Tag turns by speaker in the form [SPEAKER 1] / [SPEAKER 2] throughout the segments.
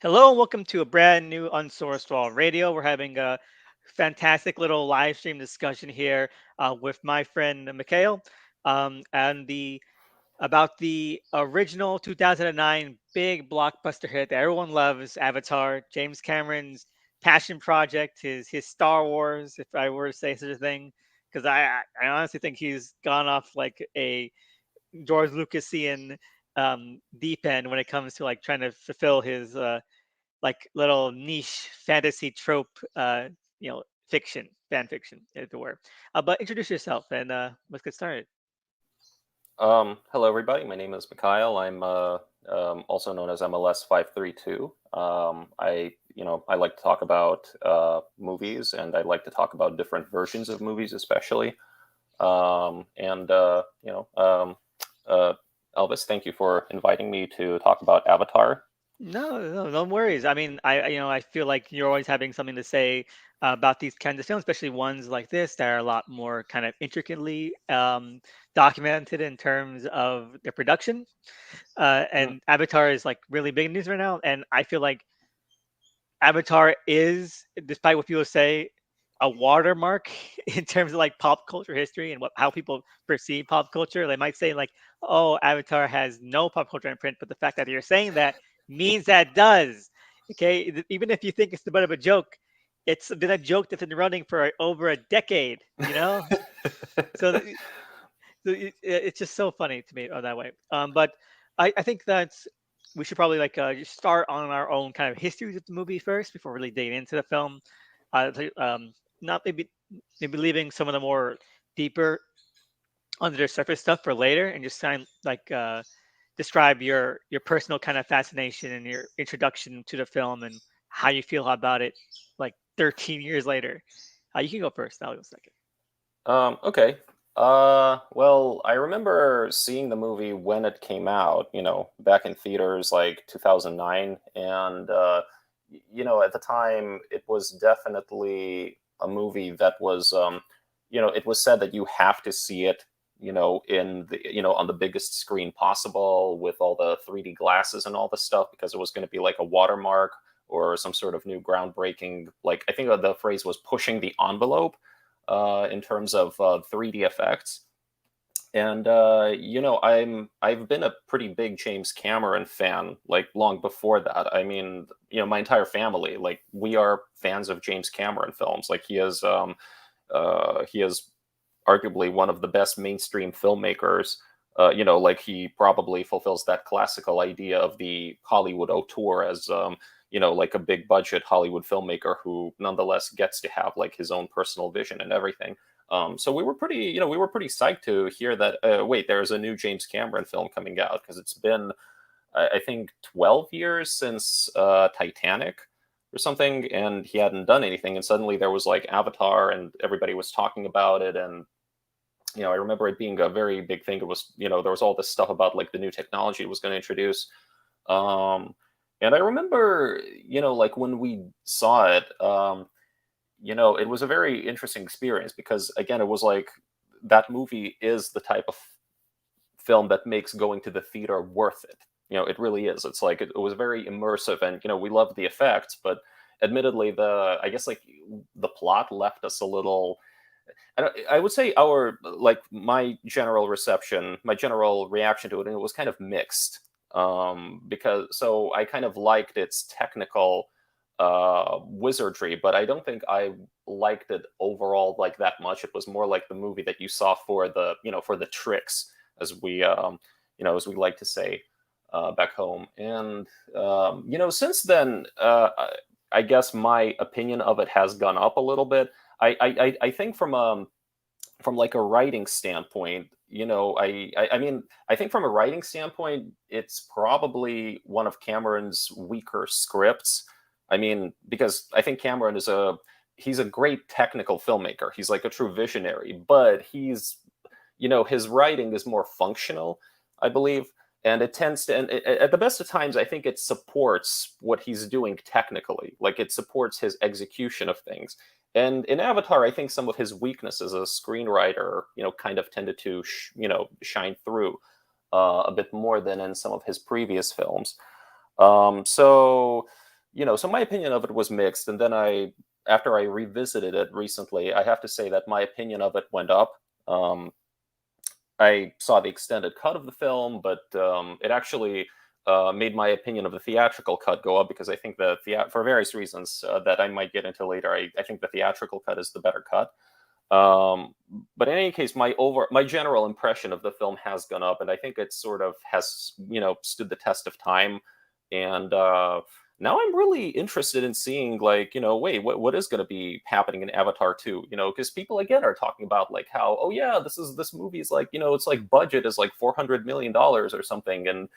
[SPEAKER 1] Hello and welcome to a brand new Unsourced Wall Radio. We're having a fantastic little live stream discussion here with my friend Mikhail and the about the original 2009 big blockbuster hit that everyone loves, Avatar, James Cameron's passion project, his Star Wars, if I were to say such a thing, because I honestly think he's gone off like a George Lucasian deep end when it comes to like trying to fulfill his like little niche fantasy trope, fiction, fan fiction, if it were. But introduce yourself and let's get started.
[SPEAKER 2] Hello, everybody. My name is Mikhail. I'm also known as MLS532. I like to talk about movies, and I like to talk about different versions of movies, especially. And uh, Elvis, thank you for inviting me to talk about Avatar.
[SPEAKER 1] No worries. I mean, I feel like you're always having something to say about these kinds of films, especially ones like this that are a lot more kind of intricately documented in terms of their production.
[SPEAKER 2] Mm.
[SPEAKER 1] And Avatar is like really big news right now, and I feel like Avatar is, despite what people say, a watermark in terms of like pop culture history and how people perceive pop culture. They might say like, "Oh, Avatar has no pop culture imprint," but the fact that you're saying that means that it does. Okay, even if you think it's a bit of a joke, it's been a joke that's been running for over a decade. So it's just so funny to me that way. But I think that we should probably like just start on our own kind of history of the movie first before really digging into the film. Not maybe leaving some of the more deeper under the surface stuff for later, and just kind of like describe your personal kind of fascination and your introduction to the film and how you feel about it like 13 years later. You can go first. I'll go second.
[SPEAKER 2] Okay. Well, I remember seeing the movie when it came out, back in theaters like 2009. And, at the time, it was definitely a movie that was, it was said that you have to see it, on the biggest screen possible with all the 3D glasses and all the stuff because it was going to be like a watermark or some sort of new groundbreaking, like, I think the phrase was pushing the envelope in terms of 3D effects. And I've been a pretty big James Cameron fan, like long before that. I mean, my entire family, like we are fans of James Cameron films. Like he is arguably one of the best mainstream filmmakers. Like he probably fulfills that classical idea of the Hollywood auteur as like a big budget Hollywood filmmaker who nonetheless gets to have like his own personal vision and everything. So we were pretty psyched to hear that. Wait, there's a new James Cameron film coming out because it's been, I think, 12 years since Titanic or something, and he hadn't done anything. And suddenly there was like Avatar, and everybody was talking about it. And I remember it being a very big thing. It was, there was all this stuff about like the new technology it was going to introduce. Um, and I remember, like when we saw it, it was a very interesting experience because again, it was like that movie is the type of film that makes going to the theater worth it. It really is. It's like it was very immersive, and we loved the effects, but admittedly, I guess like the plot left us a little. I would say my general reaction to it, and it was kind of mixed. Because so I kind of liked its technical wizardry, but I don't think I liked it overall like that much. It was more like the movie that you saw for the tricks, as we like to say back home. And since then, I guess my opinion of it has gone up a little bit. I think from like a writing standpoint, I mean, I think from a writing standpoint, it's probably one of Cameron's weaker scripts. I mean, because I think Cameron he's a great technical filmmaker. He's like a true visionary, but his writing is more functional, I believe. And it tends to, and at the best of times, I think it supports what he's doing technically. Like it supports his execution of things. And in Avatar, I think some of his weaknesses as a screenwriter, kind of tended to, shine through a bit more than in some of his previous films. So so my opinion of it was mixed, and then after I revisited it recently, I have to say that my opinion of it went up. Um, I saw the extended cut of the film, but it actually made my opinion of the theatrical cut go up because I think for various reasons that I might get into later, I think the theatrical cut is the better cut. Um, but in any case, my general impression of the film has gone up, and I think it sort of has stood the test of time. And now I'm really interested in seeing, like, wait, what is going to be happening in Avatar 2? Because people again are talking about like how, oh yeah, this movie is like, it's like budget is like $400 million or something, and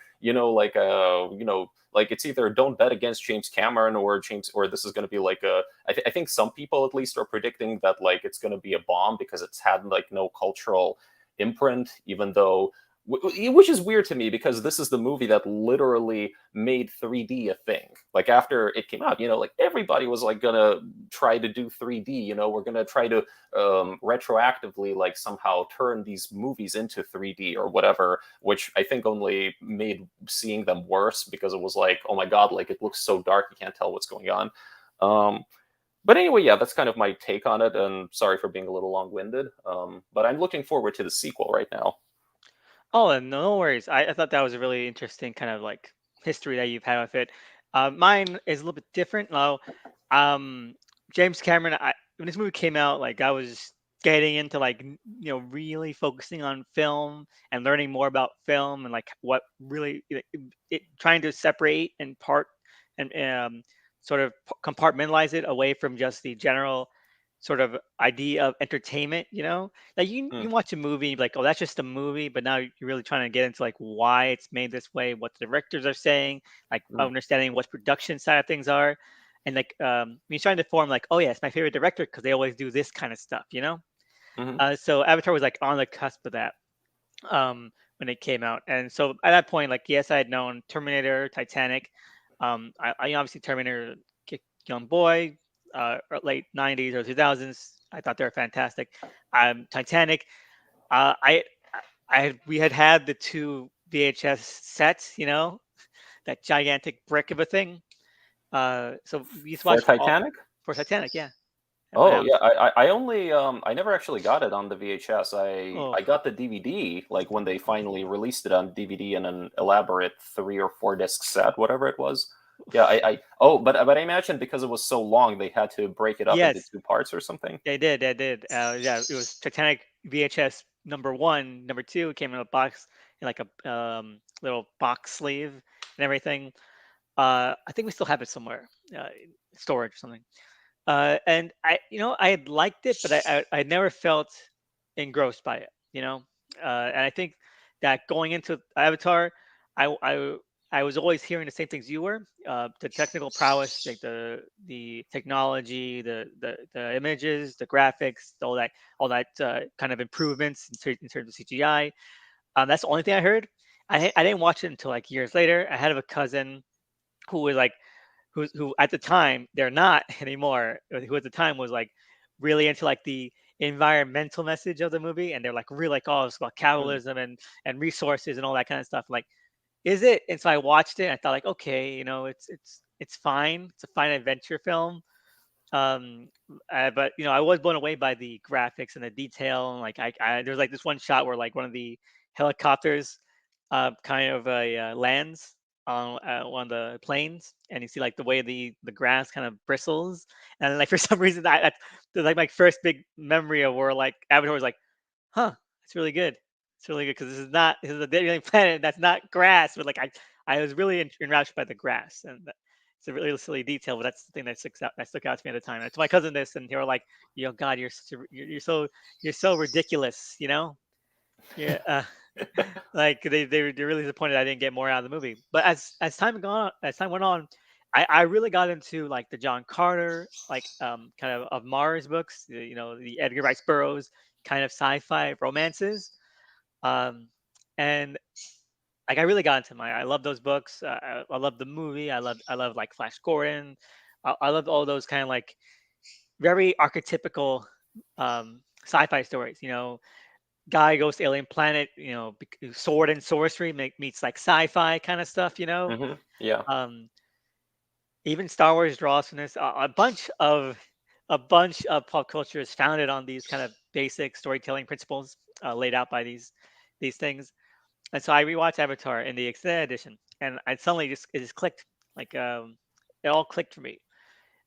[SPEAKER 2] like it's either don't bet against James Cameron or this is going to be like I think some people at least are predicting that like it's going to be a bomb because it's had like no cultural imprint, even though which is weird to me because this is the movie that literally made 3D a thing. Like after it came out, like everybody was like gonna try to do 3D. We're gonna try to retroactively like somehow turn these movies into 3D or whatever, which I think only made seeing them worse because it was like, oh my god, like it looks so dark you can't tell what's going on. Um, but anyway, yeah, that's kind of my take on it, and sorry for being a little long-winded. But I'm looking forward to the sequel right now.
[SPEAKER 1] Oh, and no worries. I thought that was a really interesting kind of like history that you've had with it. Mine is a little bit different. Now, um, James Cameron, when this movie came out, like I was getting into like really focusing on film and learning more about film and like what really trying to separate and part and sort of compartmentalize it away from just the general sort of idea of entertainment. Like
[SPEAKER 2] Mm,
[SPEAKER 1] you watch a movie, you're like, oh, that's just a movie, but now you're really trying to get into like why it's made this way, what the directors are saying, like
[SPEAKER 2] mm,
[SPEAKER 1] understanding what production side of things are, and like you're trying to form like, oh yeah, it's my favorite director because they always do this kind of stuff.
[SPEAKER 2] mhm,
[SPEAKER 1] So Avatar was like on the cusp of that when it came out, and so at that point, like yes, I had known Terminator, Titanic. I obviously Terminator, young boy, late '90s or 2000s. I thought they were fantastic. Titanic. I we had the two VHS sets, that gigantic brick of a thing. So we used to
[SPEAKER 2] For
[SPEAKER 1] watch all
[SPEAKER 2] Titanic?
[SPEAKER 1] for Titanic, yeah, at my
[SPEAKER 2] Oh
[SPEAKER 1] house.
[SPEAKER 2] yeah, I only I never actually got it on the VHS.
[SPEAKER 1] Oh,
[SPEAKER 2] I got the DVD like when they finally released it on DVD in an elaborate 3 or 4 disc set, whatever it was. Yeah, I oh, but I imagine because it was so long, they had to break it up into
[SPEAKER 1] yes,
[SPEAKER 2] 2 parts or something.
[SPEAKER 1] they did. They did. Yeah, it was Titanic VHS number one, number two. It came in a box in like a little box sleeve and everything. I think we still have it somewhere, in storage or something. And I had liked it, but I never felt engrossed by it. And I think that going into Avatar, I I I was always hearing the same things you were. The technical prowess, like the technology, the images, the graphics, all that kind of improvements in terms of CGI. That's the only thing I heard. I didn't watch it until like years later. I had a cousin who was like who at the time they're not anymore, who at the time was like really into like the environmental message of the movie, and they're like really like, oh, it's about
[SPEAKER 2] Mm,
[SPEAKER 1] capitalism and resources and all that kind of stuff. Like, is it? And so I watched it and I thought like, okay, it's fine. It's a fine adventure film. um but I was blown away by the graphics and the detail, and like there's like this one shot where like one of the helicopters kind of lands on one of the planes, and you see like the way the grass kind of bristles, and like for some reason that's like my first big memory of where like Avatar was like, huh, it's really good. It's really good because this is a alien planet that's not grass, but like I was really enraptured by the grass, and it's a really silly detail, but that's the thing that stuck out to me at the time. And to my cousin this, and they were like, God, you're so ridiculous, Yeah, like they're really disappointed I didn't get more out of the movie. But as time went on, I really got into like the John Carter, like kind of Mars books, the Edgar Rice Burroughs kind of sci-fi romances. Um, and like I really got into my I love those books. I love the movie. I love like Flash Gordon. I love all those kind of like very archetypical sci-fi stories. Guy goes to alien planet. Sword and sorcery meets like sci-fi kind of stuff.
[SPEAKER 2] mhm, yeah.
[SPEAKER 1] Um, even Star Wars draws from this. A bunch of pop culture is founded on these kind of basic storytelling principles laid out by these things. And so I rewatched Avatar in the extended edition, and I suddenly just clicked. Like it all clicked for me.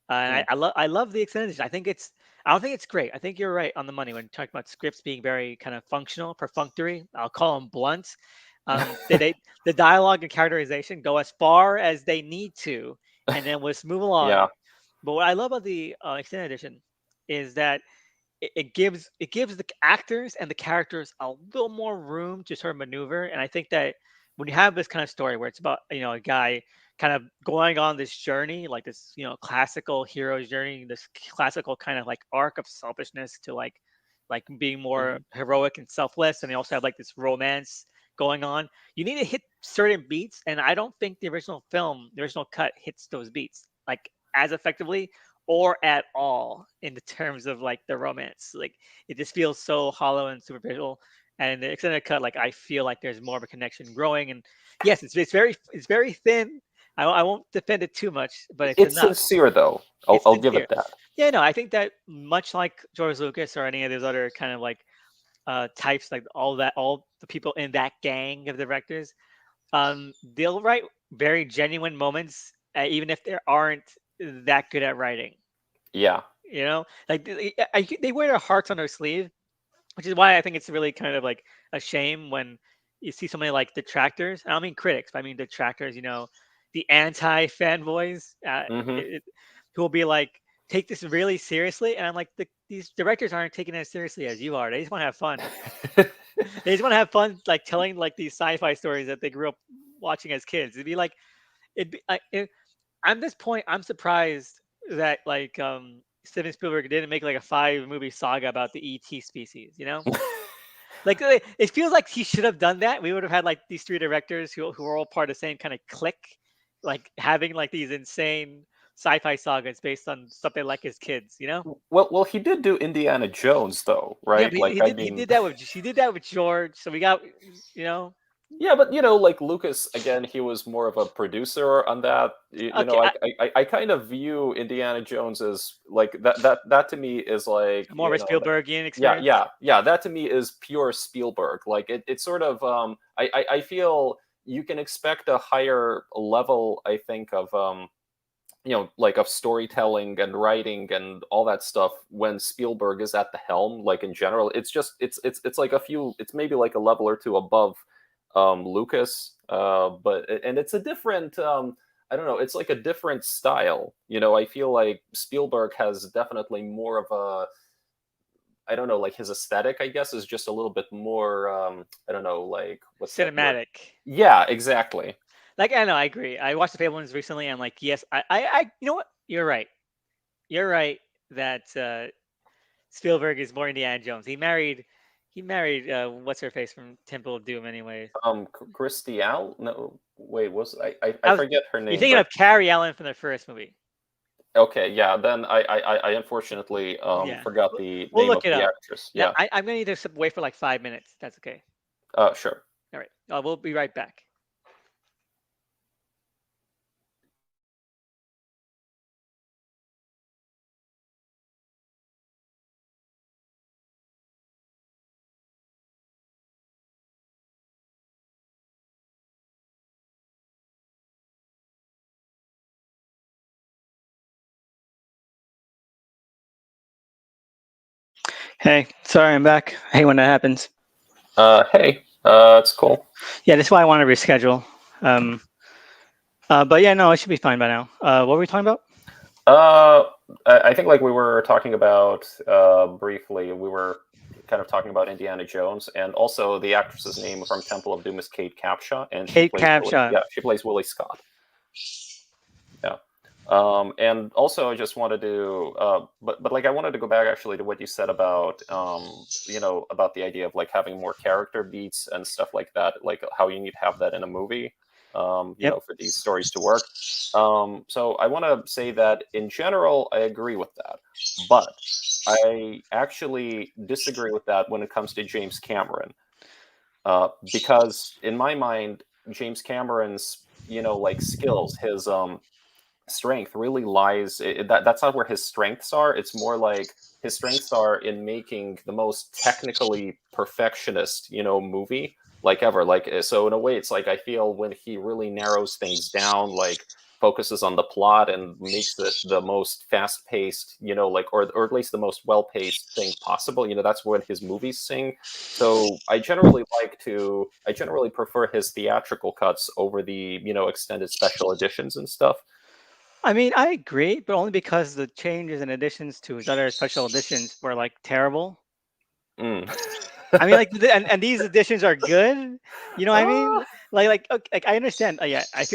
[SPEAKER 1] And
[SPEAKER 2] Mm.
[SPEAKER 1] I love the extended edition. I don't think it's great. I think you're right on the money when talking about scripts being very kind of functional, perfunctory. I'll call them blunt. The dialogue and characterization go as far as they need to, and then we'll just move along.
[SPEAKER 2] Yeah,
[SPEAKER 1] But what I love about the extended edition is that it gives the actors and the characters a little more room to sort of maneuver. And I think that when you have this kind of story where it's about a guy kind of going on this journey, like this classical hero's journey, this classical kind of like arc of selfishness to like being more
[SPEAKER 2] hmm
[SPEAKER 1] heroic and selfless, and they also have like this romance going on. You need to hit certain beats, and I don't think the original cut hits those beats like as effectively or at all in the terms of like the romance. Like it just feels so hollow and superficial. And the extended cut, like I feel like there's more of a connection growing. And yes, it's very thin. I won't defend it too much, but it's
[SPEAKER 2] it's
[SPEAKER 1] enough.
[SPEAKER 2] sincere though.
[SPEAKER 1] It's
[SPEAKER 2] I'll give
[SPEAKER 1] sincere.
[SPEAKER 2] it that.
[SPEAKER 1] Yeah, no, I think that much like George Lucas or any of those other kind of like types, like all the people in that gang of directors, they'll write very genuine moments, even if they aren't that good at writing.
[SPEAKER 2] Yeah.
[SPEAKER 1] Like they wear their hearts on their sleeve, which is why I think it's really kind of like a shame when you see so many like detractors. I don't mean critics, but I mean detractors. The anti fanboys,
[SPEAKER 2] hmm
[SPEAKER 1] it, who will be like, take this really seriously, and I'm like, these directors aren't taking it as seriously as you are. They just want to have fun. They just want to have fun, like telling like these sci-fi stories that they grew up watching as kids. It'd be like, it'd be. At this point, I'm surprised that like Steven Spielberg didn't make like a 5 movie saga about the ET species. Like it feels like he should have done that. We would have had like these three directors who are all part of the same kind of clique, like having like these insane sci-fi sagas based on something like his kids.
[SPEAKER 2] Well, he did do Indiana Jones though,
[SPEAKER 1] Yeah,
[SPEAKER 2] right?
[SPEAKER 1] but
[SPEAKER 2] Like,
[SPEAKER 1] he
[SPEAKER 2] I
[SPEAKER 1] did he
[SPEAKER 2] mean,
[SPEAKER 1] did that with he did that with George. So we got you know
[SPEAKER 2] yeah, but like Lucas again, he was more of a producer on that.
[SPEAKER 1] okay,
[SPEAKER 2] I kind of view Indiana Jones as like that to me is like,
[SPEAKER 1] more of a Spielbergian
[SPEAKER 2] yeah,
[SPEAKER 1] experience.
[SPEAKER 2] yeah, that to me is pure Spielberg. Like it's sort of I feel you can expect a higher level, I think, of like of storytelling and writing and all that stuff when Spielberg is at the helm. Like in general, it's just it's like it's maybe like a level or two above Lucas, but and it's a different. I don't know. It's like a different style. I feel like Spielberg has definitely more of a. I don't know, like his aesthetic, I guess, is just a little bit more. I don't know, like what's that word?
[SPEAKER 1] Cinematic.
[SPEAKER 2] Yeah, exactly.
[SPEAKER 1] Like I know, I agree. I watched the Fablemans recently. And I'm like, yes, you know what? You're right. You're right that Spielberg is more Indiana Jones. He married what's her face from Temple of Doom, anyways.
[SPEAKER 2] Christy Al? No, wait, was I
[SPEAKER 1] I was
[SPEAKER 2] forget her
[SPEAKER 1] You're
[SPEAKER 2] name,
[SPEAKER 1] thinking
[SPEAKER 2] but
[SPEAKER 1] of Carrie Allen from the first movie.
[SPEAKER 2] okay, yeah. Then I unfortunately
[SPEAKER 1] Yeah,
[SPEAKER 2] forgot
[SPEAKER 1] we'll
[SPEAKER 2] the
[SPEAKER 1] we'll
[SPEAKER 2] name
[SPEAKER 1] look
[SPEAKER 2] of
[SPEAKER 1] it
[SPEAKER 2] the
[SPEAKER 1] up.
[SPEAKER 2] actress.
[SPEAKER 1] Now
[SPEAKER 2] Yeah.
[SPEAKER 1] I'm gonna need to wait for like 5 minutes. That's okay.
[SPEAKER 2] Sure.
[SPEAKER 1] All right. We'll be right back. Hey, sorry, I'm back. I hate when that happens.
[SPEAKER 2] Hey, it's cool.
[SPEAKER 1] Yeah, that's why I want to reschedule. Um, but yeah, no, it should be fine by now. What were we talking about?
[SPEAKER 2] Uh, I think like we were talking about briefly, we were kind of talking about Indiana Jones, and also the actress's name from Temple of Doom is Kate Capshaw, and she
[SPEAKER 1] Kate
[SPEAKER 2] plays
[SPEAKER 1] Capshaw.
[SPEAKER 2] yeah, she plays Willie Scott. Yeah. And also, I just wanted to, but like I wanted to go back actually to what you said about, about the idea of like having more character beats and stuff like that, like how you need to have that in a movie,
[SPEAKER 1] Yep.
[SPEAKER 2] for these stories to work. So I want to say that in general, I agree with that, but I actually disagree with that when it comes to James Cameron, because in my mind, James Cameron's, like skills, his strength really lies that's not where his strengths are. It's more like his strengths are in making the most technically perfectionist, movie like ever. Like so in a way, it's like I feel when he really narrows things down, like focuses on the plot and makes it the most fast paced, like or at least the most well paced thing possible. That's when his movies sing. So I generally prefer his theatrical cuts over the extended special editions and stuff.
[SPEAKER 1] I mean, I agree, but only because the changes and additions to his other special editions were like terrible.
[SPEAKER 2] Mm.
[SPEAKER 1] I mean, like, and these editions are good. You know what I mean?
[SPEAKER 2] Ah,
[SPEAKER 1] Like I understand. Yeah, I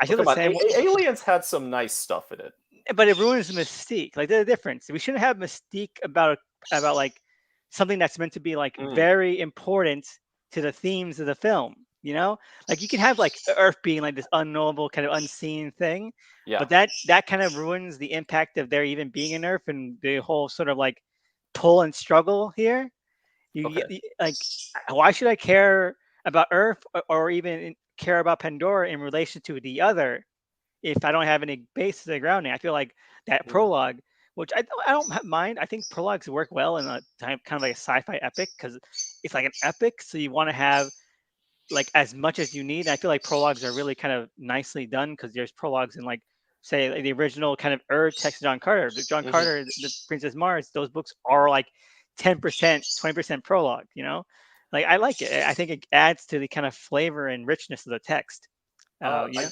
[SPEAKER 2] well,
[SPEAKER 1] feel the
[SPEAKER 2] come on.
[SPEAKER 1] same.
[SPEAKER 2] Aliens had some nice stuff in it.
[SPEAKER 1] But it ruins the mystique. Like, there's a difference. We shouldn't have mystique about like something that's meant to be like
[SPEAKER 2] Mm.
[SPEAKER 1] very important to the themes of the film. You know, like you can have like Earth being like this unknowable kind of unseen thing,
[SPEAKER 2] Yeah.
[SPEAKER 1] but that kind of ruins the impact of there even being an Earth and the whole sort of like pull and struggle here.
[SPEAKER 2] Okay.
[SPEAKER 1] Like, why should I care about Earth or even care about Pandora in relation to the other if I don't have any basis of grounding? I feel like that
[SPEAKER 2] Mm.
[SPEAKER 1] prologue, which I don't mind. I think prologues work well in a kind of like a sci-fi epic because it's like an epic, so you want to have like as much as you need. And I feel like prologues are really kind of nicely done because there's prologues in like say like the original kind of text of John Carter. John
[SPEAKER 2] Hmm.
[SPEAKER 1] Carter, the Princess Mars, those books are like 10%, 20% prologue. You know, like I like it. I think it adds to the kind of flavor and richness of the text.
[SPEAKER 2] Uh,
[SPEAKER 1] You
[SPEAKER 2] I,
[SPEAKER 1] know.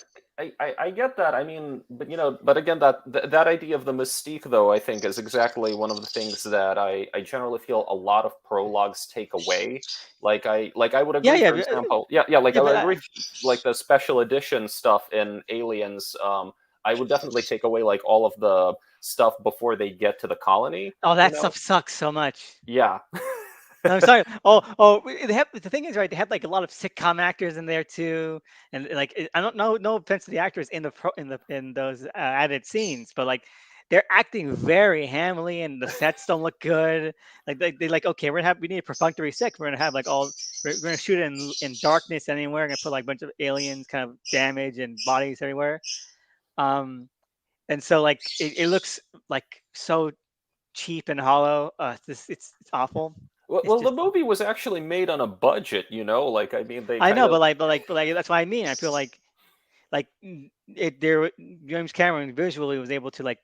[SPEAKER 2] I get that. I mean, but but again, that idea of the mystique, though, I think is exactly one of the things that I generally feel a lot of prologues take away. Like I would
[SPEAKER 1] Yeah,
[SPEAKER 2] agree,
[SPEAKER 1] yeah,
[SPEAKER 2] for example, yeah, like
[SPEAKER 1] yeah,
[SPEAKER 2] I
[SPEAKER 1] but
[SPEAKER 2] would agree, like the special edition stuff in Aliens. I would definitely take away like all of the stuff before they get to the colony.
[SPEAKER 1] oh,
[SPEAKER 2] You
[SPEAKER 1] that
[SPEAKER 2] know?
[SPEAKER 1] stuff sucks so much.
[SPEAKER 2] Yeah.
[SPEAKER 1] No, I'm sorry. They have the thing is right. They had like a lot of sitcom actors in there too, and like I don't know. No offense to the actors in the in those added scenes, but like they're acting very hammy, and the sets don't look good. Like they like okay, we need a perfunctory set. We're gonna have like we're gonna shoot it in darkness anywhere. We're gonna put like a bunch of aliens kind of damage and bodies everywhere. Um, and so like it looks like so cheap and hollow. It's awful. It's
[SPEAKER 2] Well, the
[SPEAKER 1] just
[SPEAKER 2] movie was actually made on a budget. Like I mean, they
[SPEAKER 1] I
[SPEAKER 2] kind
[SPEAKER 1] know,
[SPEAKER 2] of
[SPEAKER 1] but like that's what I mean. I feel like it there James Cameron visually was able to like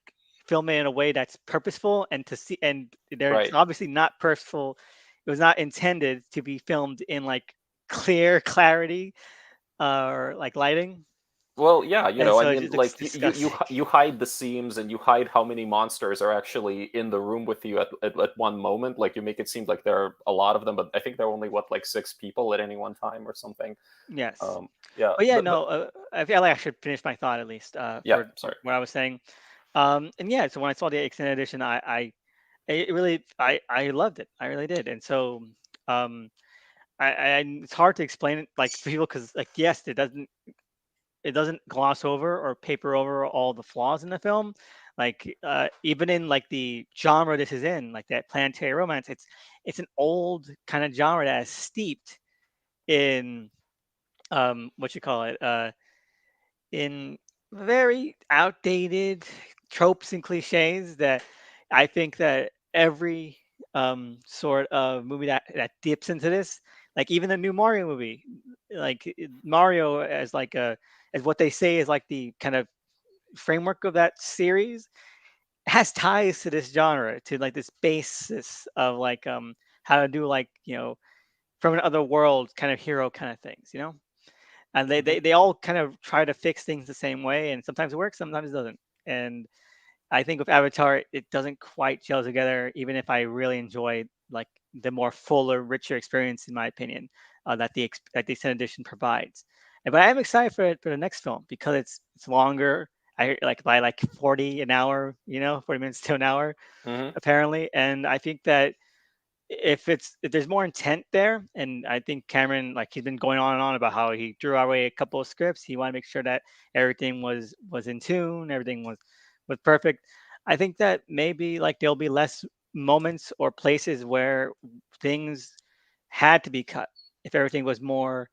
[SPEAKER 1] film it in a way that's purposeful and to see and there's
[SPEAKER 2] right.
[SPEAKER 1] obviously not purposeful. It was not intended to be filmed in like clear clarity or like lighting,
[SPEAKER 2] Well, yeah,
[SPEAKER 1] and
[SPEAKER 2] I
[SPEAKER 1] so it
[SPEAKER 2] mean,
[SPEAKER 1] just looks
[SPEAKER 2] like
[SPEAKER 1] disgusting.
[SPEAKER 2] you hide the seams and you hide how many monsters are actually in the room with you at one moment. Like you make it seem like there are a lot of them, but I think there are only what like six people at any one time or something.
[SPEAKER 1] Yes,
[SPEAKER 2] Yeah,
[SPEAKER 1] but yeah,
[SPEAKER 2] but
[SPEAKER 1] no, I feel like I should finish my thought at least
[SPEAKER 2] yeah,
[SPEAKER 1] for
[SPEAKER 2] sorry.
[SPEAKER 1] what I was saying. And yeah, so when I saw the extended edition, it really I loved it. I really did, and so um it's hard to explain it like for people because like yes, it doesn't gloss over or paper over all the flaws in the film. Like even in like the genre this is in, like that planetary romance, it's an old kind of genre that is steeped in what you call it in very outdated tropes and cliches that I think that every sort of movie that dips into this, like even the new Mario movie, like Mario as like a as what they say is like the kind of framework of that series has ties to this genre, to like this basis of like how to do like from another world kind of hero kind of things, and they,
[SPEAKER 2] Hmm.
[SPEAKER 1] they they all kind of try to fix things the same way, and sometimes it works, sometimes it doesn't. And I think with Avatar, it doesn't quite gel together, even if I really enjoy like the more fuller, richer experience, in my opinion, that the extended edition provides. But I am excited for the next film because it's longer. I like by like 40 an hour, 40 minutes to an hour,
[SPEAKER 2] Hmm.
[SPEAKER 1] apparently. And I think that if there's more intent there, and I think Cameron, like he's been going on and on about how he drew away a couple of scripts. He wanted to make sure that everything was in tune, everything was perfect. I think that maybe like there'll be less moments or places where things had to be cut. If everything was more,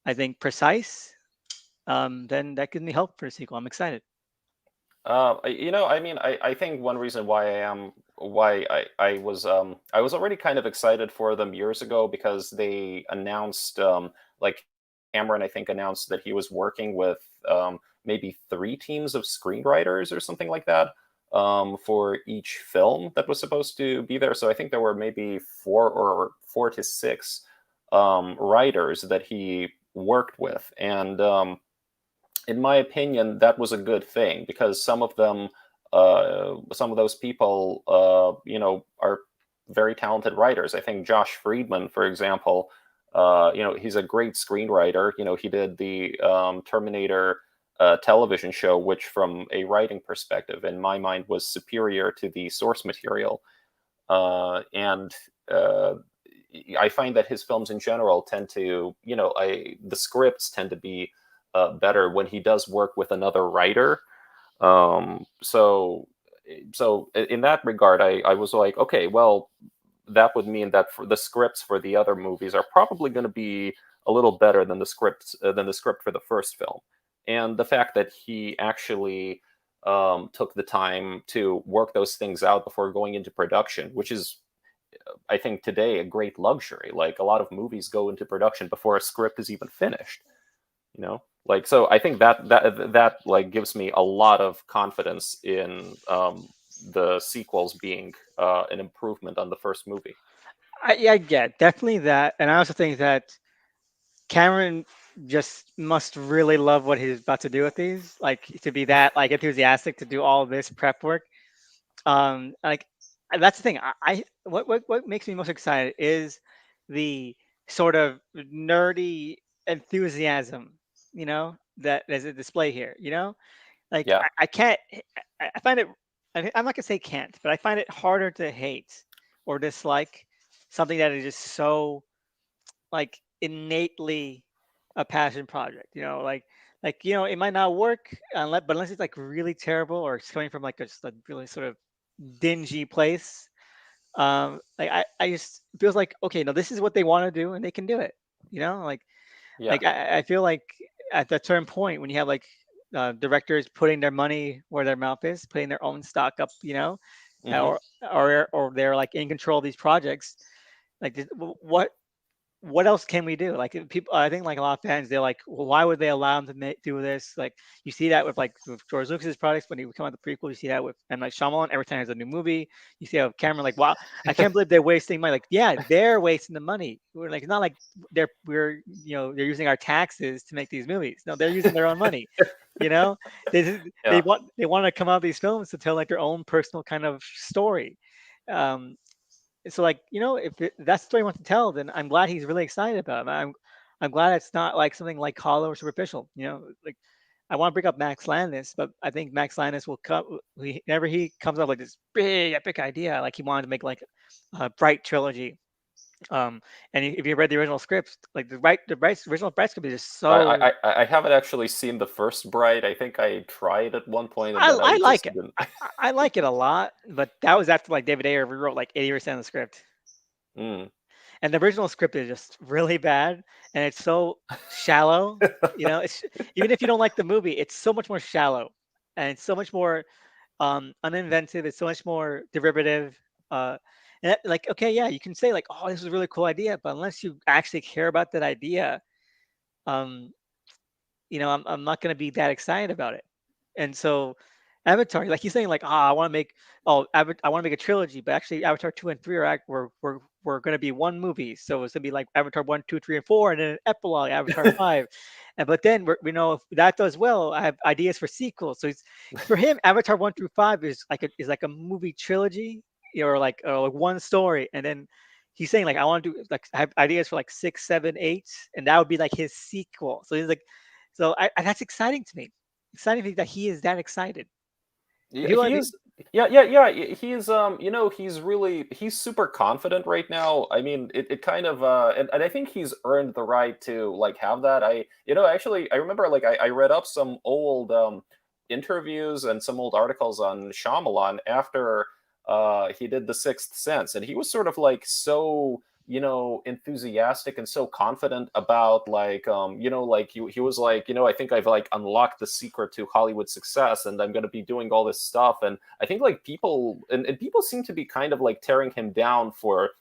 [SPEAKER 1] I think, precise, then that gives me hope for a sequel. I'm excited.
[SPEAKER 2] I mean, I think one reason why I was already kind of excited for them years ago because they announced like Cameron, I think, announced that he was working with maybe three teams of screenwriters or something like that for each film that was supposed to be there. So I think there were maybe four to six writers that he worked with, and in my opinion, that was a good thing because some of those people, are very talented writers. I think Josh Friedman, for example, he's a great screenwriter. He did the Terminator television show, which, from a writing perspective, in my mind, was superior to the source material. And I find that his films in general tend to, the scripts tend to be better when he does work with another writer. Um, so, so in that regard, I was like, okay, well, that would mean that for the scripts for the other movies are probably going to be a little better than the script for the first film. And the fact that he actually took the time to work those things out before going into production, which is, I think, today a great luxury. Like, a lot of movies go into production before a script is even finished. Like, so I think that like gives me a lot of confidence in the sequels being an improvement on the first movie.
[SPEAKER 1] Yeah, yeah, definitely that. And I also think that Cameron just must really love what he's about to do with these, like to be that like enthusiastic to do all this prep work. Like that's the thing. What makes me most excited is the sort of nerdy enthusiasm, that is a display here. Like
[SPEAKER 2] Yeah.
[SPEAKER 1] I can't. I find it. I'm not gonna say can't, but I find it harder to hate or dislike something that is just so like innately a passion project. It might not work unless it's like really terrible or it's coming from like just a really sort of dingy place. Like I just it feels like okay, no, this is what they want to do and they can do it. You know, like
[SPEAKER 2] Yeah.
[SPEAKER 1] like I feel like at that certain point when you have like directors putting their money where their mouth is, putting their own stock up,
[SPEAKER 2] Hmm.
[SPEAKER 1] or or they're like in control of these projects. Like what else can we do? Like people, I think like a lot of fans, they're like, well, why would they allow him to do this? Like you see that with George Lucas's products when he would come out the prequel. You see that with M. Night Shyamalan. Every time there's a new movie, you see how Cameron like, wow, I can't believe they're wasting money. Like yeah, they're wasting the money. We're like, it's not like they're using our taxes to make these movies. No, they're using their own money. You know, they
[SPEAKER 2] Yeah.
[SPEAKER 1] want to come out of these films to tell like their own personal kind of story. Um, so like if that's the story he wants to tell, then I'm glad he's really excited about it. I'm glad it's not like something like hollow or superficial. Like I want to bring up Max Landis, but I think Max Landis will come whenever he comes up like this big epic idea, like he wanted to make like a Bright trilogy. And if you read the original script, like the original Bright script is just so
[SPEAKER 2] I haven't actually seen the first Bright. I think I tried at one point and then
[SPEAKER 1] I
[SPEAKER 2] I
[SPEAKER 1] like
[SPEAKER 2] just
[SPEAKER 1] it.
[SPEAKER 2] didn't.
[SPEAKER 1] I like it a lot, but that was after like David Ayer rewrote like 80% of the script.
[SPEAKER 2] Mm.
[SPEAKER 1] And the original script is just really bad and it's so shallow. It's even if you don't like the movie, it's so much more shallow and it's so much more uninventive. It's so much more derivative. uh like okay, yeah, you can say like, oh, this is a really cool idea, but unless you actually care about that idea, um I'm not going to be that excited about it. And so Avatar, like he's saying, like, I want to make a trilogy, but actually Avatar 2 and 3 we're going to be one movie. So it's going to be like Avatar 1, 2, 3, and 4, and then an epilogue, Avatar 5. And but then if that does well, I have ideas for sequels. So for him, Avatar 1 through 5 is like a movie trilogy, or like one story. And then he's saying like I want to do like I have ideas for like 6, 7, 8, and that would be like his sequel. So he's like, that's exciting to me. Exciting to me that he is that excited.
[SPEAKER 2] Yeah,
[SPEAKER 1] People, I
[SPEAKER 2] he
[SPEAKER 1] think,
[SPEAKER 2] is. Yeah, yeah, yeah. He's he's super confident right now. I mean, it kind of and I think he's earned the right to like have that. Actually, I remember like I read up some old interviews and some old articles on Shyamalan after he did The Sixth Sense, and he was sort of like so enthusiastic and so confident about like like he was like, I think I've like unlocked the secret to Hollywood success, and I'm going to be doing all this stuff. And I think like people and people seem to be kind of like tearing him down for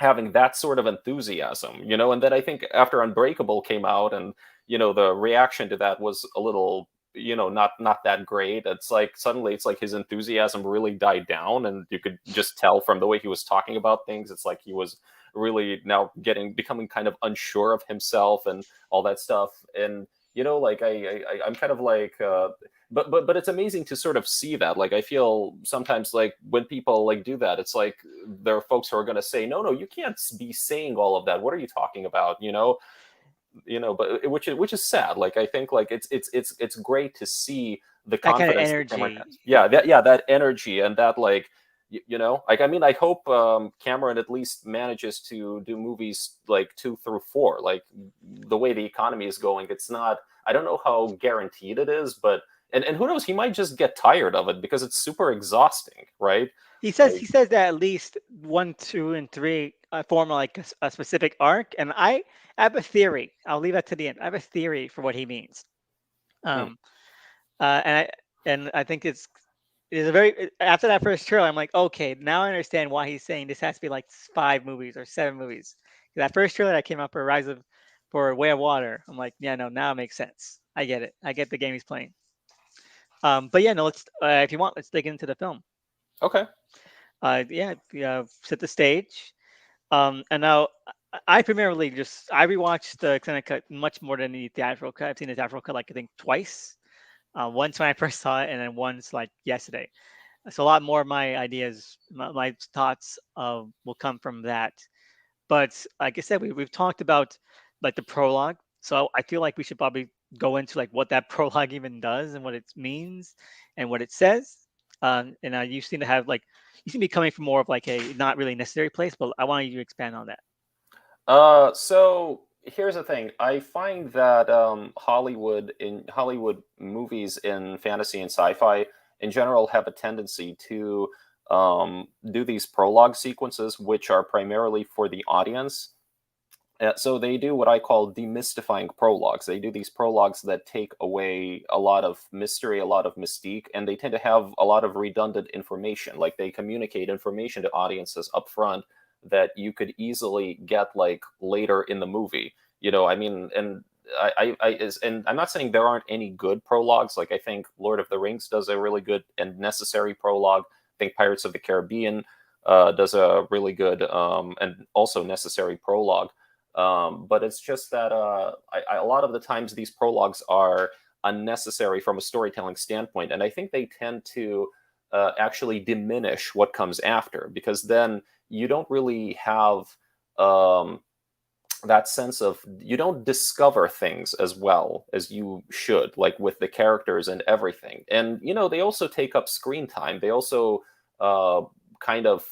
[SPEAKER 2] having that sort of enthusiasm, and then I think after Unbreakable came out, and the reaction to that was a little, not that great. It's like suddenly it's like his enthusiasm really died down, and you could just tell from the way he was talking about things. It's like he was really now becoming kind of unsure of himself and all that stuff. And like I'm kind of like but it's amazing to sort of see that. Like I feel sometimes like when people like do that, it's like there are folks who are going to say, no, you can't be saying all of that, what are you talking about, but which is sad. Like I think like it's great to see the
[SPEAKER 1] That kind of
[SPEAKER 2] confidence that Cameron
[SPEAKER 1] energy.
[SPEAKER 2] has. That energy, and that like like I mean, I hope Cameron at least manages to do movies like 2 through 4. Like the way the economy is going, it's not, I don't know how guaranteed it is, but and who knows, he might just get tired of it because it's super exhausting, right?
[SPEAKER 1] He says
[SPEAKER 2] Like,
[SPEAKER 1] he says that at least 1, 2, and 3 form like a specific arc, and I have a theory. I'll leave that to the end. I have a theory for what he means.
[SPEAKER 2] hmm,
[SPEAKER 1] Um, and I think it is a very after that first trailer, I'm like, okay, now I understand why he's saying this has to be like 5 movies or 7 movies. That first trailer that came out for Way of Water, I'm like, yeah, no, now it makes sense. I get it. I get the game he's playing. But yeah, no, let's if you want, let's dig into the film.
[SPEAKER 2] okay.
[SPEAKER 1] Yeah, set the stage. And now I primarily I rewatched the extended cut much more than the theatrical cut. I've seen the theatrical cut like I think twice. Once when I first saw it, and then once like yesterday. So a lot more of my ideas, my thoughts will come from that. But like I said, we've talked about like the prologue. So I feel like we should probably go into like what that prologue even does and what it means and what it says. And you seem to have like you seem to be coming from more of like a not really necessary place, but I want you to expand on that.
[SPEAKER 2] So here's the thing. I find that Hollywood movies in fantasy and sci-fi in general have a tendency to do these prologue sequences, which are primarily for the audience. So they do what I call demystifying prologues. They do these prologues that take away a lot of mystery, a lot of mystique, and they tend to have a lot of redundant information. Like they communicate information to audiences up front that you could easily get like later in the movie. I mean, and and I'm not saying there aren't any good prologues. Like I think Lord of the Rings does a really good and necessary prologue. I think Pirates of the Caribbean does a really good and also necessary prologue. But it's just that a lot of the times these prologues are unnecessary from a storytelling standpoint, and I think they tend to actually diminish what comes after, because then you don't really have um, that sense of, you don't discover things as well as you should, like with the characters and everything. And they also take up screen time. They also uh, kind of,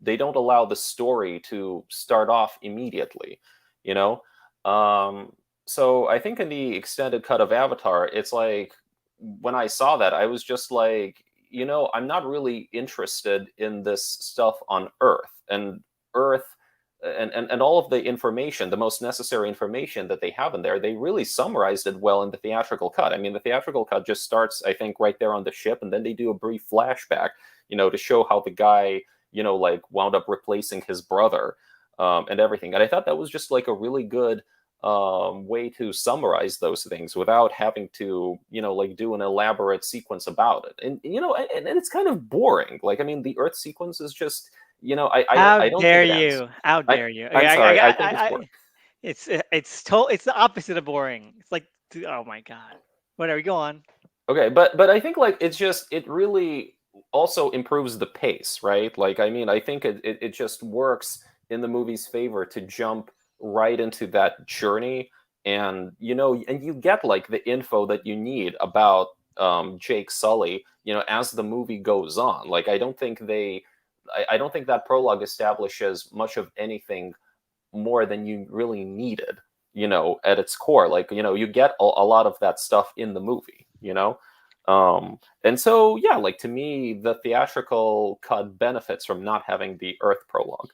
[SPEAKER 2] they don't allow the story to start off immediately, you know um so I think in the extended cut of Avatar, it's like when I saw that, I was just like, I'm not really interested in this stuff on Earth. And Earth and all of the information, the most necessary information that they have in there, they really summarized it well in the theatrical cut. I mean, the theatrical cut just starts, I think, right there on the ship, and then they do a brief flashback, to show how the guy, like wound up replacing his brother, and everything. And I thought that was just like a really good way to summarize those things without having to, like do an elaborate sequence about it. And and it's kind of boring. Like, I mean, the Earth sequence is just,
[SPEAKER 1] How
[SPEAKER 2] I don't think
[SPEAKER 1] dare
[SPEAKER 2] it ends.
[SPEAKER 1] you? How
[SPEAKER 2] I
[SPEAKER 1] dare you?
[SPEAKER 2] I'm sorry. I think it's boring.
[SPEAKER 1] It's the opposite of boring. It's like, oh my god. Whatever, go on.
[SPEAKER 2] Okay, but I think like it really also improves the pace, right? Like, I mean, I think it just works in the movie's favor to jump right into that journey. And and you get like the info that you need about Jake Sully, as the movie goes on. Like, I don't think that prologue establishes much of anything more than you really needed, at its core. Like, you get a lot of that stuff in the movie, and so, yeah, like, to me, the theatrical cut benefits from not having the Earth prologue.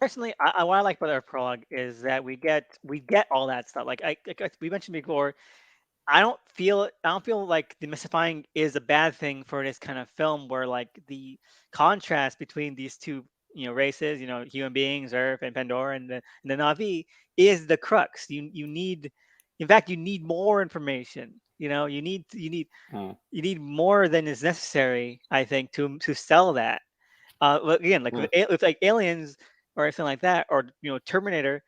[SPEAKER 1] Personally, what I like about our prologue is that we get all that stuff. We mentioned before, I don't feel like demystifying is a bad thing for this kind of film where like the contrast between these two races, human beings, Earth and Pandora, and the Na'vi is the crux. You need, in fact, you need more information.
[SPEAKER 2] Mm,
[SPEAKER 1] You need more than is necessary, I think, to sell that. But again, like
[SPEAKER 2] mm,
[SPEAKER 1] with like aliens or anything like that, or Terminator,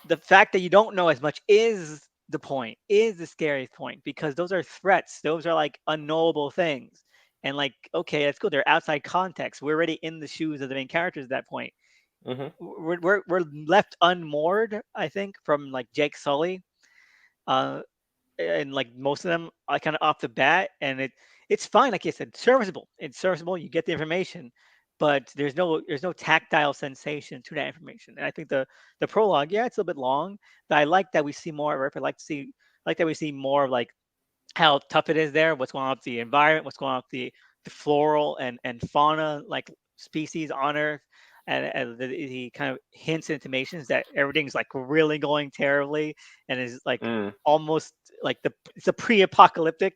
[SPEAKER 1] the fact that you don't know as much is the point, is the scariest point, because those are threats. Those are like unknowable things. And like, okay, that's good. They're outside context. We're already in the shoes of the main characters at that point.
[SPEAKER 2] hmm
[SPEAKER 1] We're left unmoored, I think, from like Jake Sully. Uh, and like most of them are kind of off the bat, and it's fine. Like I said, serviceable. It's serviceable. You get the information, but there's no tactile sensation to that information. And I think the prologue, yeah, it's a little bit long, but I like that we see more of Earth. I like that we see more of like how tough it is there, what's going on with the environment, what's going on with the floral and fauna like species on Earth, and he kind of hints and intimations that everything's like really going terribly and is like
[SPEAKER 2] mm,
[SPEAKER 1] almost like it's a pre-apocalyptic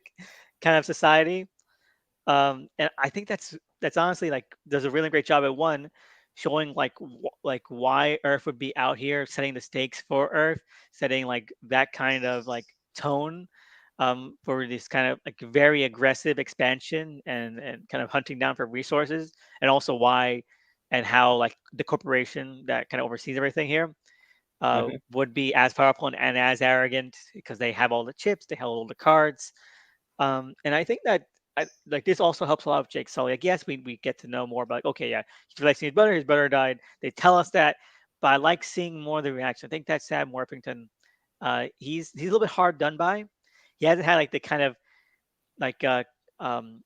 [SPEAKER 1] kind of society. And I think that's honestly like does a really great job at one showing like like why Earth would be out here, setting the stakes for Earth, setting like that kind of like tone for this kind of like very aggressive expansion and kind of hunting down for resources, and also why and how like the corporation that kind of oversees everything here
[SPEAKER 2] hmm
[SPEAKER 1] would be as powerful and as arrogant because they have all the chips, they have all the cards, and I think that like this also helps a lot of Jake Sully. Like, yes, we get to know more about okay, yeah, he's replacing his brother died. They tell us that, but I like seeing more of the reaction. I think that Sam Worthington, he's a little bit hard done by. He hasn't had like the kind of like um,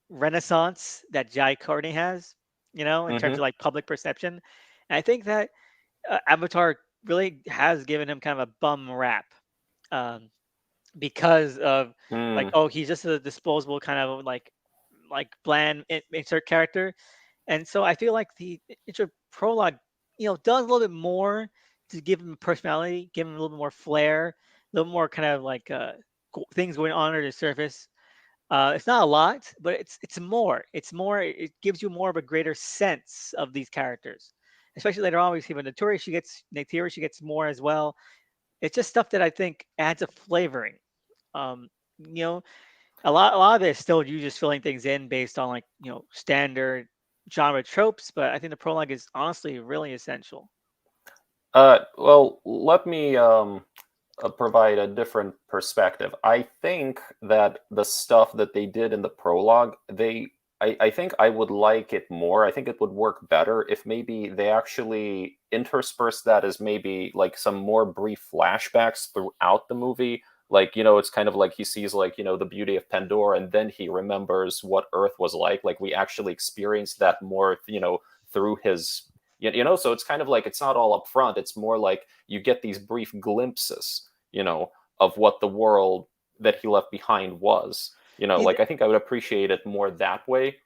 [SPEAKER 1] renaissance that Jai Courtney has, in terms
[SPEAKER 2] hmm
[SPEAKER 1] of like public perception. And I think that Avatar really has given him kind of a bum rap. Um, because of like,
[SPEAKER 2] mm,
[SPEAKER 1] oh, he's just a disposable kind of like bland insert character. And so I feel like the intro prologue, does a little bit more to give him personality, give him a little bit more flair, a little more kind of like things going on under the surface. It's not a lot, but it's more. It's more. It gives you more of a greater sense of these characters, especially later on. We see when Natiri, she gets more as well. It's just stuff that I think adds a flavoring. Um, you know, a lot of it is still you just filling things in based on like standard genre tropes, but I think the prologue is honestly really essential.
[SPEAKER 2] well, let me provide a different perspective. I think that the stuff that they did in the prologue, I think I would like it more. I think it would work better if maybe they actually intersperse that as maybe like some more brief flashbacks throughout the movie. Like, it's kind of like he sees like, the beauty of Pandora and then he remembers what Earth was like. Like we actually experienced that more, through his so it's kind of like it's not all up front. It's more like you get these brief glimpses of what the world that he left behind was.
[SPEAKER 1] See,
[SPEAKER 2] Like I think I would appreciate it more that way.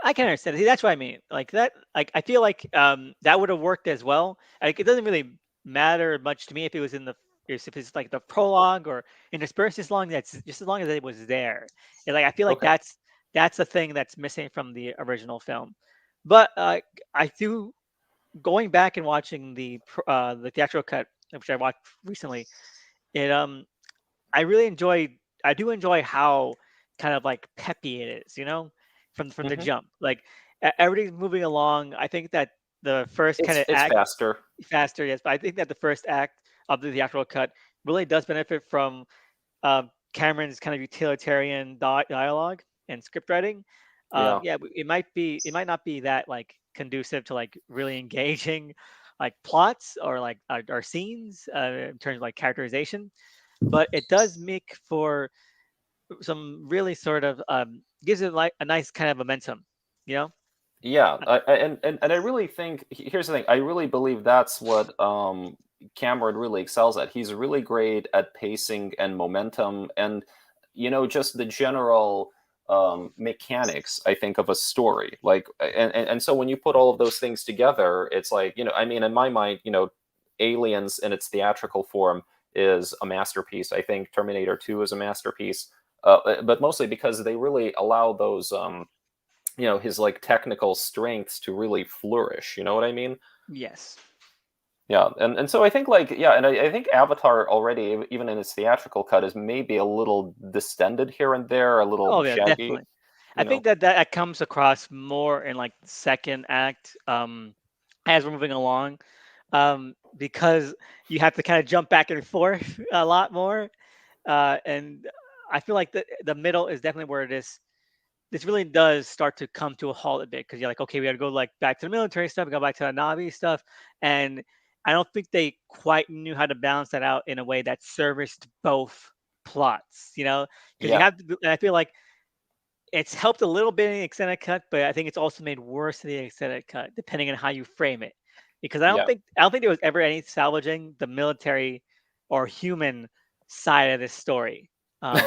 [SPEAKER 1] I can understand. See, that's what I mean. Like that. Like I feel like that would have worked as well. Like it doesn't really matter much to me if it was in the if it's like the prologue or interspersed as long that's just as long as it was there. And like I feel like
[SPEAKER 2] Okay.
[SPEAKER 1] that's the thing that's missing from the original film. But I do going back and watching the theatrical cut, which I watched recently. It I do enjoy how kind of like peppy it is, from the
[SPEAKER 2] hmm
[SPEAKER 1] jump. Like everything's moving along. I think that the first kind of
[SPEAKER 2] It's
[SPEAKER 1] act
[SPEAKER 2] faster.
[SPEAKER 1] faster, yes, but I think that the first act of the theatrical cut really does benefit from Cameron's kind of utilitarian dialogue and script writing.
[SPEAKER 2] Yeah.
[SPEAKER 1] Yeah, it might not be that like conducive to like really engaging like plots or like or scenes in terms of like characterization, but it does make for some really sort of gives it like a nice kind of momentum, you know.
[SPEAKER 2] Yeah, and I really think here's the thing. I really believe that's what Cameron really excels at. He's really great at pacing and momentum, and just the general. mechanics, I think, of a story. Like, and so when you put all of those things together, it's like, I mean, in my mind, Aliens in its theatrical form is a masterpiece. I think Terminator 2 is a masterpiece, but mostly because they really allow those, his like technical strengths to really flourish. You know what I mean?
[SPEAKER 1] Yes.
[SPEAKER 2] Yeah, and so I think, like, yeah, and I think Avatar already, even in its theatrical cut, is maybe a little distended here and there, a little
[SPEAKER 1] Oh yeah,
[SPEAKER 2] shaggy,
[SPEAKER 1] definitely. I
[SPEAKER 2] you know.
[SPEAKER 1] think that comes across more in like the second act, as we're moving along, because you have to kind of jump back and forth a lot more, and I feel like the middle is definitely where this really does start to come to a halt a bit because you're like, okay, we got to go like back to the military stuff, go back to the Navi stuff, and I don't think they quite knew how to balance that out in a way that serviced both plots, because you
[SPEAKER 2] Yeah,
[SPEAKER 1] have to. And I feel like it's helped a little bit in the extended cut, but I think it's also made worse in the extended cut, depending on how you frame it. Because
[SPEAKER 2] yeah.
[SPEAKER 1] I don't think there was ever any salvaging the military or human side of this story. Um,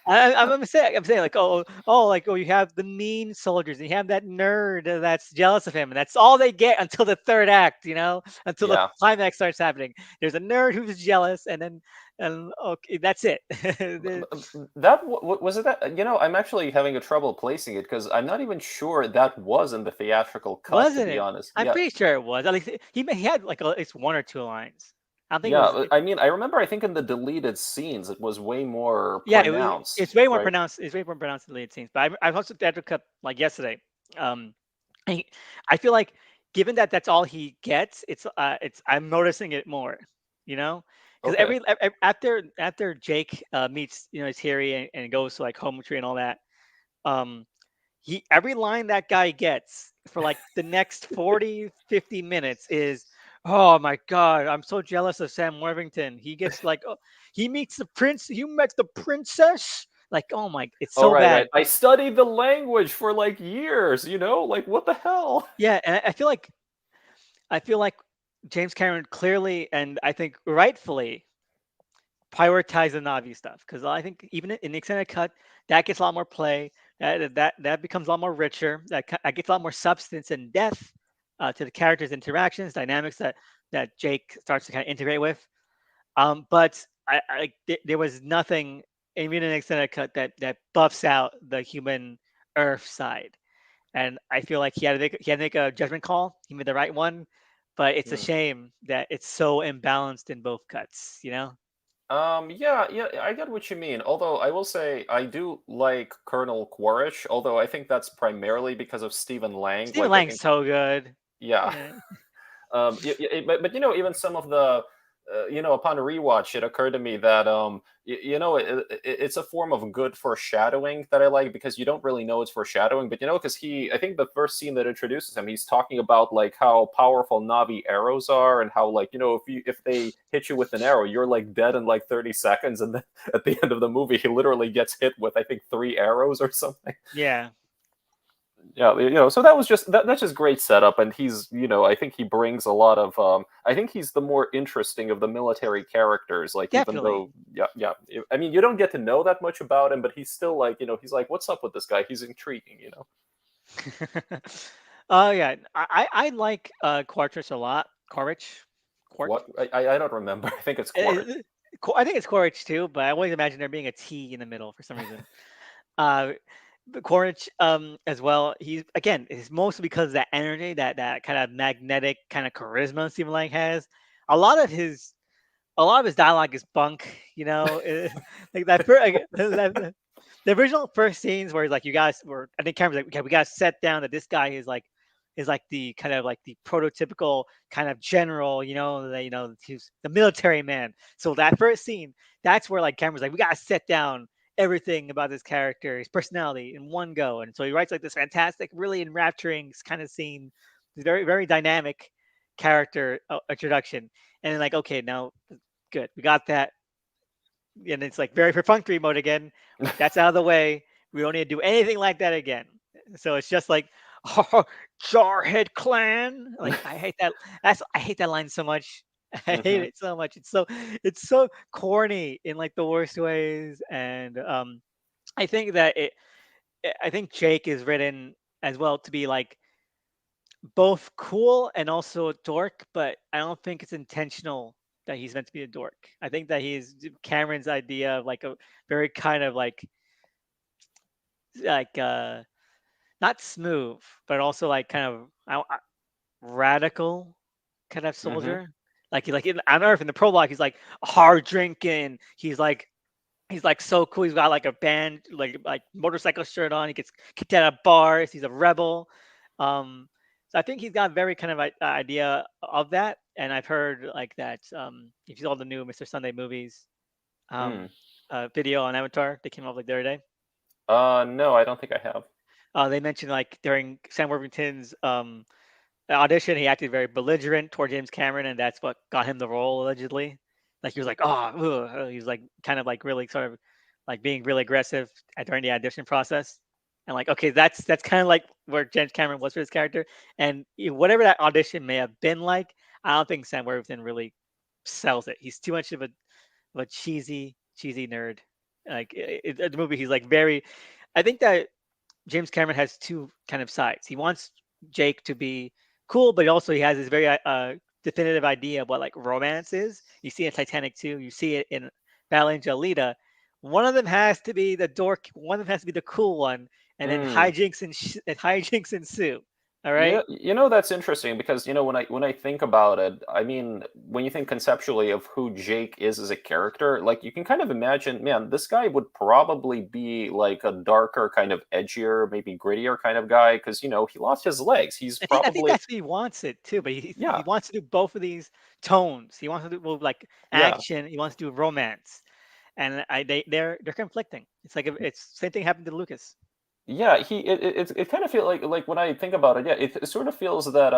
[SPEAKER 1] I'm saying like, like, you have the mean soldiers, and you have that nerd that's jealous of him, and that's all they get until the third act, until the
[SPEAKER 2] Yeah.
[SPEAKER 1] climax starts happening. There's a nerd who's jealous, and okay, that's it.
[SPEAKER 2] That was it. That I'm actually having a trouble placing it because I'm not even sure that was in the theatrical cut. To
[SPEAKER 1] Wasn't
[SPEAKER 2] be
[SPEAKER 1] it?
[SPEAKER 2] honest,
[SPEAKER 1] I'm
[SPEAKER 2] yeah,
[SPEAKER 1] pretty sure it was. At least he had like at least one or two lines. I don't think it
[SPEAKER 2] yeah.
[SPEAKER 1] was.
[SPEAKER 2] I mean, I remember. I think in the deleted scenes, it was way more
[SPEAKER 1] Yeah, it's
[SPEAKER 2] pronounced,
[SPEAKER 1] way more
[SPEAKER 2] right?
[SPEAKER 1] pronounced. It's way more pronounced in the lead scenes. But I watched the theatrical cut like yesterday. Um, I, I feel like given that that's all he gets, it's I'm noticing it more. You know, because
[SPEAKER 2] Okay.
[SPEAKER 1] after Jake meets his Harry and goes to like home tree and all that. Um, he every line that guy gets for like the next 40-50 minutes is, oh my god, I'm so jealous of Sam Worthington. He gets like, oh, he meets the prince, he met the princess, like, oh my, it's
[SPEAKER 2] All
[SPEAKER 1] so
[SPEAKER 2] right,
[SPEAKER 1] bad.
[SPEAKER 2] right. I studied the language for like years. Like what the hell?
[SPEAKER 1] Yeah, and I feel like James Cameron clearly, and I think rightfully, prioritize the Navi stuff because I think even in the extended cut, that gets a lot more play. That becomes a lot more richer. That gets a lot more substance and depth to the characters' interactions, dynamics that Jake starts to kind of integrate with. But there was nothing even in the extended cut that buffs out the human Earth side. And I feel like he had to make a judgment call. He made the right one, but it's a
[SPEAKER 2] Hmm.
[SPEAKER 1] shame that it's so imbalanced in both cuts.
[SPEAKER 2] Yeah, yeah, I get what you mean. Although I will say I do like Colonel Quaritch, although I think that's primarily because of Stephen Lang.
[SPEAKER 1] Stephen
[SPEAKER 2] Like I
[SPEAKER 1] Lang's
[SPEAKER 2] think,
[SPEAKER 1] so good.
[SPEAKER 2] yeah.
[SPEAKER 1] Yeah.
[SPEAKER 2] But even some of the, upon rewatch, it occurred to me that it's a form of good foreshadowing that I like because you don't really know it's foreshadowing, but because I think the first scene that introduces him, he's talking about like how powerful Navi arrows are and how, like, if they hit you with an arrow, you're like dead in like 30 seconds, and then at the end of the movie, he literally gets hit with, I think, 3 arrows or something.
[SPEAKER 1] Yeah,
[SPEAKER 2] Yeah, so that was that's just great setup, and he's, I think he brings a lot of, I think he's the more interesting of the military characters, like, even
[SPEAKER 1] definitely.
[SPEAKER 2] though, yeah, yeah, I mean, you don't get to know that much about him, but he's still like, he's like, what's up with this guy? He's intriguing.
[SPEAKER 1] Oh yeah, I like Quaritch a lot. Quaritch, Quart.
[SPEAKER 2] What? I don't remember. I think it's Quaritch.
[SPEAKER 1] I think it's Quaritch too, but I always imagine there being a T in the middle for some reason. Uh, but Quaritch, as well. He's again, it's mostly because of that energy, that kind of magnetic kind of charisma Stephen Lang has. A lot of his a lot of his dialogue is bunk, like that. The original first scenes where he's like, "You guys were," I think Cameron's like, "Okay, we got to set down that this guy is like the kind of like the prototypical kind of general, that he's the military man." So that first scene, that's where like Cameron's like, "We got to set down everything about this character, his personality in one go." And so he writes like this fantastic, really enrapturing kind of scene, this very very dynamic character introduction, and then like, okay, now good, we got that, and it's like very perfunctory mode again. That's out of the way. We don't need to do anything like that again. So it's just like, oh, Jarhead clan. Like I hate that. I hate that line so much. I hate
[SPEAKER 2] Hmm.
[SPEAKER 1] it so much. It's so corny in like the worst ways, and I think that I think Jake is written as well to be like both cool and also a dork, but I don't think it's intentional that he's meant to be a dork. I think that he's Cameron's idea of like a very kind of like not smooth, but also like kind of radical kind of
[SPEAKER 2] Mm-hmm.
[SPEAKER 1] soldier. Like on Earth in the prologue, he's like hard drinking. He's like so cool. He's got like a band like motorcycle shirt on. He gets kicked out of bars. He's a rebel. So I think he's got very kind of idea of that. And I've heard like that if you saw the new Mr. Sunday movies
[SPEAKER 2] Mm.
[SPEAKER 1] video on Avatar, they came out like the other day.
[SPEAKER 2] No, I don't think I have.
[SPEAKER 1] They mentioned like during Sam Worthington's audition, he acted very belligerent toward James Cameron, and that's what got him the role allegedly. Like he was like, oh, ugh," he was like kind of like really sort of like being really aggressive during the audition process. And like, okay, that's kind of like where James Cameron was for his character. And whatever that audition may have been like, I don't think Sam Worthington really sells it. He's too much of a cheesy nerd. Like the movie, he's like very. I think that James Cameron has two kind of sides. He wants Jake to be cool, but also he has this very definitive idea of what like romance is. You see it in Titanic too. You see it in Battle Angel Alita. One of them has to be the dork. One of them has to be the cool one, and then
[SPEAKER 2] Mm.
[SPEAKER 1] hijinks ensue. All
[SPEAKER 2] Yeah,
[SPEAKER 1] right.
[SPEAKER 2] that's interesting because when I think about it, I mean, when you think conceptually of who Jake is as a character, like you can kind of imagine, man, this guy would probably be like a darker, kind of edgier, maybe grittier kind of guy because he lost his legs. He's
[SPEAKER 1] I think
[SPEAKER 2] probably
[SPEAKER 1] that's what he wants it too, but he
[SPEAKER 2] yeah,
[SPEAKER 1] wants to do both of these tones. He wants to do both like
[SPEAKER 2] yeah.
[SPEAKER 1] action. He wants to do romance, and they're conflicting. It's like it's same thing happened to Lucas.
[SPEAKER 2] Yeah, it kind of feel like when I think about it, yeah, it sort of feels that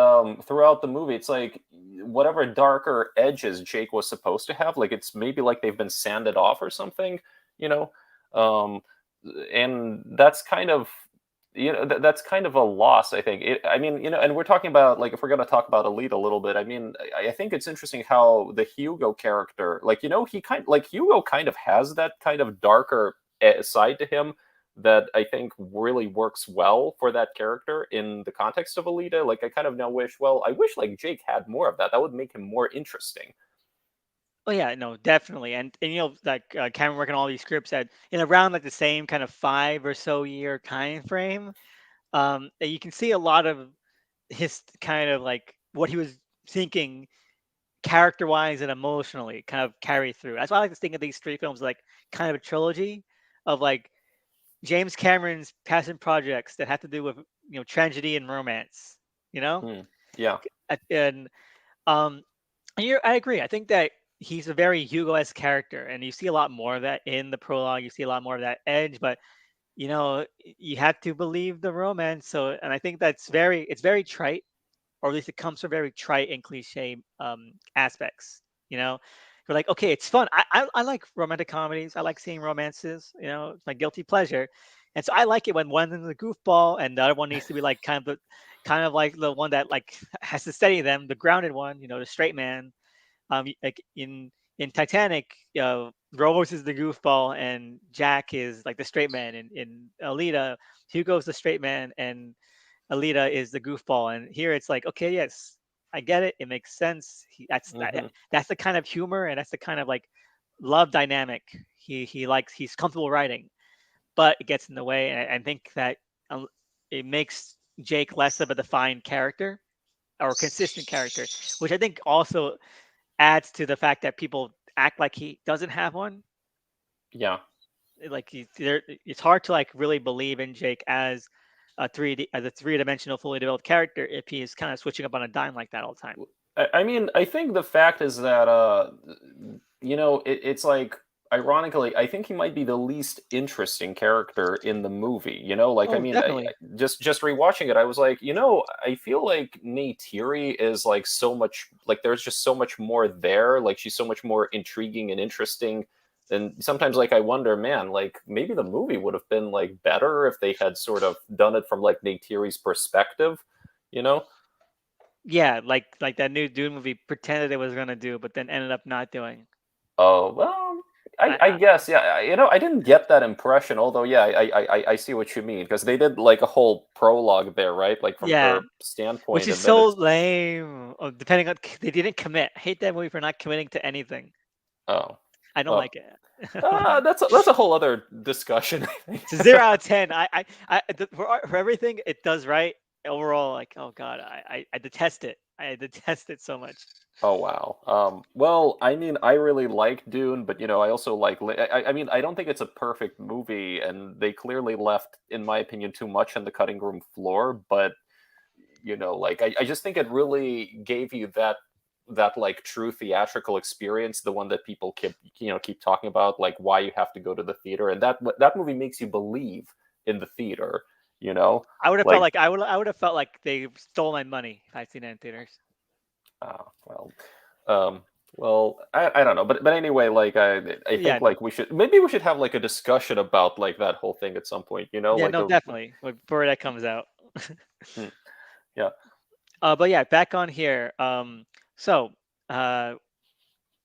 [SPEAKER 2] throughout the movie, it's like whatever darker edges Jake was supposed to have, like it's maybe like they've been sanded off or something, you know, um, and that's kind of that's kind of a loss, I think. I mean, and we're talking about like if we're gonna talk about Elite a little bit, I mean, I think it's interesting how the Hugo character, like he kind like Hugo kind of has that kind of darker side to him that I think really works well for that character in the context of Alita. Like I kind of now wish, well, I wish like Jake had more of that. That would make him more interesting.
[SPEAKER 1] Oh yeah, no, definitely, and like Cameron working on all these scripts at in around like the same kind of 5 or so year time frame. You can see a lot of his kind of like what he was thinking character wise and emotionally kind of carry through. That's why I like to think of these three films like kind of a trilogy of like James Cameron's passion projects that have to do with tragedy and romance. You know,
[SPEAKER 2] Hmm. Yeah.
[SPEAKER 1] and um, I agree. I think that he's a very Hugo-esque character, and you see a lot more of that in the prologue. You see a lot more of that edge, but you have to believe the romance. So, and I think it's very trite, or at least it comes from very trite and cliche aspects. You know, you're like, okay, it's fun. I like romantic comedies. I like seeing romances. It's my guilty pleasure, and so I like it when one's a goofball and the other one needs to be like kind of like the one that like has to steady them, the grounded one. The straight man. Like in Titanic, Rose is the goofball and Jack is like the straight man. In Alita, Hugo's the straight man and Alita is the goofball. And here it's like, okay, yes, I get it. It makes sense.
[SPEAKER 2] Hmm.
[SPEAKER 1] That's the kind of humor and that's the kind of like love dynamic he likes. He's comfortable writing, but it gets in the way. And I think that um, it makes Jake less of a defined character or consistent character, which I think also adds to the fact that people act like he doesn't have one.
[SPEAKER 2] Yeah.
[SPEAKER 1] Like it's hard to like really believe in Jake as a three-dimensional, fully developed character if he's kind of switching up on a dime like that all the time.
[SPEAKER 2] I mean, I think the fact is that it's like ironically, I think he might be the least interesting character in the movie. Like I
[SPEAKER 1] Oh,
[SPEAKER 2] mean,
[SPEAKER 1] definitely.
[SPEAKER 2] just rewatching it, I was like, I feel like Neytiri is like so much like there's just so much more there. Like she's so much more intriguing and interesting. And sometimes, like, I wonder, man, like maybe the movie would have been like better if they had sort of done it from like Neytiri's perspective. You know?
[SPEAKER 1] Yeah, like that new Dune movie pretended it was gonna do, but then ended up not doing.
[SPEAKER 2] Oh well. I guess, yeah. I didn't get that impression. Although, yeah, I see what you mean because they did like a whole prologue there, right? Like from
[SPEAKER 1] Yeah,
[SPEAKER 2] her
[SPEAKER 1] which
[SPEAKER 2] standpoint,
[SPEAKER 1] is
[SPEAKER 2] and then
[SPEAKER 1] so
[SPEAKER 2] it's
[SPEAKER 1] lame. Depending on they didn't commit. I hate that movie for not committing to anything.
[SPEAKER 2] oh,
[SPEAKER 1] I don't
[SPEAKER 2] well,
[SPEAKER 1] like it. I don't like it.
[SPEAKER 2] that's a whole other discussion. I think.
[SPEAKER 1] It's a 0 out of 10. For everything it does right overall, like oh god, I detest it. I detest it so much.
[SPEAKER 2] Oh wow. Well, I mean, I really like Dune, but I also like. I mean, I don't think it's a perfect movie, and they clearly left, in my opinion, too much on the cutting room floor. But like I just think it really gave you that like true theatrical experience, the one that people keep talking about, like why you have to go to the theater, and that movie makes you believe in the theater. You know,
[SPEAKER 1] I would have felt
[SPEAKER 2] like
[SPEAKER 1] like I would have felt like they stole my money if I'd seen it in theaters.
[SPEAKER 2] well, um, I don't know, but anyway, like I
[SPEAKER 1] Yeah,
[SPEAKER 2] think
[SPEAKER 1] no.
[SPEAKER 2] like we should have like a discussion about like that whole thing at some point.
[SPEAKER 1] Yeah,
[SPEAKER 2] Like
[SPEAKER 1] no,
[SPEAKER 2] a
[SPEAKER 1] definitely. Before that comes out.
[SPEAKER 2] hmm, yeah.
[SPEAKER 1] But yeah, back on here. So uh,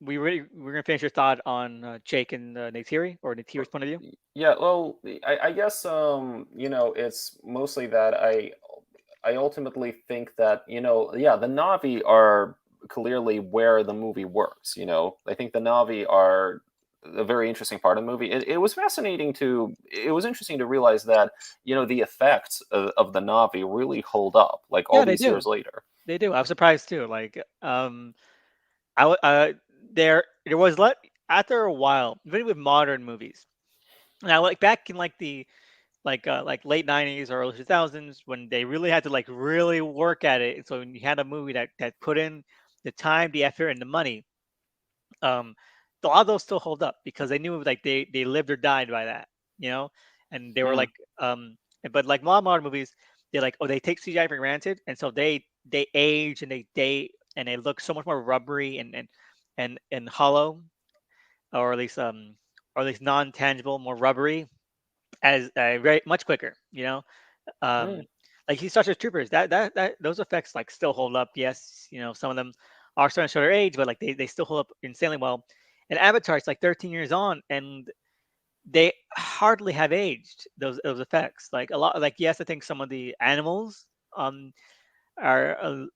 [SPEAKER 1] we're gonna finish your thought on Jake and Neytiri or Neytiri's point of view.
[SPEAKER 2] Yeah, well, I guess it's mostly that I ultimately think that yeah, the Navi are clearly where the movie works. I think the Navi are a very interesting part of the movie. It was fascinating to it was interesting to realize that the effects of the Navi really hold up like all
[SPEAKER 1] Yeah, they
[SPEAKER 2] these
[SPEAKER 1] do.
[SPEAKER 2] years later.
[SPEAKER 1] They do. I was surprised too. Like, I there was after a while, even with modern movies. Now, like back in like the like late '90s or early 2000s, when they really had to like really work at it. So when you had a movie that put in the time, the effort, and the money, um, a lot of those still hold up because they knew like they lived or died by that, you know, and they were
[SPEAKER 2] Hmm.
[SPEAKER 1] like, but like modern movies, they like oh they take CGI for granted, and so they age and they look so much more rubbery and hollow, or at least non tangible, more rubbery as very much quicker, you know.
[SPEAKER 2] Hmm.
[SPEAKER 1] um like he Starship Troopers, that those effects like still hold up. Yes, some of them are starting to show their age, but like they still hold up insanely well. And Avatar, it's like 13 years on, and they hardly have aged those effects. Like a lot, like yes, I think some of the animals are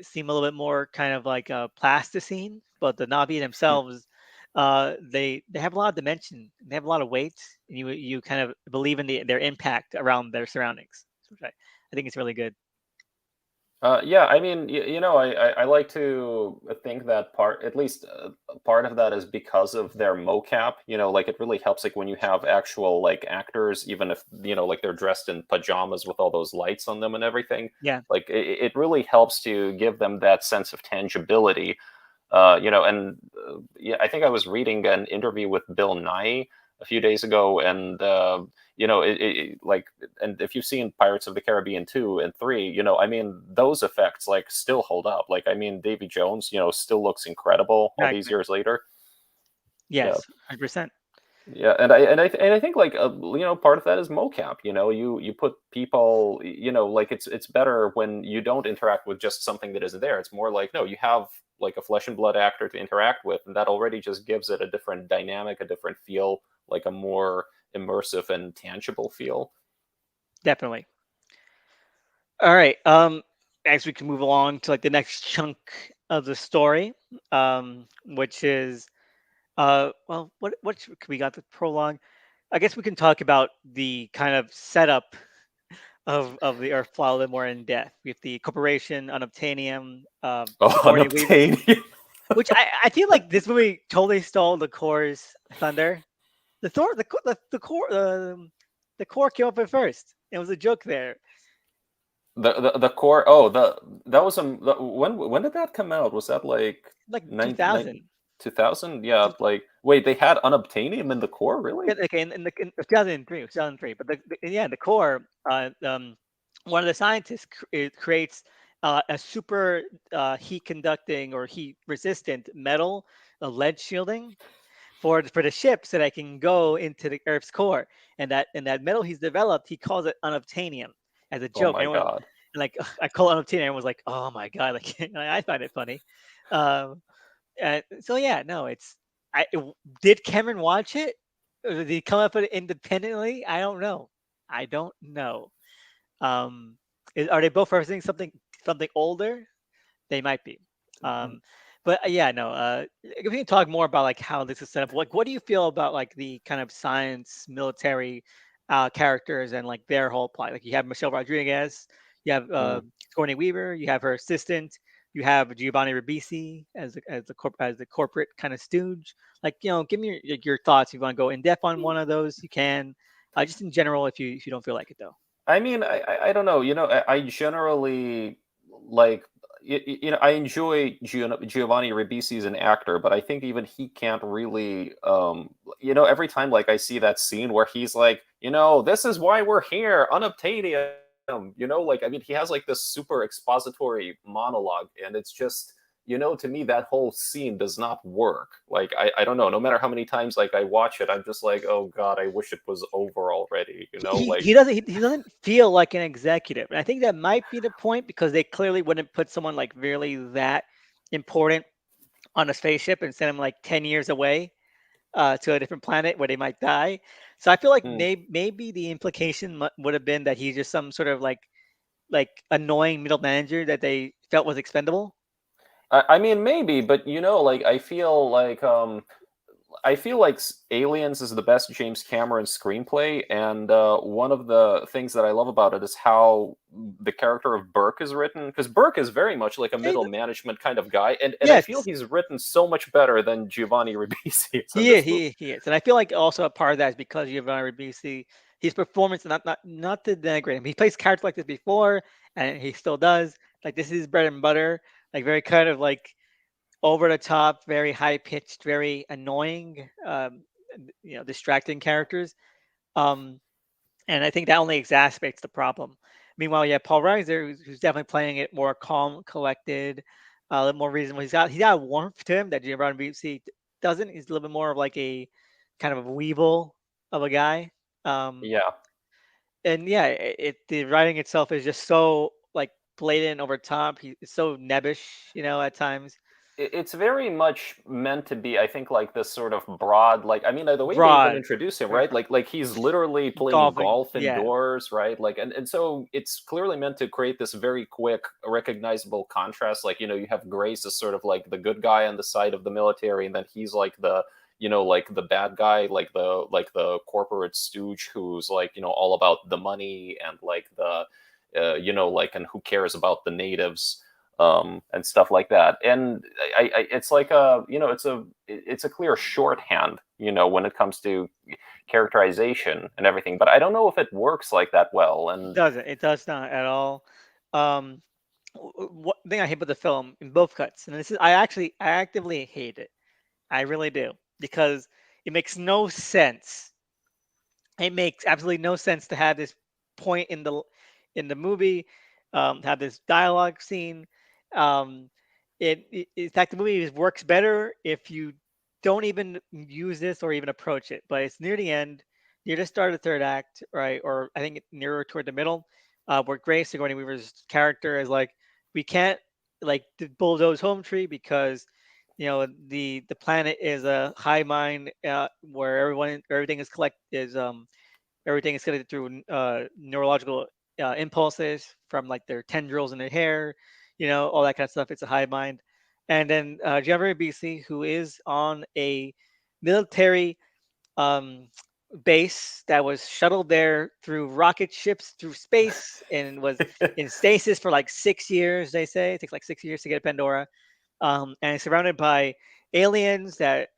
[SPEAKER 1] seem a little bit more kind of like plasticine, but the Navi
[SPEAKER 2] Hmm.
[SPEAKER 1] themselves, they have a lot of dimension. They have a lot of weight, and you kind of believe in their impact around their surroundings, which I think is really good.
[SPEAKER 2] Yeah, I mean, I like to think that at least part of that is because of their mocap. Like it really helps, like when you have actual like actors, even if like they're dressed in pajamas with all those lights on them and everything.
[SPEAKER 1] Yeah,
[SPEAKER 2] Like it really helps to give them that sense of tangibility. And yeah, I think I was reading an interview with Bill Nye a few days ago, and like, and if you've seen Pirates of the Caribbean 2 and 3, I mean, those effects like still hold up. Like, I mean, Davy Jones, still looks incredible all these
[SPEAKER 1] exactly.
[SPEAKER 2] years later. Yeah.
[SPEAKER 1] Yes, 100%.
[SPEAKER 2] Yeah, and I think like part of that is mocap. You put people. Like it's better when you don't interact with just something that isn't there. It's more like no, you have like a flesh and blood actor to interact with, and that already just gives it a different dynamic, a different feel, like a more immersive and tangible feel.
[SPEAKER 1] Definitely. All right. As we can move along to like the next chunk of the story, which is well, we got the prologue. I guess we can talk about the kind of setup of the Earth flaw a little more in depth with the corporation Unobtainium,
[SPEAKER 2] Oh,
[SPEAKER 1] Sigourney Weaver,
[SPEAKER 2] unobtainium.
[SPEAKER 1] which I feel like this movie totally stole the core's thunder. The Thor the core came up at first. It was a joke there,
[SPEAKER 2] The core. Oh, that was when did that come out? Was that like
[SPEAKER 1] like
[SPEAKER 2] 99
[SPEAKER 1] 2000.
[SPEAKER 2] 2000? Yeah, like wait, they had unobtainium in the core, really?
[SPEAKER 1] Yeah, okay, in 2003, 2003. But yeah, the core, one of the scientists it creates a super heat conducting or heat resistant metal, lead shielding for the ship so that I can go into the Earth's core. And that metal he's developed, he calls it unobtainium as a
[SPEAKER 2] Oh
[SPEAKER 1] joke.
[SPEAKER 2] my
[SPEAKER 1] Everyone
[SPEAKER 2] god.
[SPEAKER 1] like I call it unobtainium. Everyone's like, oh my god, like I find it funny. Um, so yeah, no, it's. Did Cameron watch it? Or did he come up with it independently? I don't know. I don't know. Um, are they both referencing something older? They might be. Um, but yeah, no. If we can talk more about like how this is set up, like what do you feel about like the kind of science military characters and like their whole plot? Like you have Michelle Rodriguez, you have
[SPEAKER 2] Mm.
[SPEAKER 1] Sigourney Weaver, you have her assistant, you have Giovanni Ribisi as the corporate kind of stooge. Like give me your thoughts. If you want to go in depth on one of those, you can. Just in general, if you don't feel like it though.
[SPEAKER 2] I mean, I don't know. I generally like I enjoy Giovanni Ribisi as an actor, but I think even he can't really every time like I see that scene where he's like, this is why we're here, unobtainium. Like I mean, he has like this super expository monologue, and it's just to me that whole scene does not work. Like I don't know. No matter how many times like I watch it, I'm just like, oh god, I wish it was over already. Like.
[SPEAKER 1] He doesn't feel like an executive, and I think that might be the point because they clearly wouldn't put someone like really that important on a spaceship and send them like 10 years away to a different planet where they might die. So I feel like
[SPEAKER 2] Mm.
[SPEAKER 1] maybe the implication would have been that he's just some sort of like annoying middle manager that they felt was expendable.
[SPEAKER 2] I mean, maybe, but like I feel like Aliens is the best James Cameron screenplay, and one of the things that I love about it is how the character of Burke is written, because Burke is very much like a
[SPEAKER 1] Yeah,
[SPEAKER 2] middle management kind of guy, and I feel
[SPEAKER 1] yes,
[SPEAKER 2] he's written so much better than Giovanni Ribisi is in
[SPEAKER 1] he is,
[SPEAKER 2] this movie.
[SPEAKER 1] he is, and I feel like also a part of that is because Giovanni Ribisi, his performance, not to denigrate him, he plays characters like this before, and he still does. Like this is his bread and butter, like very kind of like over the top, very high pitched, very annoying, distracting characters. Um, and I think that only exacerbates the problem. Meanwhile, yeah, Paul Reiser, who's definitely playing it more calm, collected, a little more reasonable. He's got a warmth to him that Giovanni Ribisi doesn't. He's a little bit more of like a kind of a weevil of a guy. Um,
[SPEAKER 2] Yeah.
[SPEAKER 1] and yeah, the writing itself is just so like blatant over top. It's so nebbish, at times.
[SPEAKER 2] It's very much meant to be, I think, like this sort of broad, like I mean, the way they even
[SPEAKER 1] Broad,
[SPEAKER 2] introduce him,
[SPEAKER 1] very
[SPEAKER 2] right? Like he's literally playing
[SPEAKER 1] golfing.
[SPEAKER 2] golf
[SPEAKER 1] Yeah,
[SPEAKER 2] indoors, right? Like, and so it's clearly meant to create this very quick, recognizable contrast. Like, you have Grace as sort of like the good guy on the side of the military, and then he's like like the bad guy, like the corporate stooge who's like, all about the money and like the, like, and who cares about the natives and stuff like that. And it's like it's a clear shorthand, when it comes to characterization and everything. But I don't know if it works like that well.
[SPEAKER 1] it
[SPEAKER 2] And
[SPEAKER 1] doesn't. It does not at all. Um, One thing I hate about the film in both cuts, and I actively hate it. I really do because it makes no sense. It makes absolutely no sense to have this point in the movie, have this dialogue scene. Um, in fact, the movie works better if you don't even use this or even approach it. But it's near the end, near the start of the third act, right? Or I think nearer toward the middle, where Grace Sigourney Weaver's character is like, we can't like bulldoze home tree because the planet is a high mind where everything is everything is connected through neurological impulses from like their tendrils in their hair, all that kind of stuff. It's a hive mind. And then Giovanni BC, who is on a military um, base that was shuttled there through rocket ships through space and was in stasis for like 6 years. They say it takes like 6 years to get to Pandora, and it's surrounded by aliens that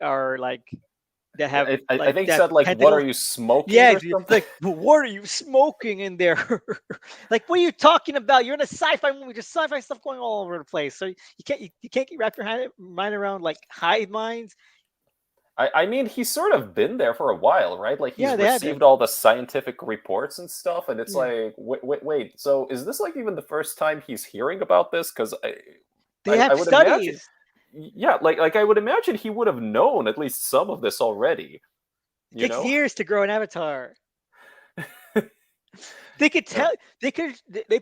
[SPEAKER 1] have
[SPEAKER 2] I
[SPEAKER 1] like
[SPEAKER 2] think he
[SPEAKER 1] that
[SPEAKER 2] said like, "What are
[SPEAKER 1] tentacles.
[SPEAKER 2] you smoking?"
[SPEAKER 1] Yeah,
[SPEAKER 2] or something.
[SPEAKER 1] like, "But what are you smoking in there?" Like, what are you talking about? You're in a sci-fi movie, just sci-fi stuff going all over the place. So you can't keep wrap your mind around like hive minds.
[SPEAKER 2] I mean, he's sort of been there for a while, right? Like he's
[SPEAKER 1] Yeah, they have
[SPEAKER 2] received
[SPEAKER 1] been.
[SPEAKER 2] all the scientific reports and stuff, and it's
[SPEAKER 1] Yeah,
[SPEAKER 2] like, wait. So is this like even the first time he's hearing about this? Because I,
[SPEAKER 1] they
[SPEAKER 2] I, I
[SPEAKER 1] have
[SPEAKER 2] would imagine,
[SPEAKER 1] studies.
[SPEAKER 2] yeah, like I would imagine he would have known at least some of this already.
[SPEAKER 1] It
[SPEAKER 2] You
[SPEAKER 1] takes
[SPEAKER 2] know?
[SPEAKER 1] years to grow an avatar. They could
[SPEAKER 2] Uh,
[SPEAKER 1] tell. They could. They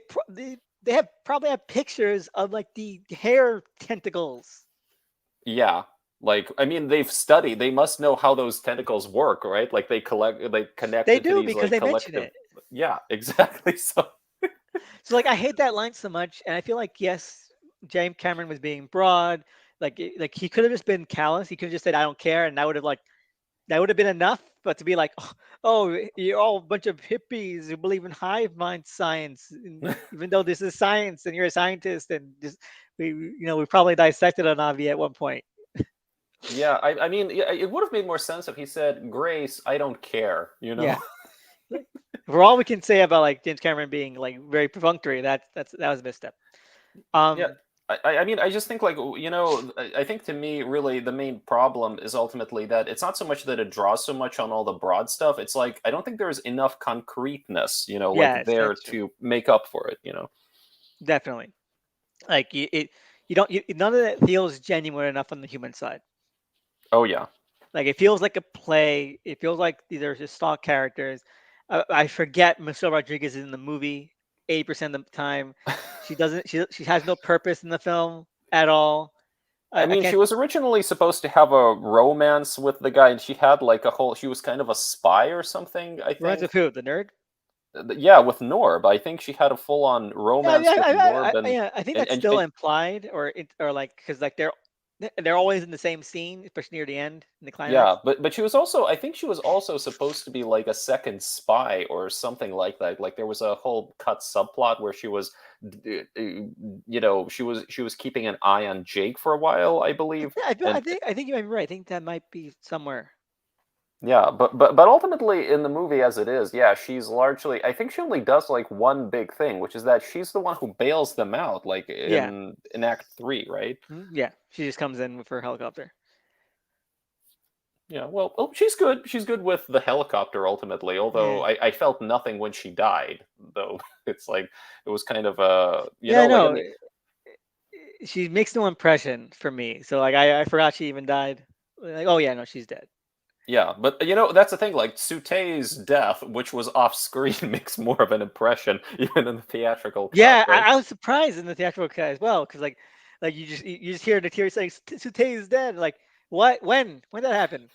[SPEAKER 1] have probably have pictures of like the hair tentacles.
[SPEAKER 2] yeah. Like, I mean, they've studied. They must know how those tentacles work, right? Like they connect
[SPEAKER 1] They
[SPEAKER 2] into
[SPEAKER 1] do
[SPEAKER 2] these
[SPEAKER 1] because
[SPEAKER 2] like
[SPEAKER 1] they mention
[SPEAKER 2] collective.
[SPEAKER 1] it.
[SPEAKER 2] Yeah, exactly. So
[SPEAKER 1] So like I hate that line so much, and I feel like yes, James Cameron was being broad. Like he could have just been callous. He could have just said I don't care, and that would have been enough. But to be like, oh, you're all a bunch of hippies who believe in hive mind science, and even though this is science, and you're a scientist, and just we probably dissected a Navi at one point.
[SPEAKER 2] yeah, I mean, yeah, it would have made more sense if he said, "Grace, I don't care," you know?
[SPEAKER 1] Yeah. Like, for all we can say about like James Cameron being like very perfunctory, that was a misstep.
[SPEAKER 2] Yeah,
[SPEAKER 1] Um,
[SPEAKER 2] I mean, I just think like I think to me, really, the main problem is ultimately that it's not so much that it draws so much on all the broad stuff. It's like I don't think there's enough concreteness, like
[SPEAKER 1] yes,
[SPEAKER 2] there
[SPEAKER 1] that's true.
[SPEAKER 2] to make up for it.
[SPEAKER 1] Definitely. Like you don't none of that feels genuine enough on the human side.
[SPEAKER 2] Oh yeah.
[SPEAKER 1] Like it feels like a play. It feels like these are just stock characters. I forget Michelle Rodriguez is in the movie 80% of the time. She doesn't. She has no purpose in the film at all.
[SPEAKER 2] I
[SPEAKER 1] I
[SPEAKER 2] mean, she
[SPEAKER 1] can't.
[SPEAKER 2] was originally supposed to have a romance with the guy, and she had like a whole. She was kind of a spy or something, I
[SPEAKER 1] Reminds
[SPEAKER 2] think.
[SPEAKER 1] of who? The nerd?
[SPEAKER 2] Yeah, with Norb. I think she had a full-on
[SPEAKER 1] Yeah,
[SPEAKER 2] romance with Norb,
[SPEAKER 1] yeah. I think
[SPEAKER 2] and
[SPEAKER 1] that's
[SPEAKER 2] and,
[SPEAKER 1] still
[SPEAKER 2] and
[SPEAKER 1] implied, or like because like they're always in the same scene, especially near the end in the
[SPEAKER 2] yeah,
[SPEAKER 1] climax.
[SPEAKER 2] but she was also. I think she was also supposed to be like a second spy or something like that. Like there was a whole cut subplot where she was, she was keeping an eye on Jake for a while, I believe, and
[SPEAKER 1] I think you might be right. I think that might be somewhere.
[SPEAKER 2] yeah, but ultimately in the movie as it is, yeah, she's largely. I think she only does like one big thing, which is that she's the one who bails them out, like
[SPEAKER 1] Yeah,
[SPEAKER 2] in Act Three, right?
[SPEAKER 1] yeah. She just comes in with her helicopter.
[SPEAKER 2] Yeah, well, she's good. She's good with the helicopter ultimately. Although
[SPEAKER 1] Yeah,
[SPEAKER 2] I felt nothing when she died, though. It's like it was kind of
[SPEAKER 1] yeah. I
[SPEAKER 2] like in
[SPEAKER 1] know.
[SPEAKER 2] the
[SPEAKER 1] She makes no impression for me. So like I forgot she even died. Like oh yeah, no, she's dead.
[SPEAKER 2] yeah, but that's the thing. Like Sutei's death, which was off screen, makes more of an impression even in the theatrical cut,
[SPEAKER 1] Yeah,
[SPEAKER 2] right?
[SPEAKER 1] I was surprised in the theatrical cut as well because like you just hear the tears saying Sute is dead. Like what? When that happened?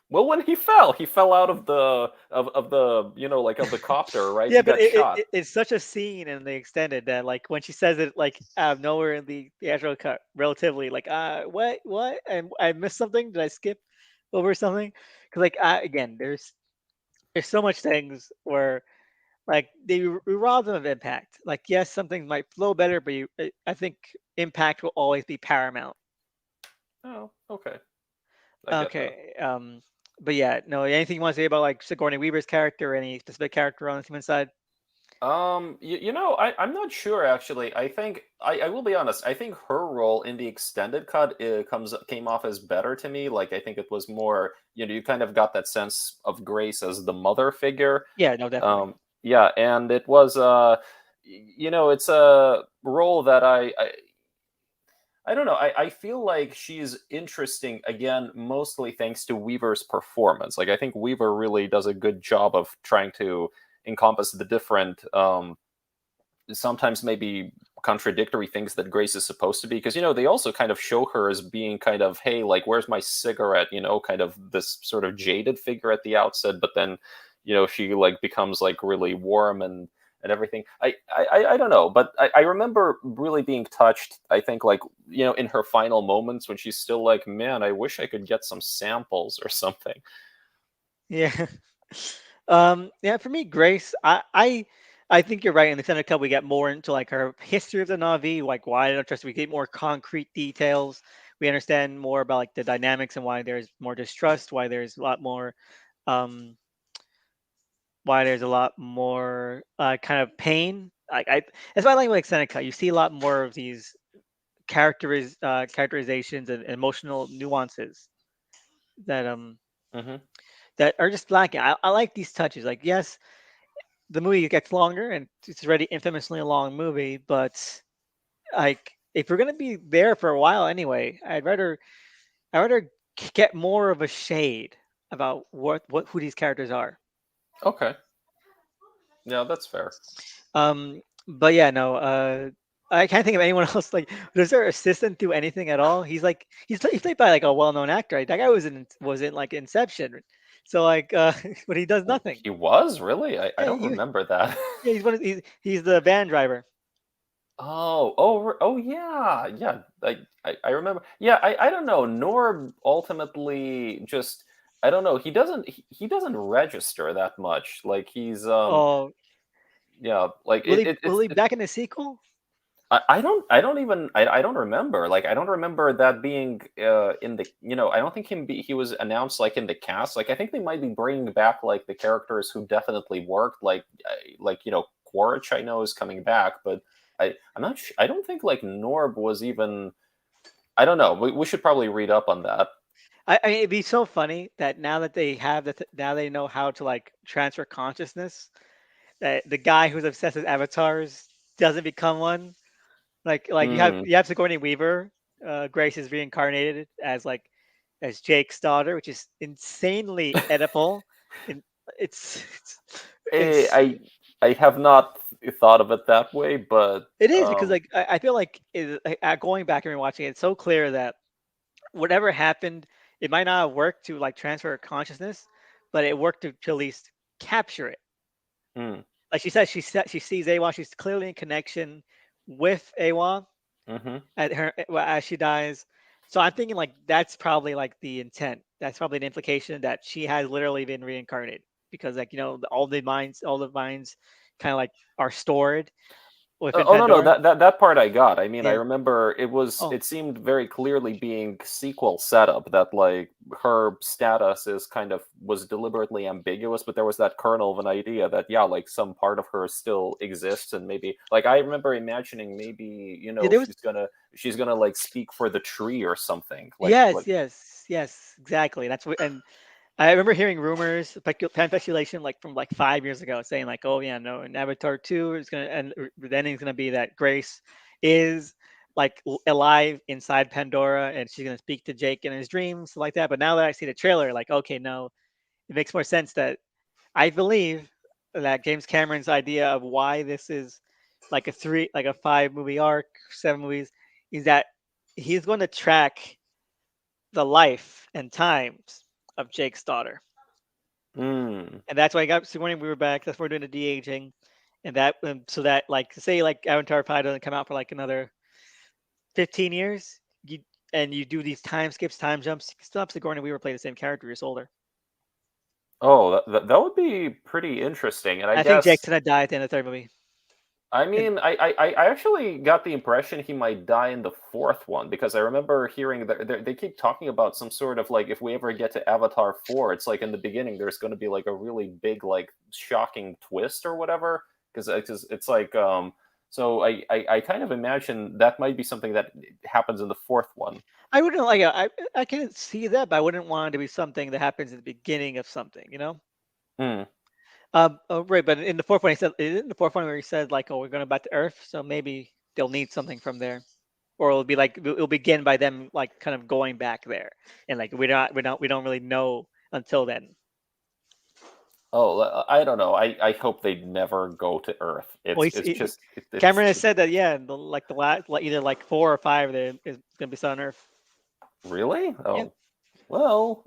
[SPEAKER 2] Well, when he fell out of the like of the copter, right?
[SPEAKER 1] Yeah,
[SPEAKER 2] He
[SPEAKER 1] but
[SPEAKER 2] got shot.
[SPEAKER 1] it's such a scene in the extended that like when she says it like out of nowhere in the theatrical cut, relatively like what and I missed something. Did I skip over something? Because like again, there's so much things where like we rob them of impact. Like yes, some things might flow better, but I think impact will always be paramount.
[SPEAKER 2] Oh, okay, I get that.
[SPEAKER 1] Okay. But yeah, no. Anything you want to say about like Sigourney Weaver's character, or any specific character on the human side?
[SPEAKER 2] I'm not sure actually. I think I will be honest. I think her role in the extended cut came off as better to me. Like I think it was more, you kind of got that sense of Grace as the mother figure.
[SPEAKER 1] Yeah, no, definitely.
[SPEAKER 2] Yeah, and it was it's a role that I don't know. I feel like she's interesting again, mostly thanks to Weaver's performance. Like I think Weaver really does a good job of trying to encompass the different sometimes maybe contradictory things that Grace is supposed to be, because they also kind of show her as being kind of, hey, like where's my cigarette, kind of this sort of jaded figure at the outset, but then she like becomes like really warm and everything. I don't know, but I remember really being touched, I think, like in her final moments when she's still like, man, I wish I could get some samples or something.
[SPEAKER 1] Yeah. Yeah, for me, Grace, I think you're right. In the Senate Cup, we get more into like her history of the Navi, like why I don't trust. We get more concrete details. We understand more about like the dynamics and why there's more distrust, um, why there's a lot more kind of pain. That's why I like Seneca. You see a lot more of these characterizations and emotional nuances that
[SPEAKER 2] Hmm.
[SPEAKER 1] that are just lacking. I like these touches. Like yes, the movie gets longer and it's already infamously a long movie, but like if we're gonna be there for a while anyway, I'd rather get more of a shade about what who these characters are.
[SPEAKER 2] Okay, yeah, that's fair.
[SPEAKER 1] But yeah, no. I can't think of anyone else. Like, does their assistant do anything at all? He's played by like a well-known actor. Right? That guy was in like Inception. So like, but he does nothing.
[SPEAKER 2] He was really? I
[SPEAKER 1] Yeah,
[SPEAKER 2] don't remember that.
[SPEAKER 1] yeah, he's the van driver.
[SPEAKER 2] Oh, yeah, yeah. I remember. Yeah, I don't know. Norb ultimately just I don't know. He doesn't register that much. Like he's
[SPEAKER 1] Oh,
[SPEAKER 2] yeah, like it
[SPEAKER 1] will
[SPEAKER 2] it's
[SPEAKER 1] he back in the sequel?
[SPEAKER 2] I don't even I don't remember. Like I don't remember that being in the I don't think he was announced like in the cast. Like I think they might be bringing back like the characters who definitely worked like Quaritch I know is coming back, but I'm not I don't think like Norb was even I don't know. We should probably read up on that.
[SPEAKER 1] I mean, it'd be so funny that now that they have now they know how to like transfer consciousness. That the guy who's obsessed with avatars doesn't become one. Like
[SPEAKER 2] Hmm.
[SPEAKER 1] you have Sigourney Weaver. Grace is reincarnated as Jake's daughter, which is insanely Oedipal. And it's
[SPEAKER 2] Eh,
[SPEAKER 1] it's
[SPEAKER 2] I have not thought of it that way, but
[SPEAKER 1] it is because like I feel like going back and rewatching it, it's so clear that whatever happened, it might not have worked to like transfer consciousness, but it worked to at least capture it.
[SPEAKER 2] hmm,
[SPEAKER 1] Like she sees Awa. She's clearly in connection with Awa
[SPEAKER 2] mm-hmm.
[SPEAKER 1] as she dies. So I'm thinking like that's probably like the intent. That's probably the implication that she has literally been reincarnated because like all the minds kind of like are stored within
[SPEAKER 2] Oh no no
[SPEAKER 1] Pandora.
[SPEAKER 2] that part I got. I mean I
[SPEAKER 1] Yeah.
[SPEAKER 2] remember
[SPEAKER 1] Oh,
[SPEAKER 2] it seemed very clearly being sequel setup that like her status is kind of was deliberately ambiguous, but there was that kernel of an idea that yeah like some part of her still exists and maybe like I remember imagining maybe
[SPEAKER 1] yeah. There was
[SPEAKER 2] she's gonna like speak for the tree or something like
[SPEAKER 1] yes, exactly. That's what and I remember hearing rumors, fan speculation, like from like 5 years ago, saying like, "Oh yeah, no, in Avatar 2 is gonna end. The ending's gonna be that Grace is like alive inside Pandora, and she's gonna speak to Jake in his dreams, stuff like that." But now that I see the trailer, like, okay, no, it makes more sense that I believe that James Cameron's idea of why this is like a 5 movie arc, 7 movies, is that he's going to track the life and times of Jake's daughter.
[SPEAKER 2] mm.
[SPEAKER 1] And that's why I got Sigourney Weaver back. That's why we're doing the de aging, and that so that like say like Avatar probably doesn't come out for like another 15 years. You do these time skips, time jumps. You can still have Sigourney Weaver play the same character years older.
[SPEAKER 2] Oh that would be pretty interesting and I
[SPEAKER 1] I think Jake's
[SPEAKER 2] guess
[SPEAKER 1] gonna die at the end of the third movie.
[SPEAKER 2] I
[SPEAKER 1] And
[SPEAKER 2] mean, I actually got the impression he might die in the fourth one because I remember hearing that they keep talking about some sort of like if we ever get to Avatar 4, it's like in the beginning there's going to be like a really big like shocking twist or whatever because it's like so I kind of imagine that might be something that happens in the fourth one.
[SPEAKER 1] I wouldn't like I can see that, but I wouldn't want it to be something that happens at the beginning of something, you know?
[SPEAKER 2] Hmm.
[SPEAKER 1] Right, but in the fourth one, he said in the fourth one where he said like, "Oh, we're going back to Earth," so maybe they'll need something from there, or it'll be like it'll begin by them like kind of going back there, and like we don't really know until then.
[SPEAKER 2] Oh, I don't know. I hope they never go to Earth.
[SPEAKER 1] Well,
[SPEAKER 2] It's just
[SPEAKER 1] Cameron has said that yeah, the last like either like 4 or 5 there is going to be set on Earth.
[SPEAKER 2] really
[SPEAKER 1] Yeah,
[SPEAKER 2] oh. Well,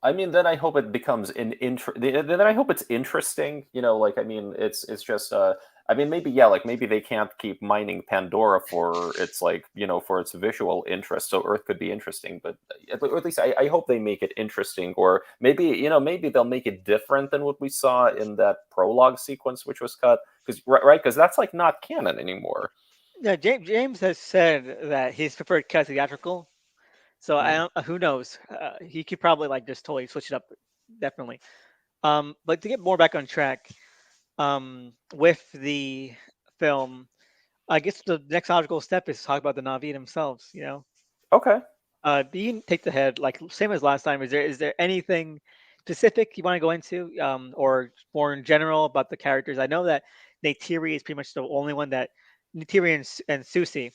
[SPEAKER 2] I mean, then I hope it becomes then I hope it's interesting. Like I mean, it's just I mean, maybe yeah, like maybe they can't keep mining Pandora for its like for its visual interest. So Earth could be interesting, but or at least I hope they make it interesting, or maybe maybe they'll make it different than what we saw in that prologue sequence, which was cut because right because that's like not canon anymore.
[SPEAKER 1] yeah. James has said that his preferred cut is theatrical. So I
[SPEAKER 2] Hmm.
[SPEAKER 1] don't. Who knows? He could probably like just totally switch it up. Definitely. But to get more back on track, with the film, I guess the next logical step is to talk about the Navi themselves.
[SPEAKER 2] Okay.
[SPEAKER 1] You can take the head, like same as last time. Is there anything specific you want to go into, or more in general about the characters? I know that Neytiri is pretty much the only one that Neytiri and Susie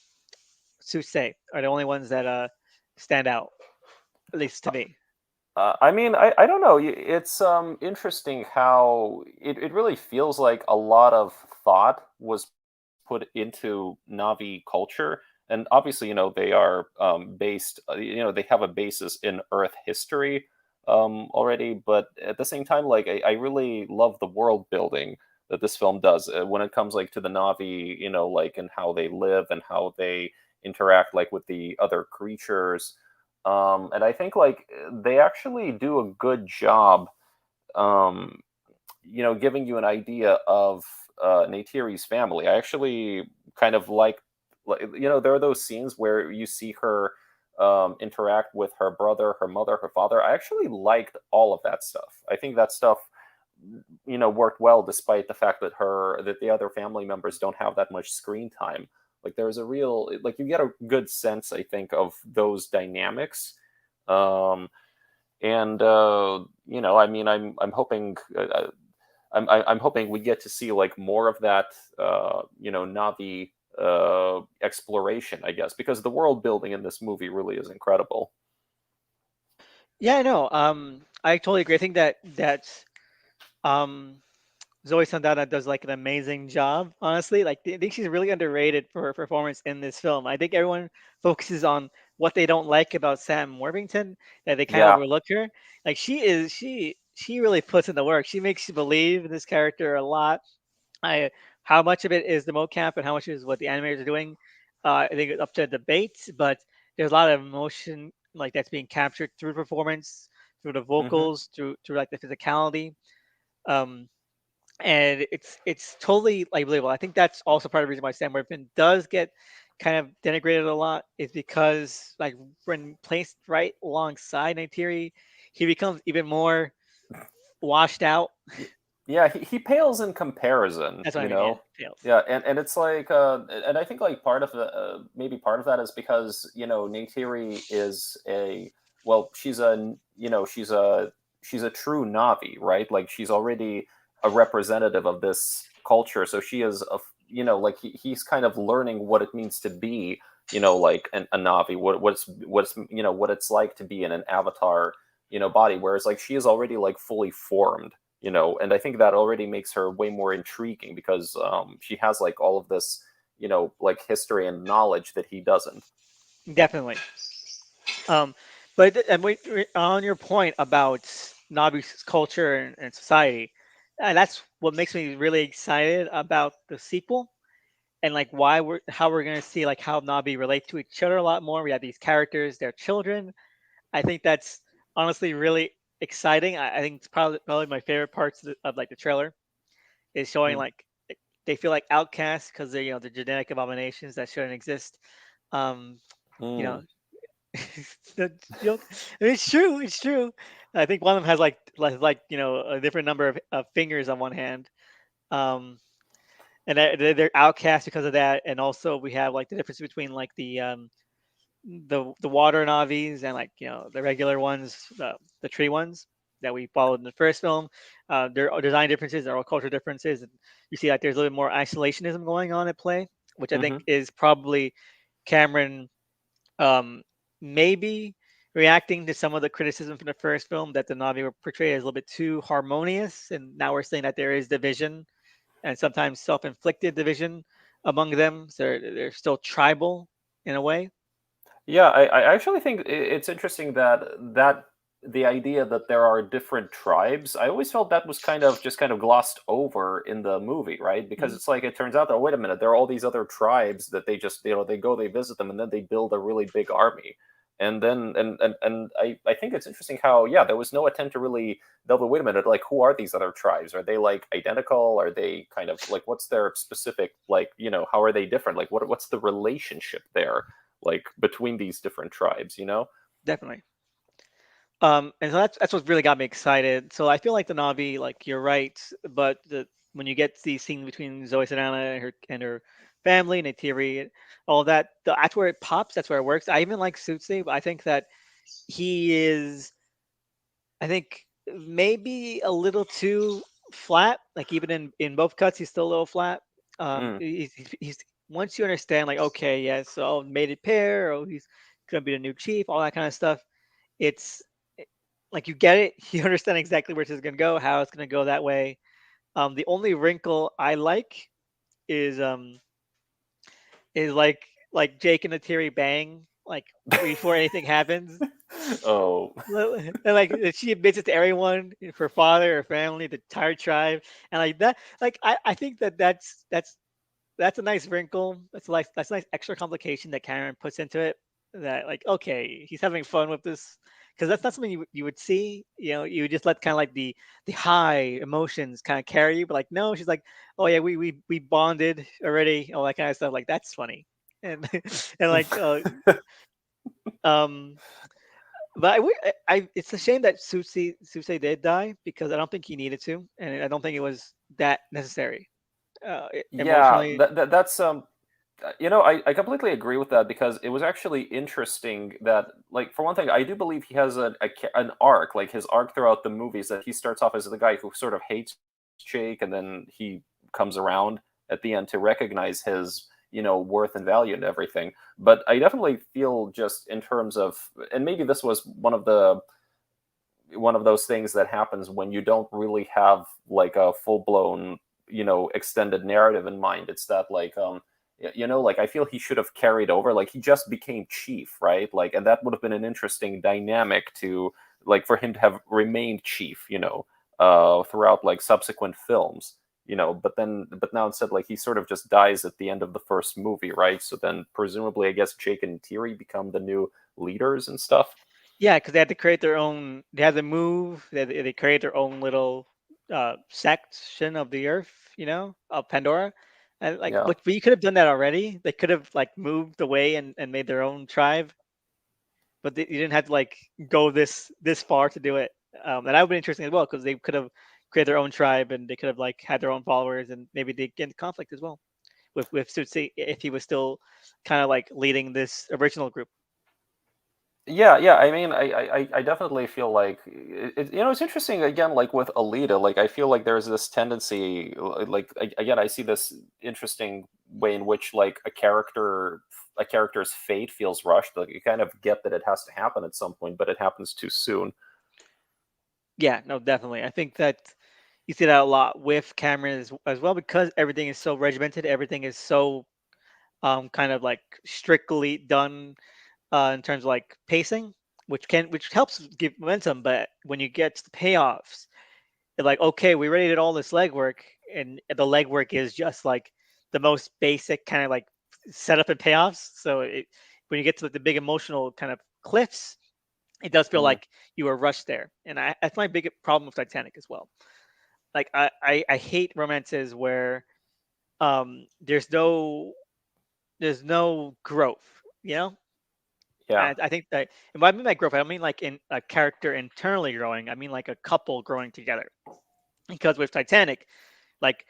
[SPEAKER 1] are the only ones that stand out, at least to me.
[SPEAKER 2] I mean, I don't know. It's interesting how it really feels like a lot of thought was put into Navi culture. And obviously, they are based. They have a basis in Earth history already. But at the same time, like I really love the world building that this film does when it comes like to the Navi. Like and how they live and how they interact like with the other creatures. And I think like they actually do a good job um, giving you an idea of Neytiri's family. I actually kind of like, there are those scenes where you see her interact with her brother, her mother, her father. I actually liked all of that stuff. I think that stuff, worked well despite the fact that the other family members don't have that much screen time. Like there's a real, like you get a good sense, I think, of those dynamics. Um, and I mean, I'm hoping I'm hoping we get to see like more of that Navi exploration, I guess, because the world building in this movie really is incredible.
[SPEAKER 1] Yeah, I know. I totally agree. I think that um Zoe Saldana does like an amazing job, honestly. Like I think she's really underrated for her performance in this film. I think everyone focuses on what they don't like about Sam Worthington, that they kind of
[SPEAKER 2] Yeah.
[SPEAKER 1] overlook her. Like she really puts in the work. She makes you believe in this character a lot. I How much of it is the mocap and how much is what the animators are doing, I think it's up to debate. But there's a lot of emotion like that's being captured through performance, through the
[SPEAKER 2] Hmm.
[SPEAKER 1] vocals, through like the physicality. Um, and it's totally like believable. I think that's also part of the reason why Sam Worthington does get kind of denigrated a lot is because like when placed right alongside Neytiri, he becomes even more washed out.
[SPEAKER 2] Yeah, he pales in comparison,
[SPEAKER 1] That's what I mean. Yeah, fails.
[SPEAKER 2] Yeah, and it's like, and I think like part of the maybe part of that is because Neytiri is she's she's a true Navi, right? Like she's already a representative of this culture, so she is like he's kind of learning what it means to be like a Navi, what's what it's like to be in an avatar body, whereas like she is already like fully formed, and I think that already makes her way more intriguing because she has like all of this like history and knowledge that he doesn't.
[SPEAKER 1] Definitely. Um, and on your point about Nabi's culture and society, and that's what makes me really excited about the sequel and like why we're how we're gonna see like how Nabi relate to each other a lot more. We have these characters, their children. I think that's honestly really exciting. I think it's probably my favorite parts of like the trailer is showing
[SPEAKER 2] Mm.
[SPEAKER 1] like they feel like outcasts because they're the genetic abominations that shouldn't exist. Um, you
[SPEAKER 2] Mm.
[SPEAKER 1] know, the joke. I mean, it's true. It's true. I think one of them has like a different number of fingers on one hand. Um, and they're outcast because of that. And also we have like the difference between like the water navis and like the regular ones, the tree ones that we followed in the first film. There are design differences, there are cultural differences, and you see like there's a little bit more isolationism going on at play, which I think
[SPEAKER 2] Hmm.
[SPEAKER 1] is probably Cameron um, maybe reacting to some of the criticism from the first film that the Navi were portrayed as a little bit too harmonious, and now we're saying that there is division and sometimes self-inflicted division among them. So they're still tribal in a way.
[SPEAKER 2] Yeah, I actually think it's interesting that the idea that there are different tribes, I always felt that was kind of glossed over in the movie, right? Because
[SPEAKER 1] Mhm.
[SPEAKER 2] it's like it turns out that, wait a minute, there are all these other tribes that they just they go, they visit them, and then they build a really big army. And then I think it's interesting how, yeah, there was no attempt to really delve. Wait a minute, like who are these other tribes? Are they like identical? Are they kind of like, what's their specific, like, how are they different? Like what's the relationship there, like between these different tribes?
[SPEAKER 1] Definitely. And so that's what really got me excited. So I feel like the Navi, like you're right, but when you get the scene between Zoe Saldana and her family, Neytiri, all that, that's where it pops. That's where it works. I even like Suitsy, but I think that he is, I think maybe a little too flat. Like even in both cuts, he's still a little flat.
[SPEAKER 2] Mm.
[SPEAKER 1] He's once you understand, like okay, yes, so mated pair, or he's gonna be the new chief, all that kind of stuff. It's like you get it, you understand exactly where this is gonna go, how it's gonna go that way. The only wrinkle I like is is like Jake and the Terry bang like before anything happens.
[SPEAKER 2] Oh,
[SPEAKER 1] And like she admits it to everyone, her father, her family, the entire tribe, and like that. Like I think that's a nice wrinkle. That's a nice extra complication that Cameron puts into it. That like okay, he's having fun with this because that's not something you would see. You know, you would just let kind of like the high emotions kind of carry you. But like no, she's like, oh yeah, we bonded already, all that kind of stuff. Like that's funny, and and like um. But it's a shame that Susie did die because I don't think he needed to, and I don't think it was that necessary.
[SPEAKER 2] yeah,
[SPEAKER 1] Emotionally,
[SPEAKER 2] that's I completely agree with that because it was actually interesting that, like, for one thing, I do believe he has an arc, like his arc throughout the movies, that he starts off as the guy who sort of hates Jake, and then he comes around at the end to recognize his, worth and value and everything. But I definitely feel, just in terms of, and maybe this was one of those things that happens when you don't really have like a full blown, extended narrative in mind. It's that, like, like, I feel he should have carried over, like he just became chief, right? Like, and that would have been an interesting dynamic to, like, for him to have remained chief, throughout like subsequent films. But now instead, like, he sort of just dies at the end of the first movie, right? So then presumably, I guess, Jake and Tiri become the new leaders and stuff.
[SPEAKER 1] yeah, because they had to create their own. They had to move. They create their own little section of the Earth, of Pandora, and like,
[SPEAKER 2] Yeah.
[SPEAKER 1] but you could have done that already. They could have like moved away and made their own tribe, but you didn't have to like go this far to do it. And that would be interesting as well because they could have created their own tribe and they could have like had their own followers and maybe they get into conflict as well with Sutsi if he was still kind of like leading this original group.
[SPEAKER 2] Yeah. I mean, I definitely feel like it's interesting again. Like with Alita, like I feel like there's this tendency, like, again, I see this interesting way in which, like, a character's fate feels rushed. Like, you kind of get that it has to happen at some point, but it happens too soon.
[SPEAKER 1] Yeah, no, definitely. I think that you see that a lot with Cameron as well because everything is so regimented. Everything is so kind of like strictly done in terms of like pacing, which helps give momentum. But when you get to the payoffs, they're like, okay, we already did all this legwork, and the legwork is just like the most basic kind of like setup and payoffs. So when you get to the big emotional kind of cliffs, it does feel
[SPEAKER 2] Hmm.
[SPEAKER 1] like you were rushed there, and that's my big problem with Titanic as well. Like I hate romances where there's no growth, you know.
[SPEAKER 2] Yeah.
[SPEAKER 1] And I think that, and what I mean by growth, I don't mean like in a character internally growing. I mean like a couple growing together. Because with Titanic, like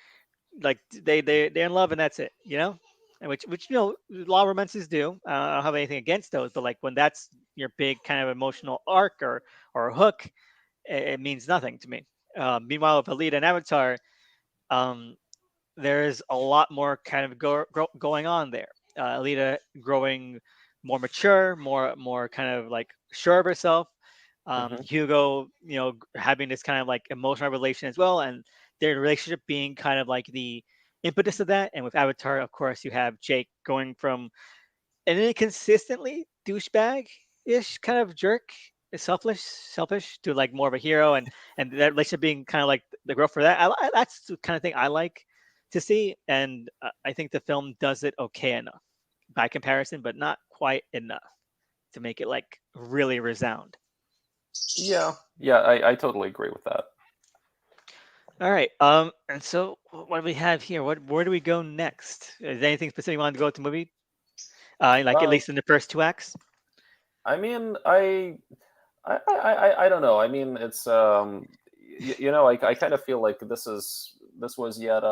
[SPEAKER 1] they're in love and that's it, and which a lot of romances do. I don't have anything against those, but like when that's your big kind of emotional arc or hook, it means nothing to me. Meanwhile, with Alita and Avatar, um, there's a lot more kind of going on there. Alita growing more mature, more kind of like sure of herself.
[SPEAKER 2] Hmm.
[SPEAKER 1] Hugo, having this kind of like emotional relation as well, and their relationship being kind of like the impetus of that. And with Avatar, of course, you have Jake going from an inconsistently douchebag ish kind of jerk, selfish to like more of a hero, and that relationship being kind of like the growth for that. That's the kind of thing I like to see, and I think the film does it okay enough by comparison, but not quite enough to make it like really resound.
[SPEAKER 2] Yeah. I totally agree with that.
[SPEAKER 1] All right. And so what do we have here? Where do we go next? Is there anything specific you wanted to go with the movie? Like at
[SPEAKER 2] Um,
[SPEAKER 1] least in the first two acts?
[SPEAKER 2] I mean, I don't know. I mean, it's I kind of feel like this was yet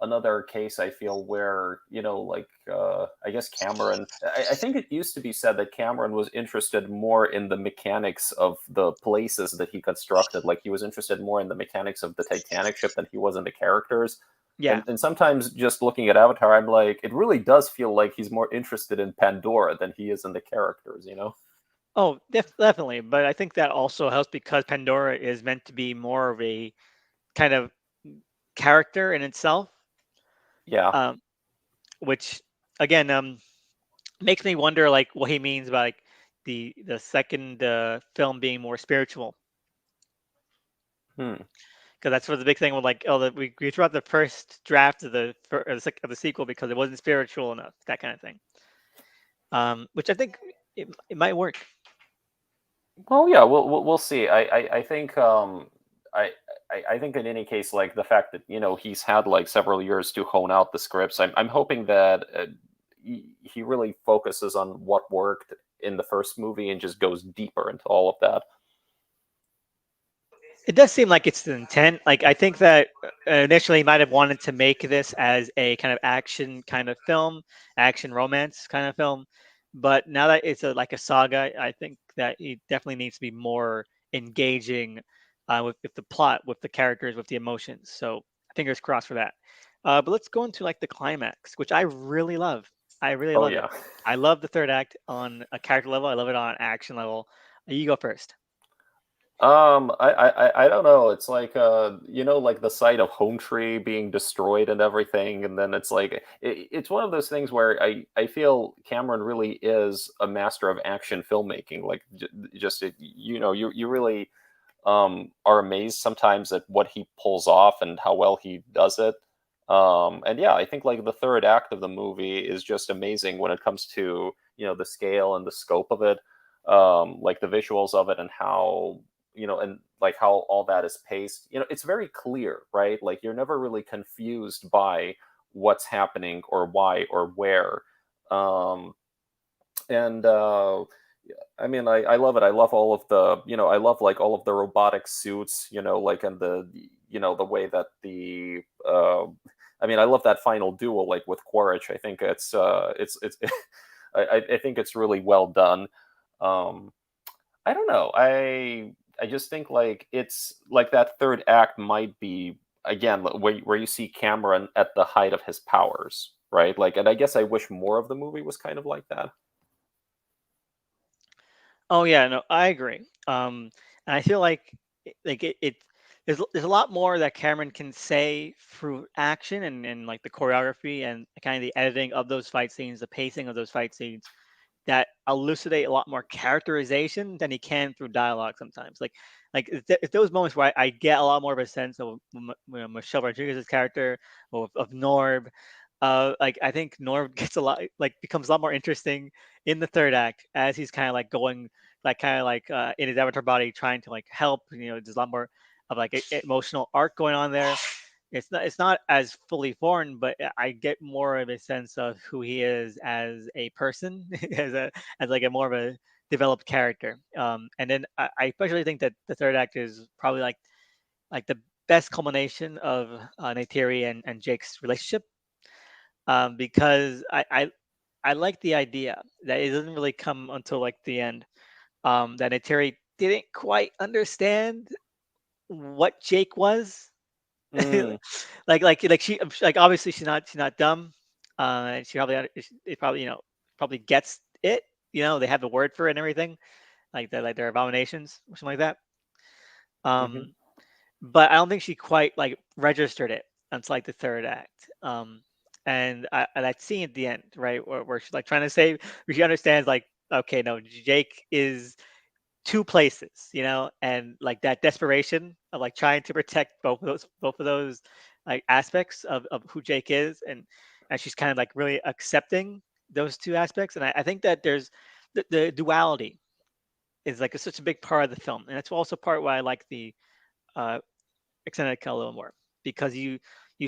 [SPEAKER 2] another case, I feel, where, like, I guess Cameron. I think it used to be said that Cameron was interested more in the mechanics of the places that he constructed. Like, he was interested more in the mechanics of the Titanic ship than he was in the characters.
[SPEAKER 1] Yeah.
[SPEAKER 2] And sometimes, just looking at Avatar, I'm like, it really does feel like he's more interested in Pandora than he is in the characters.
[SPEAKER 1] Oh, definitely. But I think that also helps because Pandora is meant to be more of a kind of character in itself,
[SPEAKER 2] Yeah.
[SPEAKER 1] um, which again, makes me wonder like what he means by like the second film being more spiritual,
[SPEAKER 2] Hmm.
[SPEAKER 1] because that's what the big thing with like oh we threw out the first draft of of the sequel because it wasn't spiritual enough, that kind of thing. Which I think it might work.
[SPEAKER 2] Well, yeah, we'll see. I think I, I think in any case, like the fact that he's had like several years to hone out the scripts. I'm hoping that he really focuses on what worked in the first movie and just goes deeper into all of that.
[SPEAKER 1] It does seem like it's the intent. Like I think that initially he might have wanted to make this as a kind of action kind of film, action romance kind of film, but now that it's like a saga, I think that he definitely needs to be more engaging with the plot, with the characters, with the emotions. So fingers crossed for that. But let's go into like the climax, which I really love. I really
[SPEAKER 2] Oh
[SPEAKER 1] love it.
[SPEAKER 2] yeah.
[SPEAKER 1] I love the third act on a character level. I love it on an action level. You go first.
[SPEAKER 2] I don't know. It's like like the site of Home Tree being destroyed and everything, and then it's like it's one of those things where I feel Cameron really is a master of action filmmaking. Like just you really are amazed sometimes at what he pulls off and how well he does it. And yeah, I think like the third act of the movie is just amazing when it comes to the scale and the scope of it, like the visuals of it and how and like how all that is paced. It's very clear, right? Like you're never really confused by what's happening or why or where. Um, and I mean, I love it. I love all of the, I love like all of the robotic suits, like and the, the way that I mean, I love that final duel, like with Quaritch. I think it's, I think it's really well done. Um, I don't know. I just think like it's like that third act might be again where you see Cameron at the height of his powers, right? Like, and I guess I wish more of the movie was kind of like that.
[SPEAKER 1] Oh yeah, no, I agree. And I feel like it there's a lot more that Cameron can say through action and like the choreography and kind of the editing of those fight scenes, the pacing of those fight scenes that elucidate a lot more characterization than he can through dialogue sometimes. Like it's those moments where I get a lot more of a sense of Michelle Rodriguez's character or of Norb. Like I think Norb gets a lot like becomes a lot more interesting in the third act as he's kind of like going like kind of like in his avatar body trying to like help. There's a lot more of like emotional arc going on there. It's not as fully formed, but I get more of a sense of who he is as a person, as like a more of a developed character. And then I especially think that the third act is probably like the best culmination of Neytiri and Jake's relationship, because I like the idea that it doesn't really come until like the end, that Neytiri didn't quite understand what Jake was.
[SPEAKER 2] Mm,
[SPEAKER 1] Like like obviously she's not dumb, and she probably it probably probably gets it. They have the word for it and everything, like they're abominations or something like that.
[SPEAKER 2] hmm.
[SPEAKER 1] Um, but I don't think she quite like registered it until like the third act. And that scene at the end, right, where she's like trying to say, where she understands like, okay, no, Jake is two places, and like that desperation of like trying to protect both of those like aspects of who Jake is, and she's kind of like really accepting those two aspects. And I think that there's the duality is like such a big part of the film, and that's also part why I like the uh, extended cut a little more, because you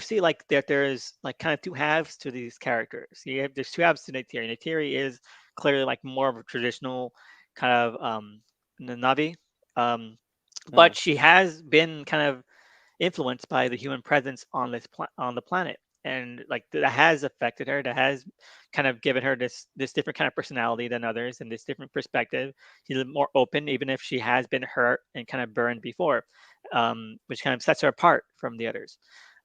[SPEAKER 1] see like that there's like kind of two halves to these characters. There's two halves to Neytiri. Neytiri is clearly like more of a traditional kind of Navi, um, but
[SPEAKER 2] Mm,
[SPEAKER 1] she has been kind of influenced by the human presence on on the planet, and like that has affected her, that has kind of given her this different kind of personality than others and this different perspective. She's a little more open even if she has been hurt and kind of burned before, which kind of sets her apart from the others.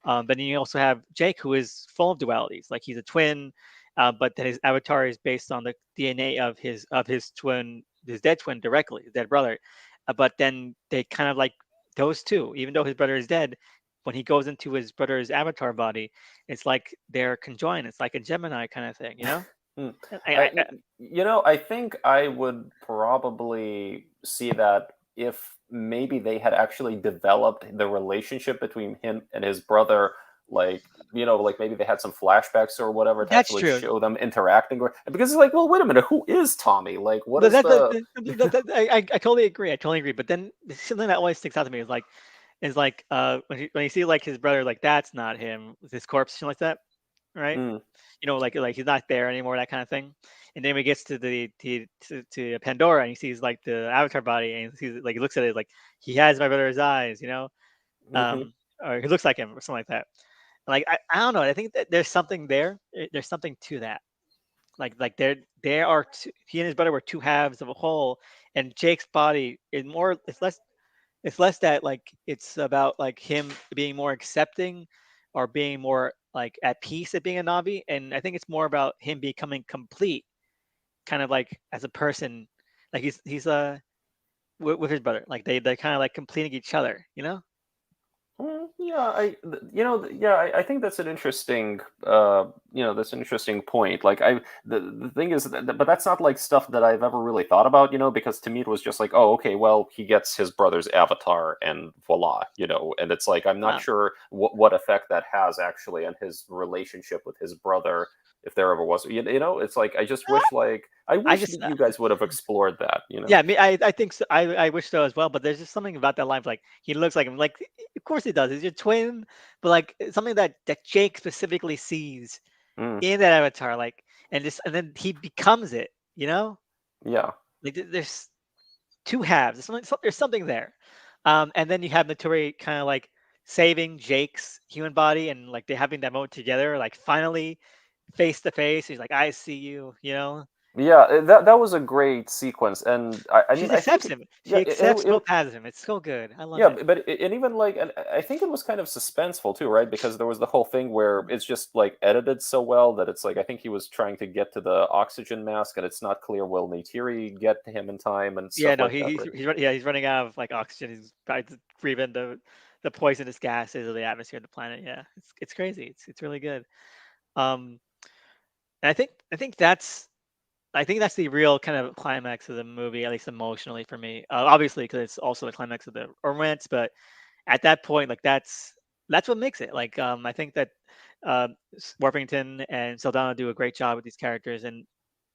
[SPEAKER 1] But then you also have Jake, who is full of dualities, like he's a twin, but that his avatar is based on the DNA of his twin, his dead twin directly, his dead brother. But then they kind of like those two, even though his brother is dead, when he goes into his brother's avatar body, it's like they're conjoined. It's like a Gemini kind of thing, you know?
[SPEAKER 2] Hmm.
[SPEAKER 1] I
[SPEAKER 2] I think I would probably see that if maybe they had actually developed the relationship between him and his brother, like, like maybe they had some flashbacks or whatever to
[SPEAKER 1] that's
[SPEAKER 2] actually
[SPEAKER 1] true.
[SPEAKER 2] show them interacting, or because it's like, well, wait a minute, who is Tommy? Like, what
[SPEAKER 1] But
[SPEAKER 2] is
[SPEAKER 1] that,
[SPEAKER 2] the?
[SPEAKER 1] I totally agree. I totally agree. But then something that always sticks out to me is like when you see like his brother, like that's not him with his corpse, something like that, right?
[SPEAKER 2] Mm,
[SPEAKER 1] Like he's not there anymore, that kind of thing. And then when he gets to to Pandora and he sees like the avatar body and he sees like he looks at it like he has my brother's eyes,
[SPEAKER 2] hmm
[SPEAKER 1] um, or he looks like him or something like that. Like I don't know. I think that there's something there. There's something to that. Like there are he and his brother were two halves of a whole, and Jake's body is more. It's less that like it's about like him being more accepting or being more like at peace at being a Navi, and I think it's more about him becoming complete, kind of like as a person, like he's with his brother, like they're kind of like completing each other, you know?
[SPEAKER 2] Yeah, yeah, I think that's an interesting, that's an interesting point. Like, the thing is, but that's not like stuff that I've ever really thought about, because to me it was just like, oh, okay, well, he gets his brother's avatar, and voila, and it's like I'm not
[SPEAKER 1] Wow.
[SPEAKER 2] sure what effect that has actually on his relationship with his brother, if there ever was. It's like I just wish, like, I
[SPEAKER 1] I
[SPEAKER 2] wish
[SPEAKER 1] just
[SPEAKER 2] that you guys would have explored that.
[SPEAKER 1] Yeah, me. I think so. I wish so as well. But there's just something about that line. Like he looks like him. Like of course he does. He's your twin. But like it's something that Jake specifically sees
[SPEAKER 2] Mm,
[SPEAKER 1] in that avatar. Like and then he becomes it. You know.
[SPEAKER 2] yeah.
[SPEAKER 1] Like there's two halves. There's something there. And then you have Notori kind of like saving Jake's human body and like they're having that moment together. Like finally face to face. He's like, I see you. You know.
[SPEAKER 2] Yeah, that was a great sequence, and I
[SPEAKER 1] She
[SPEAKER 2] mean, I
[SPEAKER 1] accepts
[SPEAKER 2] think,
[SPEAKER 1] him.
[SPEAKER 2] yeah,
[SPEAKER 1] She accepts both halves of him. It's so good. I love
[SPEAKER 2] yeah,
[SPEAKER 1] it.
[SPEAKER 2] and even like, and I think it was kind of suspenseful too, right? Because there was the whole thing where it's just like edited so well that it's like I think he was trying to get to the oxygen mask, and it's not clear will Neytiri get to him in time and
[SPEAKER 1] Yeah,
[SPEAKER 2] stuff
[SPEAKER 1] no,
[SPEAKER 2] like that, right?
[SPEAKER 1] he's running out of like oxygen. He's trying to breathe in the poisonous gases of the atmosphere of the planet. Yeah, it's crazy. It's really good. Um, and I think that's the real kind of climax of the movie, at least emotionally for me. Obviously, because it's also the climax of the romance, but at that point, like that's what makes it. Like I think that Warpington and Saldana do a great job with these characters, and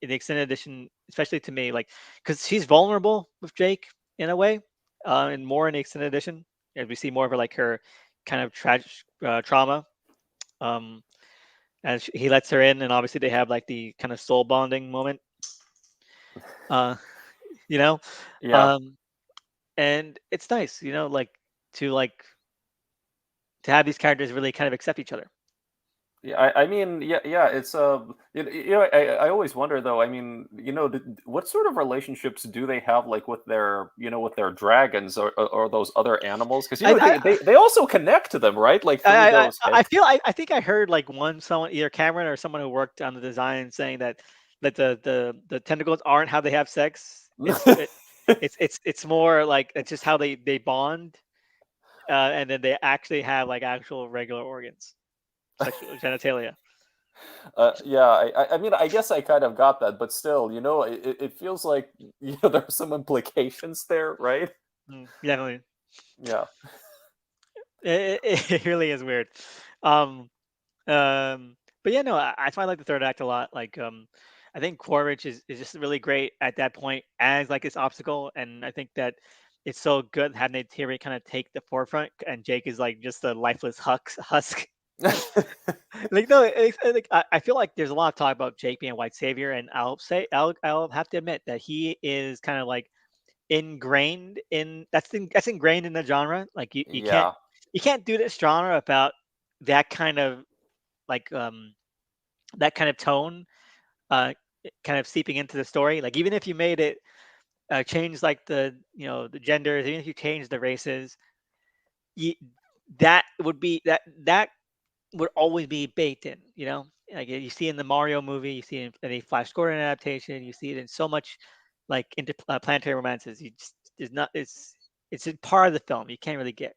[SPEAKER 1] in the extended edition, especially to me, like because she's vulnerable with Jake in a way, and more in the extended edition, as we see more of her like her kind of tragic trauma. Um, and he lets her in, and obviously they have like the kind of soul bonding moment. Uh, you know,
[SPEAKER 2] Yeah.
[SPEAKER 1] um, and it's nice, to like to have these characters really kind of accept each other.
[SPEAKER 2] Yeah, I mean, yeah, yeah. It's I always wonder though. I mean, what sort of relationships do they have, like with their, with their dragons, or those other animals? Because
[SPEAKER 1] I
[SPEAKER 2] they also connect to them, right? Like through those
[SPEAKER 1] I
[SPEAKER 2] heads.
[SPEAKER 1] feel I think I heard like someone, either Cameron or someone who worked on the design, saying that the tentacles aren't how they have sex. It's more like it's just how they bond, and then they actually have like actual regular organs, sexual genitalia.
[SPEAKER 2] Yeah, I mean, I guess I kind of got that, but still, it feels like there's some implications there, right?
[SPEAKER 1] Definitely,
[SPEAKER 2] Yeah.
[SPEAKER 1] it really is weird. Um, but yeah, no, I find like the third act a lot. Like, I think Quaritch is just really great at that point as like this obstacle, and I think that it's so good having Neytiri kind of take the forefront, and Jake is like just a lifeless husk. Like no, like, I feel like there's a lot of talk about Jake being a white savior, and I'll have to admit that he is kind of like ingrained in that's ingrained in the genre. Like
[SPEAKER 2] Yeah.
[SPEAKER 1] you can't do this genre about that kind of like that kind of tone uh kind of seeping into the story. Like even if you made it change like the genders, even if you change the races, you, that would be that would always be baked in, like you see in the Mario movie, you see it in any Flash Gordon adaptation, you see it in so much like interplanetary romances. You just it's not it's a part of the film. You can't really get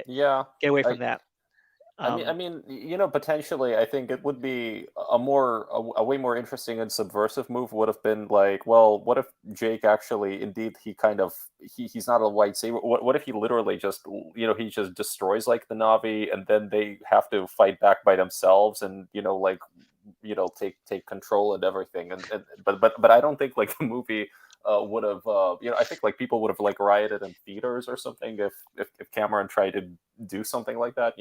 [SPEAKER 2] Yeah.
[SPEAKER 1] get away
[SPEAKER 2] I
[SPEAKER 1] from that. Um,
[SPEAKER 2] Potentially, I think it would be a way more interesting and subversive move would have been like, well, what if Jake actually, indeed, he's not a lightsaber. What if he literally just, he just destroys like the Navi, and then they have to fight back by themselves, and like, take control and everything, but I don't think like the movie. Would have I think like people would have like rioted in theaters or something if Cameron tried to do something like that.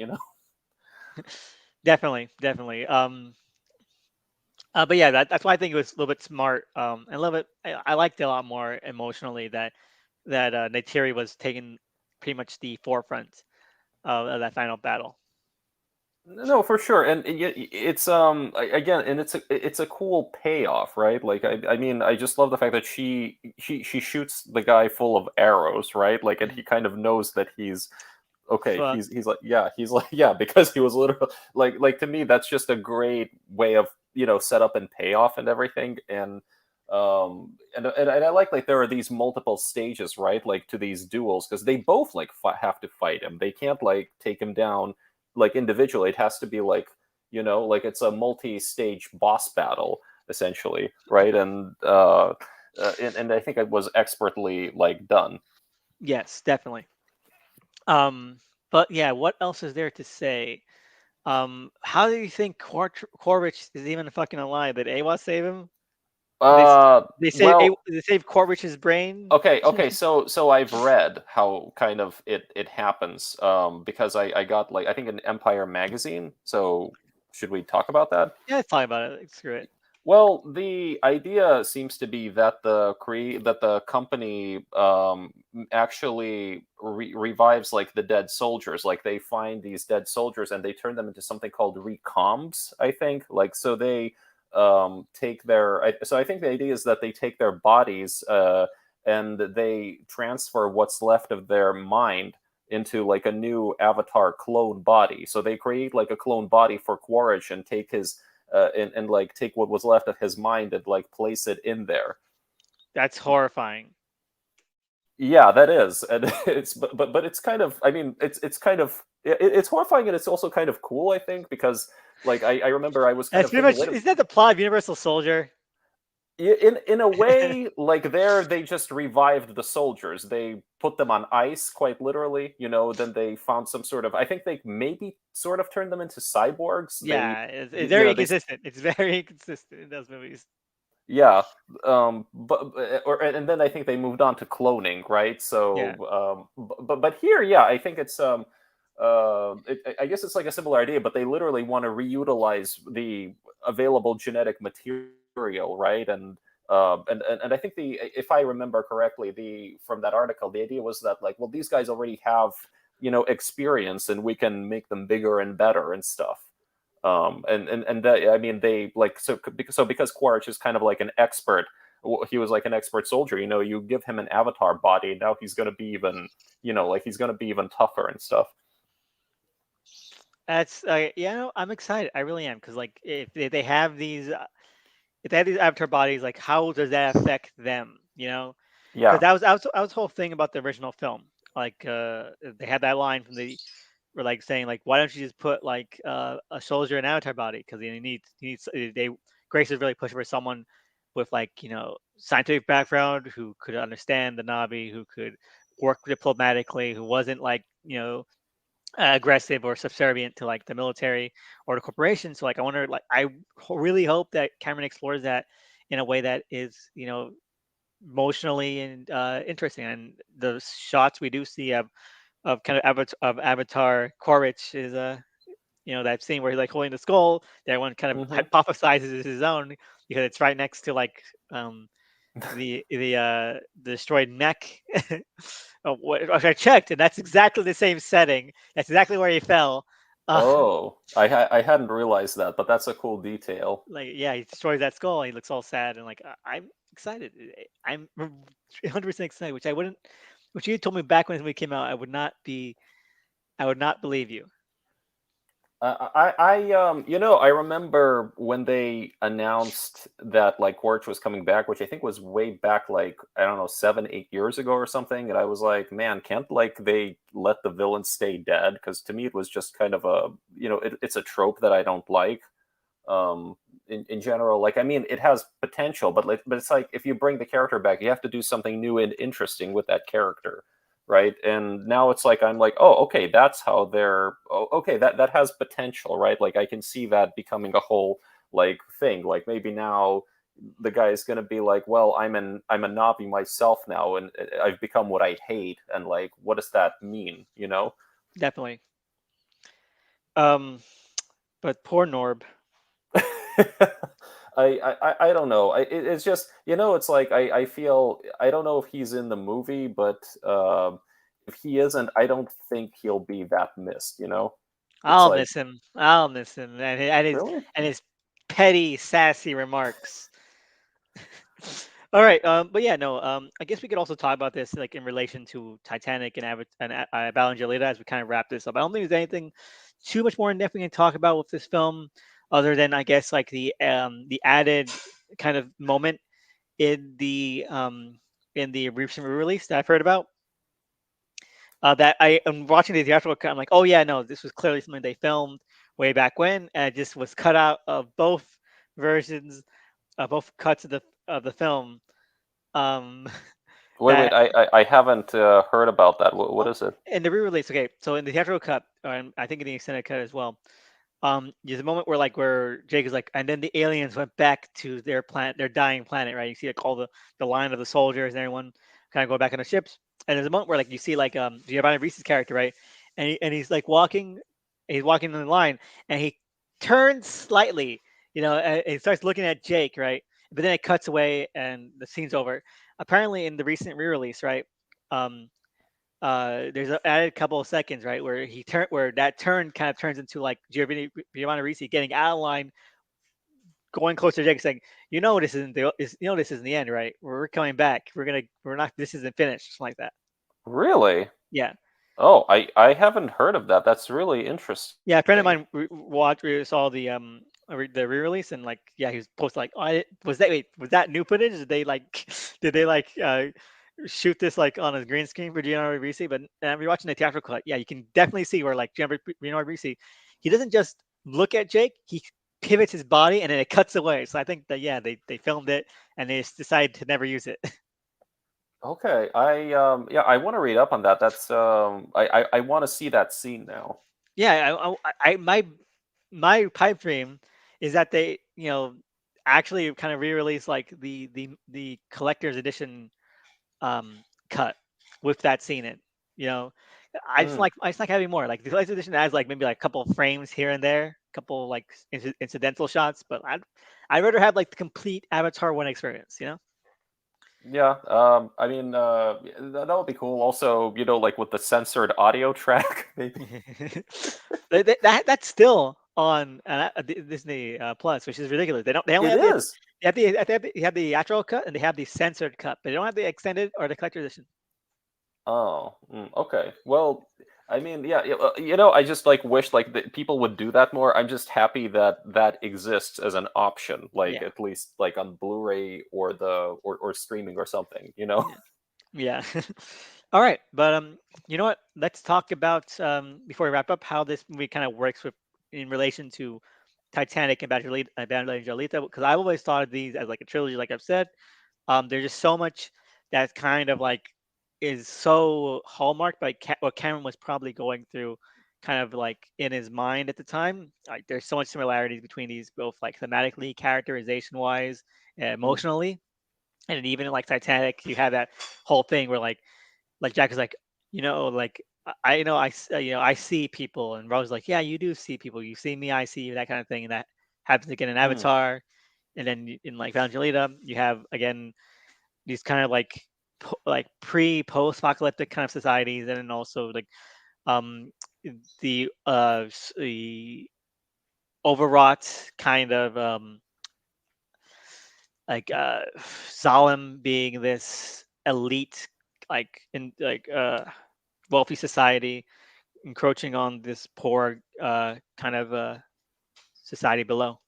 [SPEAKER 1] definitely, definitely. But yeah, that's why I think it was a little bit smart. And a little bit, I liked it a lot more emotionally that Neytiri was taking pretty much the forefront of that final battle.
[SPEAKER 2] No, for sure, and it's again, and it's a cool payoff, right? Like I mean, I just love the fact that she shoots the guy full of arrows, right? Like, and
[SPEAKER 1] Mhm.
[SPEAKER 2] he kind of knows that he's okay.
[SPEAKER 1] Fuck.
[SPEAKER 2] He's like yeah, because he was literally like to me that's just a great way of setup and payoff and everything, and I like there are these multiple stages, right? Like to these duels because they both like have to fight him. They can't like take him down like individually. It has to be like like it's a multi-stage boss battle essentially, right? And I think it was expertly like done.
[SPEAKER 1] Yes, definitely. Um, but yeah, what else is there to say? How do you think Quaritch is even fucking alive? Did Awa save him? They s-
[SPEAKER 2] Well,
[SPEAKER 1] they save Quaritch's brain.
[SPEAKER 2] okay, so I've read how kind of it happens because I got like I think an Empire magazine. So should we talk about that?
[SPEAKER 1] Yeah, let's talk about it. Like, screw it.
[SPEAKER 2] Well, the idea seems to be that the company actually revives like the dead soldiers. Like they find these dead soldiers and they turn them into something called recombs. I think like so they take their. So I think the idea is that they take their bodies and they transfer what's left of their mind into like a new avatar clone body. So they create like a clone body for Quaritch and take his and like take what was left of his mind and like place it in there.
[SPEAKER 1] That's horrifying.
[SPEAKER 2] Yeah, that is, and but it's kind of. I mean, it's kind of it's horrifying and it's also kind of cool. I think because like I remember I was kind
[SPEAKER 1] That's
[SPEAKER 2] of
[SPEAKER 1] pretty
[SPEAKER 2] thinking,
[SPEAKER 1] much.
[SPEAKER 2] wait a
[SPEAKER 1] Isn't that the plot of Universal Soldier?
[SPEAKER 2] in a way like there they just revived the soldiers. They put them on ice quite literally. Then they found some sort of. I think they maybe sort of turned them into cyborgs. They
[SPEAKER 1] Yeah, it's
[SPEAKER 2] you
[SPEAKER 1] very
[SPEAKER 2] know they
[SPEAKER 1] inconsistent. It's very inconsistent in those movies.
[SPEAKER 2] Yeah, and then I think they moved on to cloning, right?
[SPEAKER 1] Yeah,
[SPEAKER 2] But here, yeah, I think I guess it's like a similar idea, but they literally want to reutilize the available genetic material, right? And I think if I remember correctly, the from that article, the idea was that like, well, these guys already have experience, and we can make them bigger and better and stuff. And that, I mean, they like because Quaritch is kind of like an expert. He was like an expert soldier. You give him an avatar body, now he's going to be even like he's going to be even tougher and stuff.
[SPEAKER 1] that's yeah. No, I'm excited. I really am because like if they have these if they have these avatar bodies, like how does that affect them? Because
[SPEAKER 2] Yeah.
[SPEAKER 1] that was the whole thing about the original film. Like they had that line from the were like saying like why don't you just put like a soldier in avatar body because he needs they Grace is really pushing for someone with like scientific background who could understand the Navi, who could work diplomatically, who wasn't like aggressive or subservient to like the military or the corporation. So like I wonder, like really hope that Cameron explores that in a way that is emotionally and interesting. And the shots we do see of kind of Avatar Quaritch is that scene where he's like holding the skull that everyone kind of
[SPEAKER 2] Hmm.
[SPEAKER 1] hypothesizes is his own because it's right next to like the destroyed neck. I checked, and that's exactly the same setting. That's exactly where he fell. Uh,
[SPEAKER 2] Oh, I hadn't realized that, but that's a cool detail.
[SPEAKER 1] like yeah, he destroys that skull. And he looks all sad and like I'm excited. I'm 100% excited, which I wouldn't. Which you told me back when this movie came out, I would not be. I would not believe you.
[SPEAKER 2] I remember when they announced that like Quaritch was coming back, which I think was way back, like I don't know, 7, 8 years ago or something, and I was like, man, can't like they let the villain stay dead? Because to me, it was just kind of a, it's a trope that I don't like. In general, like I mean, it has potential, but it's like if you bring the character back, you have to do something new and interesting with that character, right? And now it's like I'm like, oh, okay, that's how they're. Oh, okay, that has potential, right? Like I can see that becoming a whole like thing. Like maybe now the guy is gonna be like, well, I'm a Navi myself now, and I've become what I hate, and like, what does that mean? You know?
[SPEAKER 1] Definitely. Um, but poor Norb.
[SPEAKER 2] I don't know. It's just it's like I feel I don't know if he's in the movie, but if he isn't, I don't think he'll be that missed. It's
[SPEAKER 1] I'll
[SPEAKER 2] like
[SPEAKER 1] miss him. I'll miss him,
[SPEAKER 2] really
[SPEAKER 1] and his petty, sassy remarks. All right, but yeah, no. I guess we could also talk about this like in relation to Titanic and Battle Angelita as we kind of wrap this up. I don't think there's anything too much more in depth we can talk about with this film, other than I guess like the added kind of moment in the recent release that I've heard about. That I am watching the theatrical cut. I'm like, oh yeah, no, this was clearly something they filmed way back when, and it just was cut out of both versions, both cuts of the film. Um,
[SPEAKER 2] wait,
[SPEAKER 1] that
[SPEAKER 2] I haven't heard about that. What
[SPEAKER 1] oh,
[SPEAKER 2] is it?
[SPEAKER 1] in the re-release, okay, so in the theatrical cut, and I think in the extended cut as well, there's a moment where like where Jake is like, and then the aliens went back to their planet, their dying planet, right? You see like all the line of the soldiers and everyone kind of go back on the ships, and there's a moment where like you see like Giovanni Risi's character, right? And he's like he's walking in the line, and he turns slightly, and he starts looking at Jake, right? But then it cuts away, and the scene's over. Apparently, in the recent re-release, right? Um, there's an added couple of seconds, right, where that turn kind of turns into like Giovanni Risi getting out of line, going closer to Jake, saying, this isn't this isn't the end, right? We're coming back. We're not. This isn't finished." Something like that.
[SPEAKER 2] Really?
[SPEAKER 1] Yeah,
[SPEAKER 2] Oh, I haven't heard of that. That's really
[SPEAKER 1] yeah. A friend of
[SPEAKER 2] interesting.
[SPEAKER 1] mine saw the re-release, and like, yeah, he was posted like, "Oh, was that new footage? Did they like did they like shoot this like on a green screen for Giancarlo Risi?" But if you're watching the theatrical cut, yeah, you can definitely see where like Giancarlo Risi, he doesn't just look at Jake, he pivots his body and then it cuts away. So I think that yeah, they filmed it and they just decided to never use it.
[SPEAKER 2] Okay, yeah, I want to read up on that. That's I want to see that scene now.
[SPEAKER 1] Yeah, my pipe dream is that they actually kind of re-release like the collector's edition cut with that scene in. You know,
[SPEAKER 2] Hmm.
[SPEAKER 1] I just like having more. Like the collector's edition has like maybe like a couple of frames here and there, a couple like incidental shots, but I'd rather have like the complete Avatar one experience.
[SPEAKER 2] Yeah, I mean, that would be cool. Also, like with the censored audio track, maybe.
[SPEAKER 1] That's still on Disney Plus, which is ridiculous. They only
[SPEAKER 2] It
[SPEAKER 1] have the
[SPEAKER 2] is.
[SPEAKER 1] they have the actual cut and they have the censored cut, but they don't have the extended or the collector edition.
[SPEAKER 2] Oh, okay. Well, I mean, yeah, I just like wish like that people would do that more. I'm just happy that that exists as an option, like
[SPEAKER 1] Yeah,
[SPEAKER 2] at least like on Blu-ray or or streaming or something, you know?
[SPEAKER 1] yeah, yeah. All right, but you know what? Let's talk about before we wrap up how this movie kind of works with in relation to Titanic and Battle Angelita, because I've always thought of these as like a trilogy, like I've said. There's just so much that's kind of like is so hallmarked by what Cameron was probably going through, kind of like in his mind at the time. Like there's so much similarities between these, both like thematically, characterization wise,
[SPEAKER 2] Mm.
[SPEAKER 1] emotionally, and even in like Titanic, you have that whole thing where like Jack is like, like I know I see people, and Rose like, yeah, you do see people. You see me, I see you, that kind of thing, and that happens again in
[SPEAKER 2] Mm.
[SPEAKER 1] Avatar, and then in like Evangelida, you have again these kind of like like post apocalyptic kind of societies, and then also like um the overwrought kind of like Zalem being this elite like in like wealthy society encroaching on this poor kind of society below,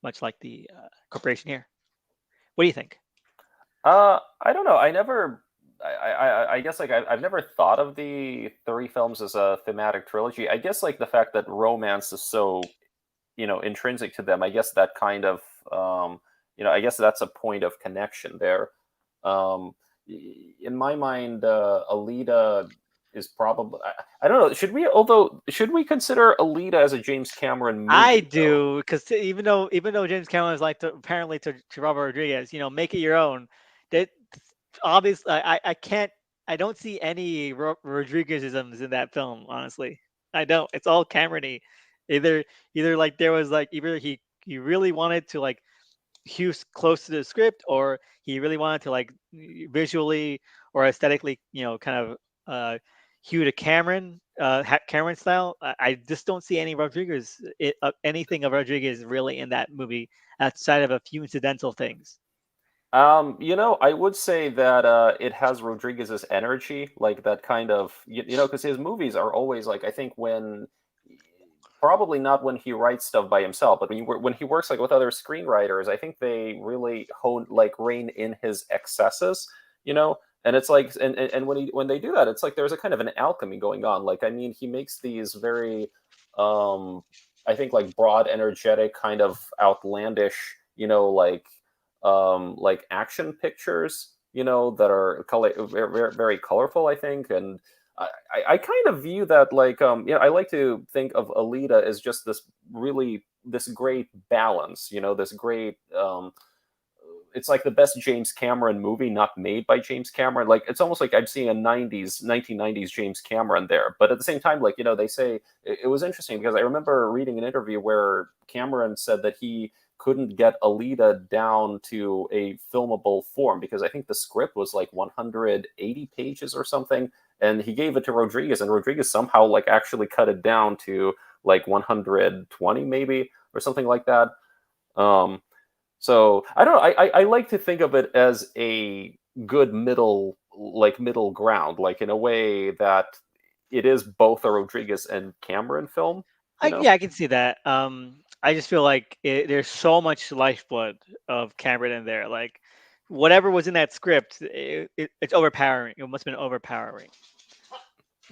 [SPEAKER 1] much like the corporation here. What do you think?
[SPEAKER 2] I don't know. I never. I guess like I've never thought of the three films as a thematic trilogy. I guess like the fact that romance is so intrinsic to them. I guess that kind of I guess that's a point of connection there. Um, in my mind, Alita is probably. I don't know. Should we consider Alita as a James Cameron
[SPEAKER 1] I
[SPEAKER 2] movie though?
[SPEAKER 1] do, because even though James Cameron is like apparently to Robert Rodriguez, make it your own. That obviously I can't I don't see any Rodriguezisms in that film. Honestly, I don't. It's all Cameron-y. Either either like there was like either he really wanted to like he was close to the script, or he really wanted to like visually or aesthetically, kind of hew to Cameron, Cameron style. I just don't see any anything of Rodriguez really in that movie outside of a few incidental things.
[SPEAKER 2] I would say that it has Rodriguez's energy, like that kind of, because his movies are always like, I think when, probably not when he writes stuff by himself, but when he works like with other screenwriters, I think they really rein in his excesses, you know. And it's like, and when they do that, it's like there's a kind of an alchemy going on. Like, I mean, he makes these very, um, I think like broad, energetic, kind of outlandish, like action pictures, that are very, very, very colorful, I think. And I kind of view that like I like to think of Alita as just this great balance, this great it's like the best James Cameron movie not made by James Cameron. Like it's almost like I'm seeing a 1990s James Cameron there. But at the same time, like, they say it was interesting because I remember reading an interview where Cameron said that he couldn't get Alita down to a filmable form because I think the script was like 180 pages or something. And he gave it to Rodriguez, and Rodriguez somehow like actually cut it down to like 120 maybe or something like that. Um, so I don't know. I like to think of it as a good middle ground, like in a way that it is both a Rodriguez and Cameron film. You know?
[SPEAKER 1] Yeah, I can see that. I just feel like there's so much lifeblood of Cameron in there. Like whatever was in that script, it's overpowering. It must have been overpowering.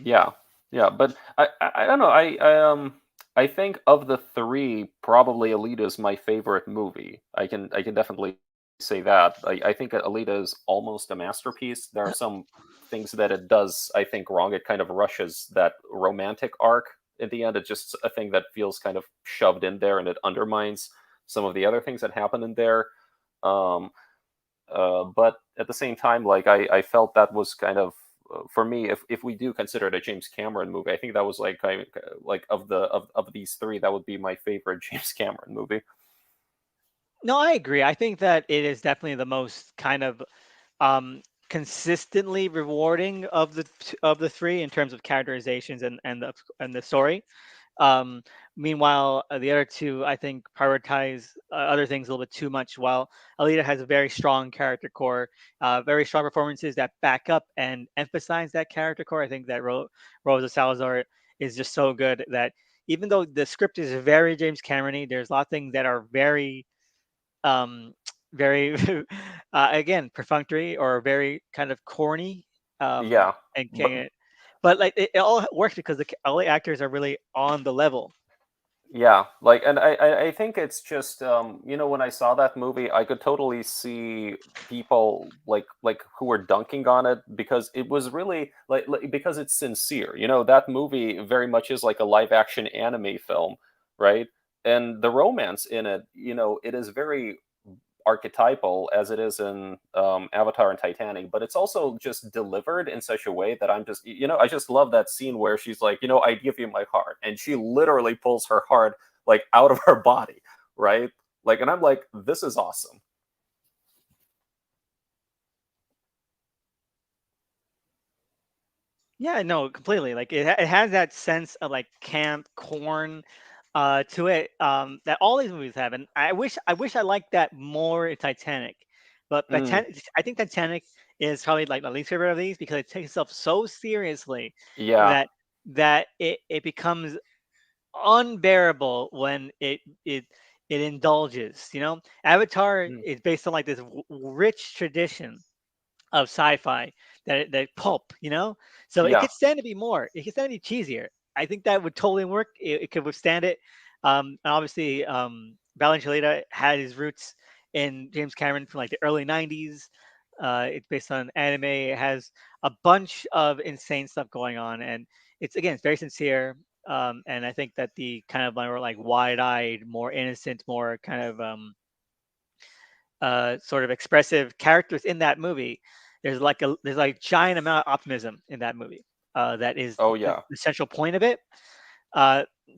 [SPEAKER 2] Yeah, yeah. But I don't know. I think of the three, probably Alita is my favorite movie. I can definitely say that. I think that Alita is almost a masterpiece. There are some things that it does, I think, wrong. It kind of rushes that romantic arc at the end. It's just a thing that feels kind of shoved in there, and it undermines some of the other things that happen in there. Um, but at the same time, like I felt that was kind of for me, if we do consider it a James Cameron movie, I think that was like like of these three, that would be my favorite James Cameron movie.
[SPEAKER 1] No, I agree. I think that it is definitely the most kind of um, consistently rewarding of the three in terms of characterizations and the story. Um, Meanwhile, the other two, I think, prioritize other things a little bit too much. While Alita has a very strong character core, very strong performances that back up and emphasize that character core. I think that Rosa Salazar is just so good that even though the script is very James Cameron-y, there's a lot of things that are very, um, very, again, perfunctory or very kind of corny. Um,
[SPEAKER 2] Yeah,
[SPEAKER 1] and
[SPEAKER 2] but
[SPEAKER 1] can but like it all works because all the actors are really on the level.
[SPEAKER 2] yeah, like, and I think it's just when I saw that movie, I could totally see people like who were dunking on it because it was really because it's sincere. That movie very much is like a live action anime film, right? And the romance in it, it is very archetypal as it is in Avatar and Titanic, but it's also just delivered in such a way that I just love that scene where she's like, I give you my heart, and she literally pulls her heart like out of her body, right? Like, and I'm like, this is awesome.
[SPEAKER 1] Yeah, no, completely. Like it has that sense of like camp corn to it that all these movies have, and I wish I liked that more in Titanic, but
[SPEAKER 2] Mm,
[SPEAKER 1] I think Titanic is probably like the least favorite of these because it takes itself so seriously
[SPEAKER 2] yeah,
[SPEAKER 1] that that it becomes unbearable when it indulges. Avatar
[SPEAKER 2] Mm.
[SPEAKER 1] is based on like this rich tradition of sci-fi that pulp, so it
[SPEAKER 2] Yeah.
[SPEAKER 1] could stand to be more. It could stand to be cheesier. I think that would totally work. It could withstand it. And obviously, Valenzuela had his roots in James Cameron from like the early '90s. It's based on anime. It has a bunch of insane stuff going on, and it's very sincere. And I think that the kind of more like wide-eyed, more innocent, more kind of sort of expressive characters in that movie, there's like giant amount of optimism in that movie. That is
[SPEAKER 2] Oh
[SPEAKER 1] the,
[SPEAKER 2] yeah.
[SPEAKER 1] the central point of it.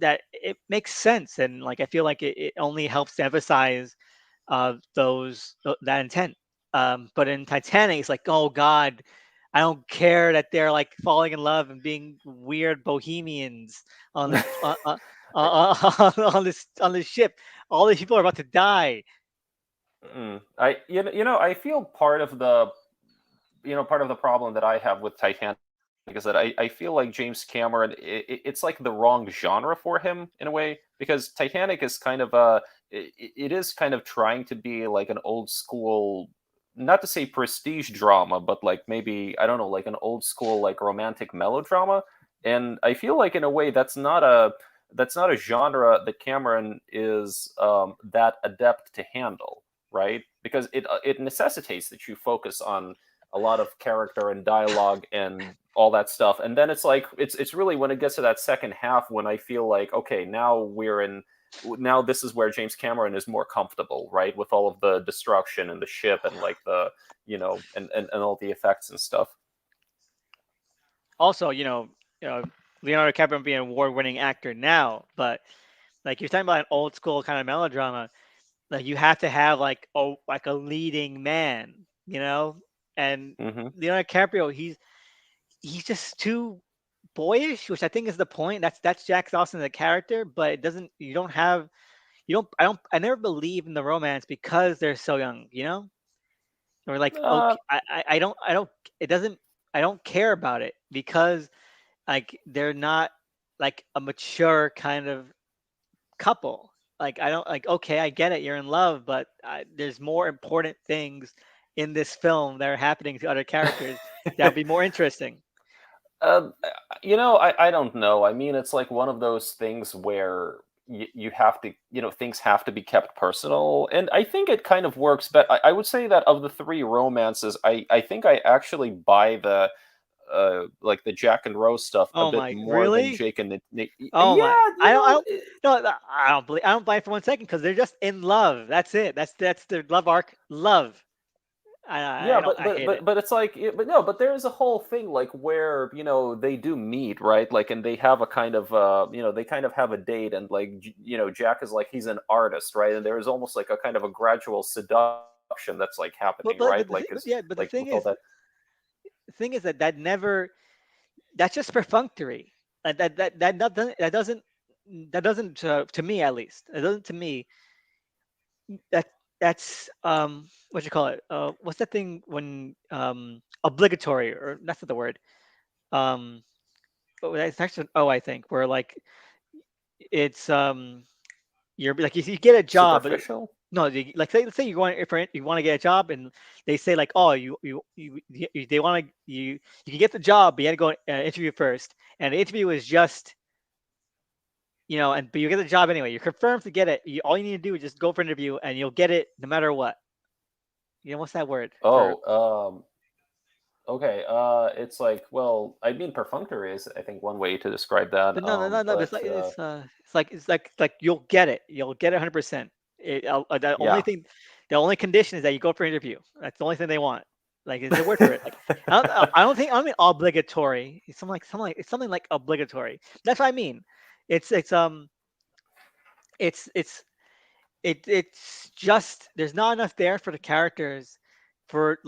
[SPEAKER 1] That it makes sense, and like I feel like it only helps to emphasize that intent. But in Titanic, it's like, oh God, I don't care that they're like falling in love and being weird bohemians on this on this ship. All these people are about to die.
[SPEAKER 2] I feel part of the problem that I have with Titanic is that I feel like James Cameron, it's like the wrong genre for him in a way, because Titanic is kind of it is kind of trying to be like an old school, not to say prestige drama, but like maybe, I don't know, like an old school like romantic melodrama. And I feel like in a way that's not a genre that Cameron is that adept to handle, right? Because it necessitates that you focus on a lot of character and dialogue and all that stuff. And then it's like it's really when it gets to that second half when I feel like, okay, now this is where James Cameron is more comfortable, right? With all of the destruction and the ship and like the and all the effects and stuff.
[SPEAKER 1] Also, uh, Leonardo DiCaprio being an award-winning actor now, but like you're talking about an old school kind of melodrama, like you have to have like a leading man, and
[SPEAKER 2] Hmm.
[SPEAKER 1] Leonardo DiCaprio, he's just too boyish, which I think is the point. That's Jack Dawson the character, but it doesn't. You don't have. You don't. I never believe in the romance because they're so young. Or like,
[SPEAKER 2] Uh,
[SPEAKER 1] okay, I don't. It doesn't. I don't care about it because like they're not like a mature kind of couple. Like I don't like. Okay, I get it. You're in love, but there's more important things in this film that are happening to other characters that would be more interesting.
[SPEAKER 2] Uh, I don't know. I mean, it's like one of those things where you have to, things have to be kept personal. And I think it kind of works. But I would say that of the three romances, I think I actually buy like the Jack and Rose stuff a
[SPEAKER 1] Oh
[SPEAKER 2] bit
[SPEAKER 1] my,
[SPEAKER 2] more than
[SPEAKER 1] really?
[SPEAKER 2] Jake and Nick.
[SPEAKER 1] Oh my,
[SPEAKER 2] Yeah,
[SPEAKER 1] I don't, no, no, I don't buy it for 1 second because they're just in love. That's it. That's their love arc. Love.
[SPEAKER 2] yeah,
[SPEAKER 1] I don't,
[SPEAKER 2] but
[SPEAKER 1] I
[SPEAKER 2] but
[SPEAKER 1] hate it.
[SPEAKER 2] but but it's like, but no, but there's a whole thing like where they do meet, right? Like, and they have a kind of they kind of have a date, and like Jack is like, he's an artist, right? And there is almost like a kind of a gradual seduction that's like happening, right? Like is
[SPEAKER 1] Yeah, but
[SPEAKER 2] like with all that.
[SPEAKER 1] the thing is that never. That's just perfunctory. That doesn't to me at least. It doesn't to me. That that's what you call it? What's that thing when obligatory, or that's not the word. Um, it's actually I think where like it's you're like you get a job, but
[SPEAKER 2] Superficial.
[SPEAKER 1] no, like let's say you want if you want to get a job, and they say like, oh, they want to you can get the job, but you had to go interview first, and the interview is just but you get the job anyway. You're confirmed to get it. All you need to do is just go for an interview, and you'll get it no matter what. What's that word for?
[SPEAKER 2] Oh, okay. It's like, well, I mean, perfunctory is, I think, one way to describe that.
[SPEAKER 1] But no, no, no, no.
[SPEAKER 2] But
[SPEAKER 1] It's like you'll get it. You'll get it 100%. The only
[SPEAKER 2] yeah.
[SPEAKER 1] thing, the only condition is that you go for an interview. That's the only thing they want. Like, is a word for it. Like, I don't mean obligatory. It's something like obligatory. That's what I mean. It's it's just there's not enough there for the characters for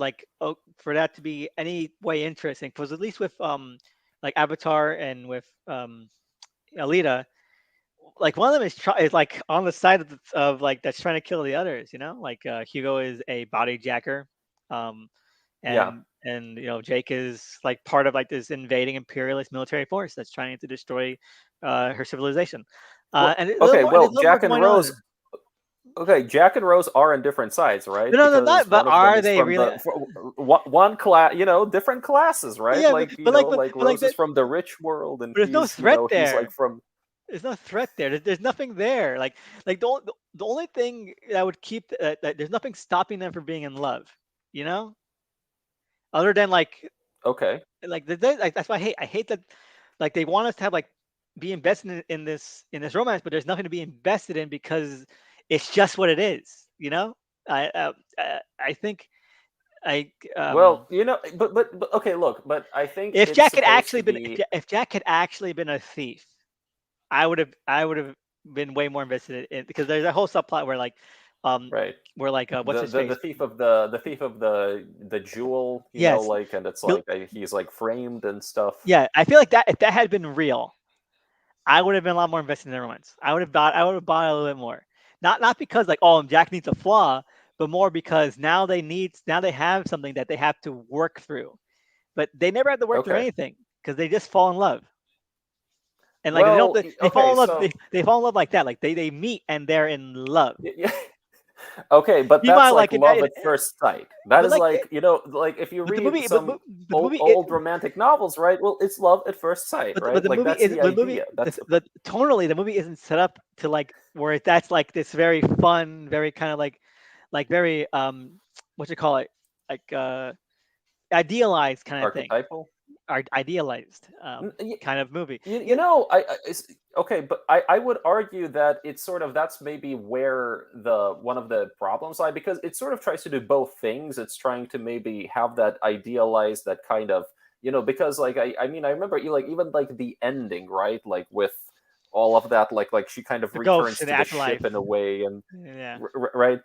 [SPEAKER 1] for that to be any way interesting. Because at least with like Avatar and with Alita, like one of them is like on the side of like that's trying to kill the others. Like Hugo is a body jacker, um,
[SPEAKER 2] Yeah.
[SPEAKER 1] and Jake is like part of like this invading imperialist military force that's trying to destroy her civilization.
[SPEAKER 2] Well,
[SPEAKER 1] And
[SPEAKER 2] okay.
[SPEAKER 1] there's a
[SPEAKER 2] Well,
[SPEAKER 1] little more
[SPEAKER 2] Jack and
[SPEAKER 1] going
[SPEAKER 2] Rose.
[SPEAKER 1] on.
[SPEAKER 2] Okay, Jack and Rose are in different sides, right?
[SPEAKER 1] No, no,
[SPEAKER 2] Because
[SPEAKER 1] not. But
[SPEAKER 2] one of them
[SPEAKER 1] are
[SPEAKER 2] is
[SPEAKER 1] they
[SPEAKER 2] from
[SPEAKER 1] really?
[SPEAKER 2] one class, different classes, right?
[SPEAKER 1] Yeah,
[SPEAKER 2] Like, like
[SPEAKER 1] but like
[SPEAKER 2] Rose is
[SPEAKER 1] that.
[SPEAKER 2] from the rich world, and
[SPEAKER 1] But there's no threat
[SPEAKER 2] he's like
[SPEAKER 1] there.
[SPEAKER 2] from
[SPEAKER 1] There's no threat there. There's nothing there. Like the only thing that would keep that there's nothing stopping them from being in love. You know, other than
[SPEAKER 2] okay,
[SPEAKER 1] like that's why I hate that like they want us to have like be invested in this romance, but there's nothing to be invested in because it's just what it is. I think I
[SPEAKER 2] well, but okay, look, but I think
[SPEAKER 1] if
[SPEAKER 2] it's
[SPEAKER 1] Jack had
[SPEAKER 2] supposed
[SPEAKER 1] actually
[SPEAKER 2] to
[SPEAKER 1] been
[SPEAKER 2] be
[SPEAKER 1] if Jack had actually been a thief, I would have been way more invested in because there's a whole subplot um
[SPEAKER 2] right.
[SPEAKER 1] where what's his
[SPEAKER 2] The
[SPEAKER 1] face?
[SPEAKER 2] thief of the thief of the jewel,
[SPEAKER 1] Yes.
[SPEAKER 2] like, and it's
[SPEAKER 1] Bill,
[SPEAKER 2] like he's like framed and stuff.
[SPEAKER 1] yeah, I feel like that if that had been real, I would have been a lot more invested in the romance. I would have bought a little bit more. Not because like Jack needs a flaw, but more because now they have something that they have to work through. But they never have to work through
[SPEAKER 2] Okay.
[SPEAKER 1] anything because they just fall in love. And like they don't
[SPEAKER 2] Well,
[SPEAKER 1] they fall
[SPEAKER 2] okay,
[SPEAKER 1] in love
[SPEAKER 2] so
[SPEAKER 1] they fall in love like that. Like they meet and they're in love.
[SPEAKER 2] yeah. Okay, but that's
[SPEAKER 1] Meanwhile,
[SPEAKER 2] like
[SPEAKER 1] like
[SPEAKER 2] love at first sight. That
[SPEAKER 1] but
[SPEAKER 2] is
[SPEAKER 1] like
[SPEAKER 2] like, like if you
[SPEAKER 1] but the
[SPEAKER 2] read
[SPEAKER 1] movie but,
[SPEAKER 2] some
[SPEAKER 1] but the movie
[SPEAKER 2] old romantic novels, right? Well, it's love at first sight,
[SPEAKER 1] but
[SPEAKER 2] right?
[SPEAKER 1] the
[SPEAKER 2] Like
[SPEAKER 1] movie
[SPEAKER 2] that's
[SPEAKER 1] is
[SPEAKER 2] the
[SPEAKER 1] the movie
[SPEAKER 2] idea. That's the
[SPEAKER 1] the tonally the movie isn't set up to like where that's like this very fun, very kind of like very what you call it like idealized kind of thing,
[SPEAKER 2] archetypal.
[SPEAKER 1] idealized
[SPEAKER 2] N- y-
[SPEAKER 1] kind of movie.
[SPEAKER 2] you know, okay, but I would argue that it's sort of that's maybe where the one of the problems lie because it sort of tries to do both things. It's trying to maybe have that idealized that kind of because like I mean I remember like even like the ending, right? Like with all of that like she kind of
[SPEAKER 1] The ghosts
[SPEAKER 2] returns
[SPEAKER 1] in the
[SPEAKER 2] to the ship
[SPEAKER 1] afterlife.
[SPEAKER 2] in a way and
[SPEAKER 1] Yeah.
[SPEAKER 2] right.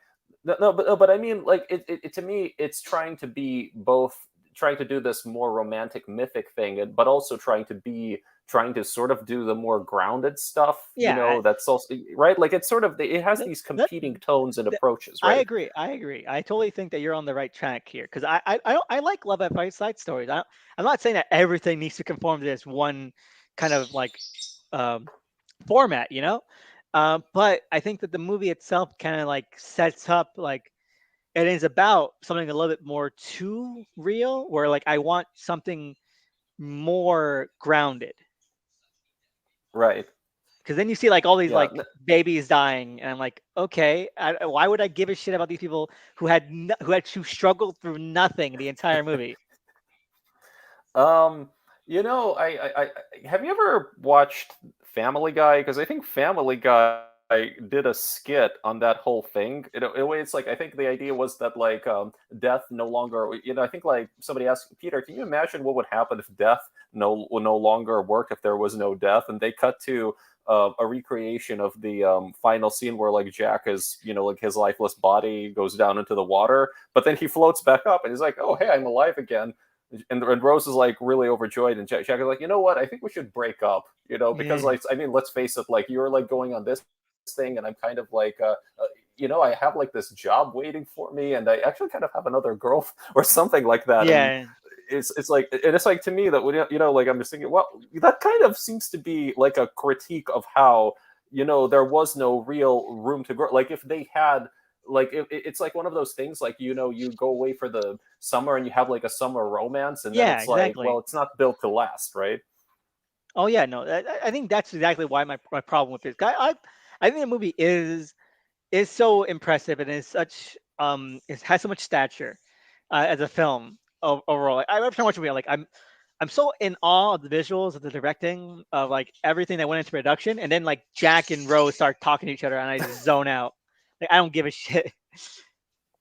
[SPEAKER 2] No, but I mean like it to me it's trying to be both trying to do this more romantic mythic thing but also trying to sort of do the more grounded stuff,
[SPEAKER 1] Yeah.
[SPEAKER 2] that's also right. Like it's sort of it has
[SPEAKER 1] That,
[SPEAKER 2] these
[SPEAKER 1] that,
[SPEAKER 2] competing tones and
[SPEAKER 1] that-
[SPEAKER 2] approaches,
[SPEAKER 1] I
[SPEAKER 2] right?
[SPEAKER 1] agree. I agree. I totally think that you're on the right track here because I like love at first sight stories. I'm not saying that everything needs to conform to this one kind of like um, format, but I think that the movie itself kind of like sets up like it is about something a little bit more too real, where like I want something more grounded.
[SPEAKER 2] Right.
[SPEAKER 1] Because then you see like all these
[SPEAKER 2] Yeah.
[SPEAKER 1] like babies dying, and I'm like, okay, why would I give a shit about these people who struggled through nothing the entire movie?
[SPEAKER 2] Um, have you ever watched Family Guy? Because I think Family Guy did a skit on that whole thing. In a way, it's like I think the idea was that like death no longer. I think like somebody asked Peter, "Can you imagine what would happen if death no longer worked if there was no death?" And they cut to a recreation of the final scene where like Jack is like his lifeless body goes down into the water, but then he floats back up and he's like, "Oh hey, I'm alive again." And Rose is like really overjoyed, and Jack is like, you know what? I think we should break up, because
[SPEAKER 1] Yeah,
[SPEAKER 2] like I mean, let's face it, like you're like going on this thing, and I'm kind of like, I have like this job waiting for me, and I actually kind of have another girl or something like that, and
[SPEAKER 1] yeah,
[SPEAKER 2] it's like to me that like I'm just thinking, well, that kind of seems to be like a critique of how there was no real room to grow. Like if they had like it's like one of those things like you go away for the summer and you have like a summer romance and then
[SPEAKER 1] yeah,
[SPEAKER 2] it's like, well,
[SPEAKER 1] exactly.
[SPEAKER 2] it's not built to last, right?
[SPEAKER 1] Oh yeah, no, I think that's exactly why my problem with this guy. I think the movie is so impressive and is such it has so much stature as a film overall. Like, every time I watch a movie, I'm so in awe of the visuals, of the directing, of like everything that went into production, and then like Jack and Rose start talking to each other, and I just zone out. Like I don't give a shit.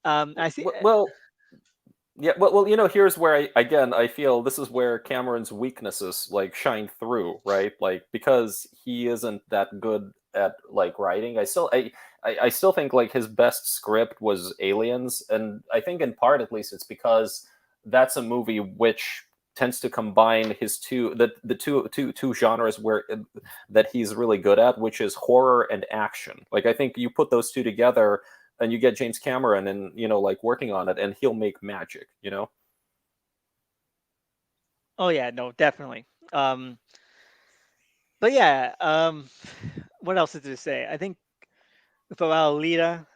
[SPEAKER 1] I see.
[SPEAKER 2] Well, yeah, well, here's where again I feel this is where Cameron's weaknesses like shine through, right? Like because he isn't that good at like writing. I still think like his best script was Aliens, and I think in part at least it's because that's a movie which tends to combine his two genres where that he's really good at, which is horror and action. Like I think you put those two together and you get James Cameron and like working on it and he'll make magic.
[SPEAKER 1] Oh yeah, no, definitely. But yeah, what else is to say? I think for Alita,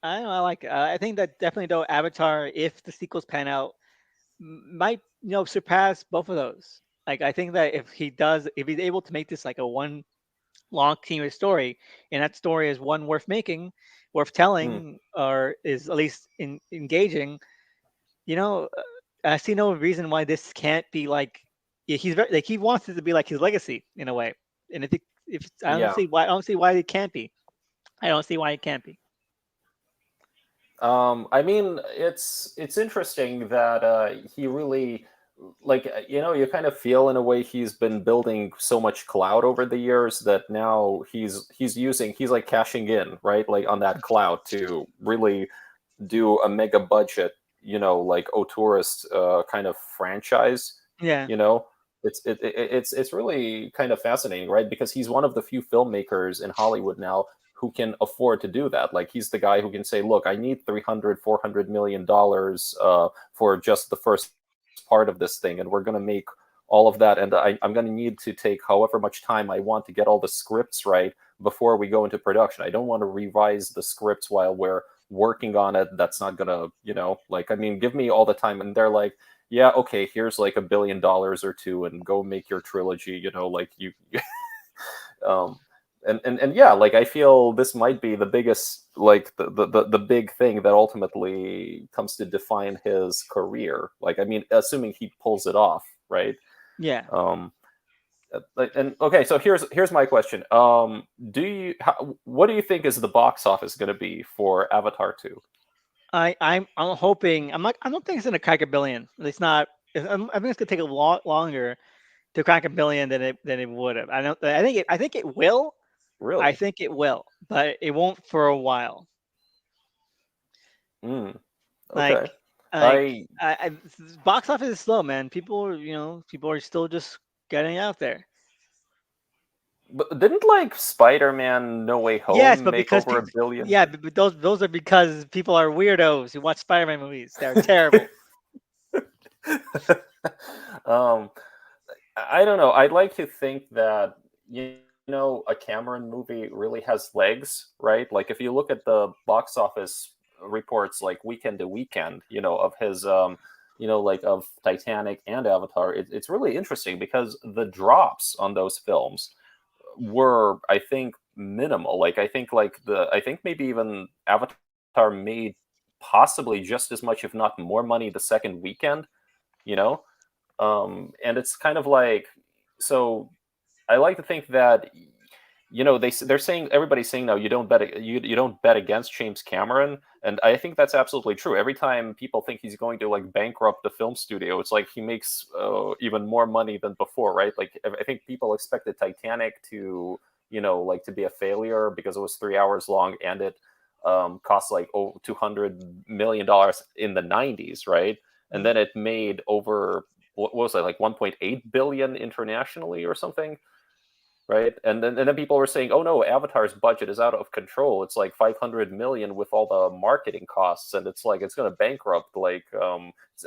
[SPEAKER 1] I don't know, I like it. I think that definitely though Avatar, if the sequels pan out, might surpass both of those. Like I think that if he's able to make this like a one long continuous story, and that story is one worth making, worth
[SPEAKER 2] Mm,
[SPEAKER 1] telling, or is at least engaging, you know, I see no reason why this can't be like yeah, he's very, like he wants it to be like his legacy in a way. And if
[SPEAKER 2] yeah.
[SPEAKER 1] I don't see why it can't be. I don't see why it can't be.
[SPEAKER 2] I mean, it's interesting that he really like you kind of feel in a way he's been building so much cloud over the years that now he's like cashing in, right? Like on that cloud to really do a mega budget, like tourist kind of franchise,
[SPEAKER 1] Yeah,
[SPEAKER 2] you know. It's really kind of fascinating, right? Because he's one of the few filmmakers in Hollywood now who can afford to do that. Like he's the guy who can say, look, I need 300, 400 million dollars for just the first part of this thing, and we're going to make all of that, and I'm going to need to take however much time I want to get all the scripts right before we go into production. I don't want to revise the scripts while we're working on it. That's not gonna, like, I mean, give me all the time. And they're like, yeah, okay, here's like $1 billion or two, and go make your trilogy. Like you, um, and yeah, like I feel this might be the biggest, like the big thing that ultimately comes to define his career. Like, I mean, assuming he pulls it off, right?
[SPEAKER 1] yeah.
[SPEAKER 2] Um, and okay, so here's my question. What do you think is the box office going to be for Avatar 2?
[SPEAKER 1] I'm hoping I don't think it's gonna crack a billion. It's not. I think it's gonna take a lot longer to crack a billion than it would have. I think it will. I
[SPEAKER 2] Really?
[SPEAKER 1] think it will, but it won't for a while.
[SPEAKER 2] Mm,
[SPEAKER 1] Like
[SPEAKER 2] okay.
[SPEAKER 1] like
[SPEAKER 2] I
[SPEAKER 1] box office is slow, man. People are still just getting out there.
[SPEAKER 2] But didn't like Spider-Man No Way
[SPEAKER 1] Yes,
[SPEAKER 2] Home
[SPEAKER 1] but
[SPEAKER 2] make
[SPEAKER 1] because
[SPEAKER 2] over a
[SPEAKER 1] people,
[SPEAKER 2] billion?
[SPEAKER 1] yeah, but those are because people are weirdos who watch Spider-Man movies. They're terrible.
[SPEAKER 2] um, I don't know. I'd like to think that a Cameron movie really has legs, right? Like if you look at the box office reports, like weekend to weekend, of his like of Titanic and Avatar, it's really interesting because the drops on those films were, I think, minimal. Like I think maybe even Avatar made possibly just as much, if not more money the second weekend, you know? And it's kind of like, so I like to think that they're saying, everybody's saying now, you don't bet against James Cameron, and I think that's absolutely true. Every time people think he's going to like bankrupt the film studio, it's like he makes even more money than before, right? Like I think people expected Titanic to like to be a failure because it was 3 hours long, and it cost like $200 million in the 90s, right? And
[SPEAKER 1] Mhm.
[SPEAKER 2] then it made over, what was it, like 1.8 billion internationally or something, right? And then people were saying, "Oh no, Avatar's budget is out of control. It's like 500 million with all the marketing costs, and it's like it's going to bankrupt. Like,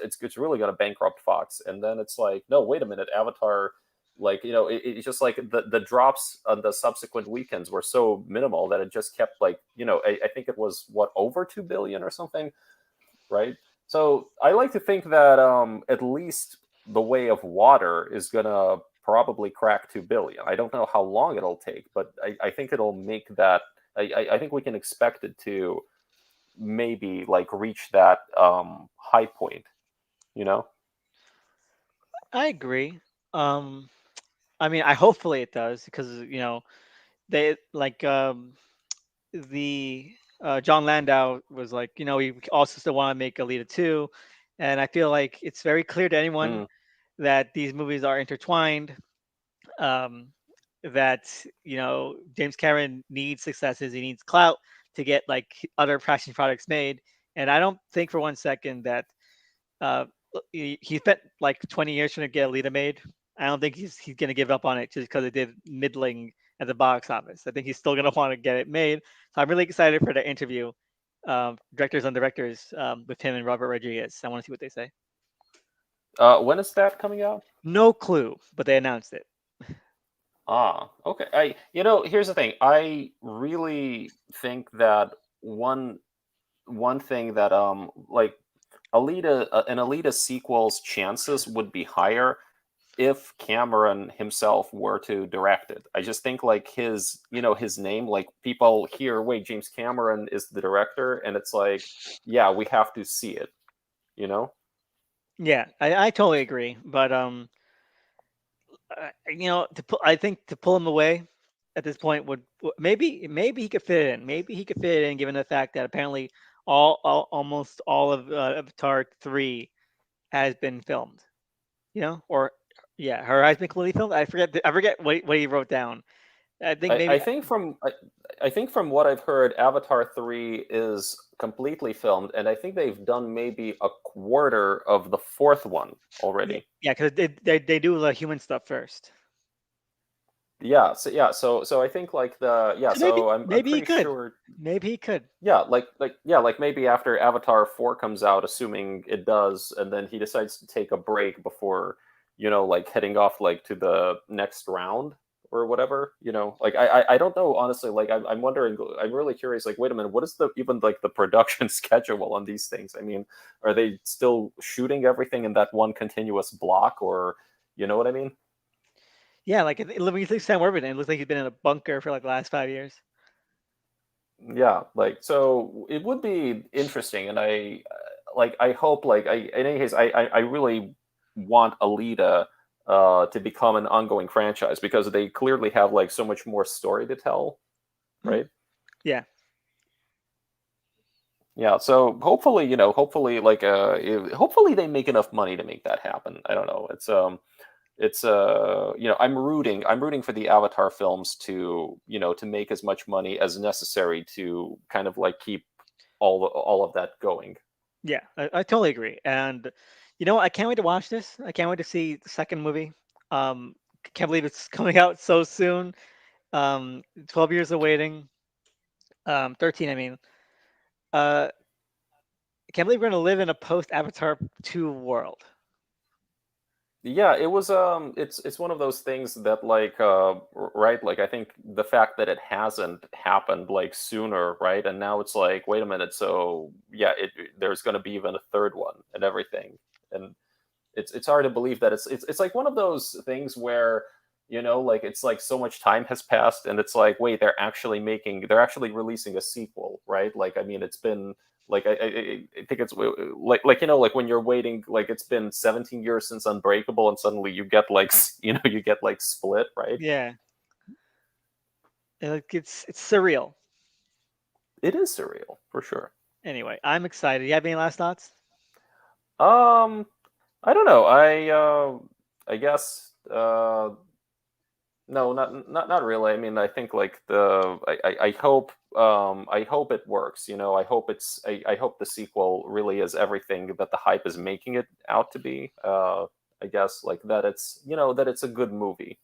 [SPEAKER 2] it's really going to bankrupt Fox." And then it's like, no, wait a minute, Avatar. Like, it's just like the drops on the subsequent weekends were so minimal that it just kept, like, I think it was what, over 2 billion or something, right? So I like to think that at least The Way of Water is gonna probably crack 2 billion. I don't know how long it'll take, but I think it'll make that. I think we can expect it to maybe like reach that high point. You know?
[SPEAKER 1] I agree. Um, I mean, I hopefully it does because they like the John Landau was like he also still want to make Alita 2, and I feel like it's very clear to anyone
[SPEAKER 2] Mm,
[SPEAKER 1] that these movies are intertwined. Um, that James Cameron needs successes, he needs clout to get like other passion products made, and I don't think for one second that uh, he spent like 20 years trying to get Alita made. I don't think he's gonna give up on it just because it did middling at the box office. I think he's still gonna want to get it made. So I'm really excited for the interview, directors on directors with him and Robert Rodriguez. I want to see what they say.
[SPEAKER 2] When is that coming out?
[SPEAKER 1] No clue, but they announced it.
[SPEAKER 2] Ah, okay. Here's the thing. I really think that one one thing that like an Alita sequel's chances would be higher if Cameron himself were to direct it. I just think like his name, like people hear, wait, James Cameron is the director, and it's like, yeah, we have to see it, you know?
[SPEAKER 1] Yeah, I totally agree. But I think to pull him away at this point maybe he could fit in. Maybe he could fit in, given the fact that apparently almost all of Avatar 3 has been filmed. Or yeah, her has been completely filmed. I forget what he wrote down. I think
[SPEAKER 2] I,
[SPEAKER 1] maybe
[SPEAKER 2] I think from I, I think from what I've heard, Avatar 3 is completely filmed, and I think they've done maybe a quarter of the fourth one
[SPEAKER 1] yeah,
[SPEAKER 2] already.
[SPEAKER 1] yeah, because they do the human stuff first.
[SPEAKER 2] So I think like
[SPEAKER 1] So maybe
[SPEAKER 2] I'm
[SPEAKER 1] maybe he
[SPEAKER 2] pretty
[SPEAKER 1] could.
[SPEAKER 2] sure.
[SPEAKER 1] Maybe he could.
[SPEAKER 2] Yeah, like maybe after Avatar 4 comes out, assuming it does, and then he decides to take a break before, like heading off like to the next round or whatever, like I don't know, honestly. Like I'm wondering, I'm really curious, like, wait a minute, what is the even like the production schedule on these things? I mean, are they still shooting everything in that one continuous block, or you know what I mean?
[SPEAKER 1] Yeah, like when you think Sam Worthington, it looks like he's been in a bunker for like the last 5 years.
[SPEAKER 2] Yeah, like, so it would be interesting, and I hope, like, in any case, I really want Alita to become an ongoing franchise because they clearly have like so much more story to tell,
[SPEAKER 1] Mhm.
[SPEAKER 2] right?
[SPEAKER 1] Yeah.
[SPEAKER 2] Yeah, so hopefully, hopefully, like, hopefully they make enough money to make that happen. I don't know. I'm rooting for the Avatar films to, to make as much money as necessary to kind of like keep all of that going.
[SPEAKER 1] Yeah, I totally agree. And I can't wait to watch this. I can't wait to see the second movie. Um, can't believe it's coming out so soon. 12 years of waiting. 13, I mean. I can't believe we're gonna live in a post Avatar 2 world.
[SPEAKER 2] Yeah, it's one of those things that like right, like I think the fact that it hasn't happened like sooner, right? And now it's like, wait a minute, so yeah, there's going to be even a third one and everything. And it's hard to believe that it's like one of those things where, like it's like so much time has passed, and it's like, wait, they're actually releasing a sequel, right? Like, I mean, it's been like, I think it's like, like when you're waiting, like it's been 17 years since Unbreakable, and suddenly you get like you get like Split, right?
[SPEAKER 1] Yeah, and, like it's surreal.
[SPEAKER 2] It is surreal for sure.
[SPEAKER 1] Anyway, I'm excited. You have any last thoughts?
[SPEAKER 2] um I don't know. I guess no, not really. I mean, I think like I hope it works. I hope the sequel really is everything that the hype is making it out to be. I guess like that it's a good movie.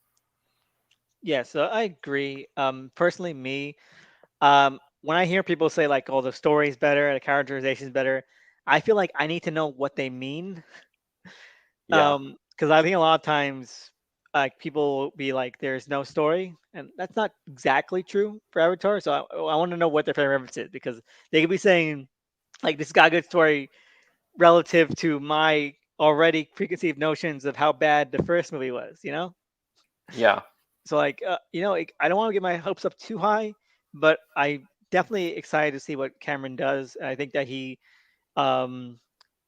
[SPEAKER 1] Yeah, so I agree. Personally, me, when I hear people say like, "Oh, the story's better, the characterization's better," I feel like I need to know what they mean.
[SPEAKER 2] Yeah.
[SPEAKER 1] Because I think a lot of times, like people will be like, "There's no story," and that's not exactly true for Avatar. So I want to know what their favorite reference is, because they could be saying like, "This got a good story relative to my already preconceived notions of how bad the first movie was," you know?
[SPEAKER 2] Yeah.
[SPEAKER 1] So like, like, I don't want to get my hopes up too high, but I definitely excited to see what Cameron does. I think that he um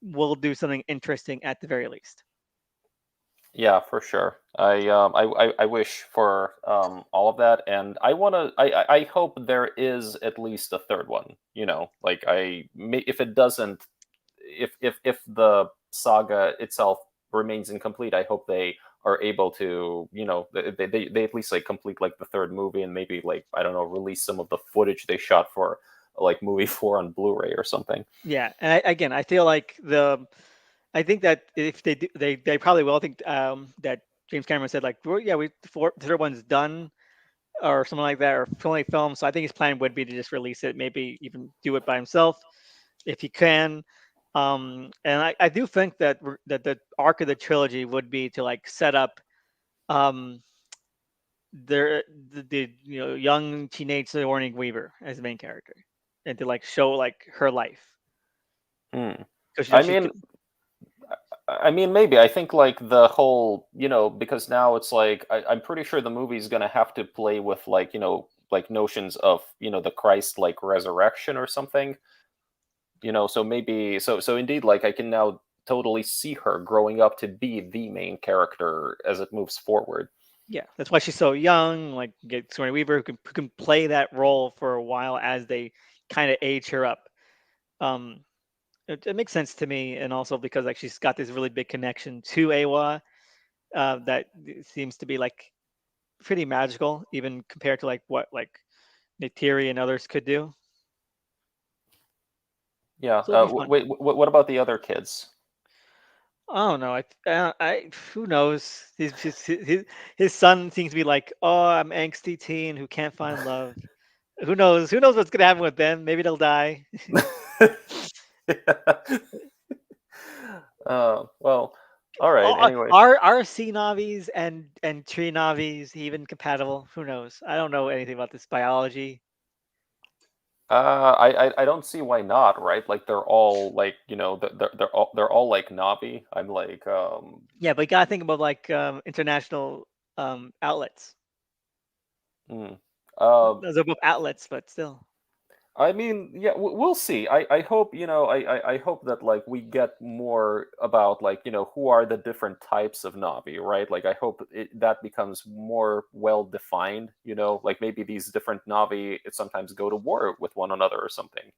[SPEAKER 1] will do something interesting at the very least.
[SPEAKER 2] Yeah, for sure. I wish for all of that, and I hope there is at least a third one. Like if it doesn't, if the saga itself remains incomplete, I hope they are able to, they at least like complete like the third movie, and maybe like, I don't know, release some of the footage they shot for like movie 4 on Blu-ray or something.
[SPEAKER 1] Yeah, and again, I feel like I think that if they do, they probably will. I think that James Cameron said like, well, yeah, the third one's done or something like that, or fully filmed. So I think his plan would be to just release it, maybe even do it by himself if he can. And I do think that that the arc of the trilogy would be to like set up um the young teenage Sigourney Weaver as the main character, and to like show like her life
[SPEAKER 2] Hmm.
[SPEAKER 1] because
[SPEAKER 2] I
[SPEAKER 1] she's
[SPEAKER 2] mean, maybe. I think like the whole, because now it's like I'm pretty sure the movie's gonna have to play with like, like notions of, the Christ like resurrection or something. So maybe so indeed, like I can now totally see her growing up to be the main character as it moves forward.
[SPEAKER 1] yeah, that's why she's so young. Like get Sigourney Weaver who can play that role for a while as they kind of age her up. Um, it makes sense to me, and also because like she's got this really big connection to Awa that seems to be like pretty magical, even compared to like what like Neytiri and others could do.
[SPEAKER 2] Yeah.
[SPEAKER 1] So it'll be fun.
[SPEAKER 2] Wait, what about the other kids?
[SPEAKER 1] I don't know. I who knows? His son seems to be like, oh, I'm angsty teen who can't find love. Who knows? Who knows what's gonna happen with them? Maybe they'll die.
[SPEAKER 2] Well, all right.
[SPEAKER 1] Are
[SPEAKER 2] Anyway,
[SPEAKER 1] are sea navis and tree navis even compatible? Who knows? I don't know anything about this biology.
[SPEAKER 2] I don't see why not, right? Like they're all like, they're all like Navi. I'm like,
[SPEAKER 1] Yeah, but you gotta think about like international outlets.
[SPEAKER 2] mm. uh,
[SPEAKER 1] Those are both outlets, but still.
[SPEAKER 2] I mean, yeah, we'll see. I hope, I hope that like we get more about like, who are the different types of Navi, right? Like I hope that becomes more well defined, like maybe these different Navi sometimes go to war with one another or something.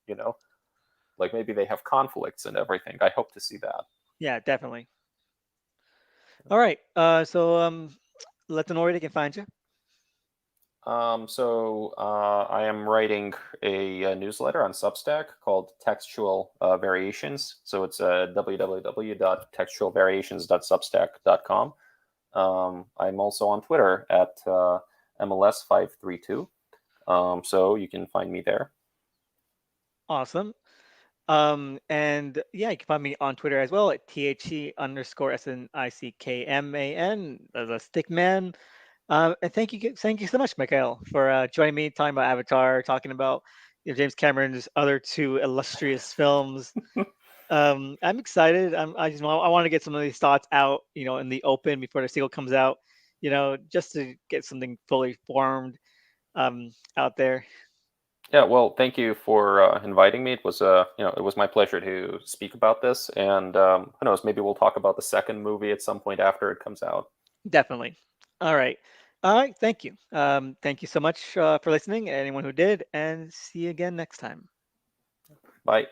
[SPEAKER 2] Like maybe they have conflicts and everything. I hope to see that.
[SPEAKER 1] Yeah, definitely. All right. So let them know where they can find you.
[SPEAKER 2] I am writing a newsletter on Substack called Textual Variations. So it's www.textualvariations.substack.com. I'm also on Twitter at MLS532. So you can find me there.
[SPEAKER 1] Awesome. And yeah, you can find me on Twitter as well at THE_SNICKMAN, the Stickman. And thank you so much, Mikhail, for joining me, talking about Avatar, talking about James Cameron's other two illustrious films. I'm excited. I want to get some of these thoughts out, in the open before the sequel comes out, just to get something fully formed out there.
[SPEAKER 2] Yeah, well, thank you for inviting me. It was it was my pleasure to speak about this, and who knows, maybe we'll talk about the second movie at some point after it comes out.
[SPEAKER 1] Definitely. All right. All right. Thank you. Thank you so much for listening, anyone who did, and see you again next time.
[SPEAKER 2] Bye.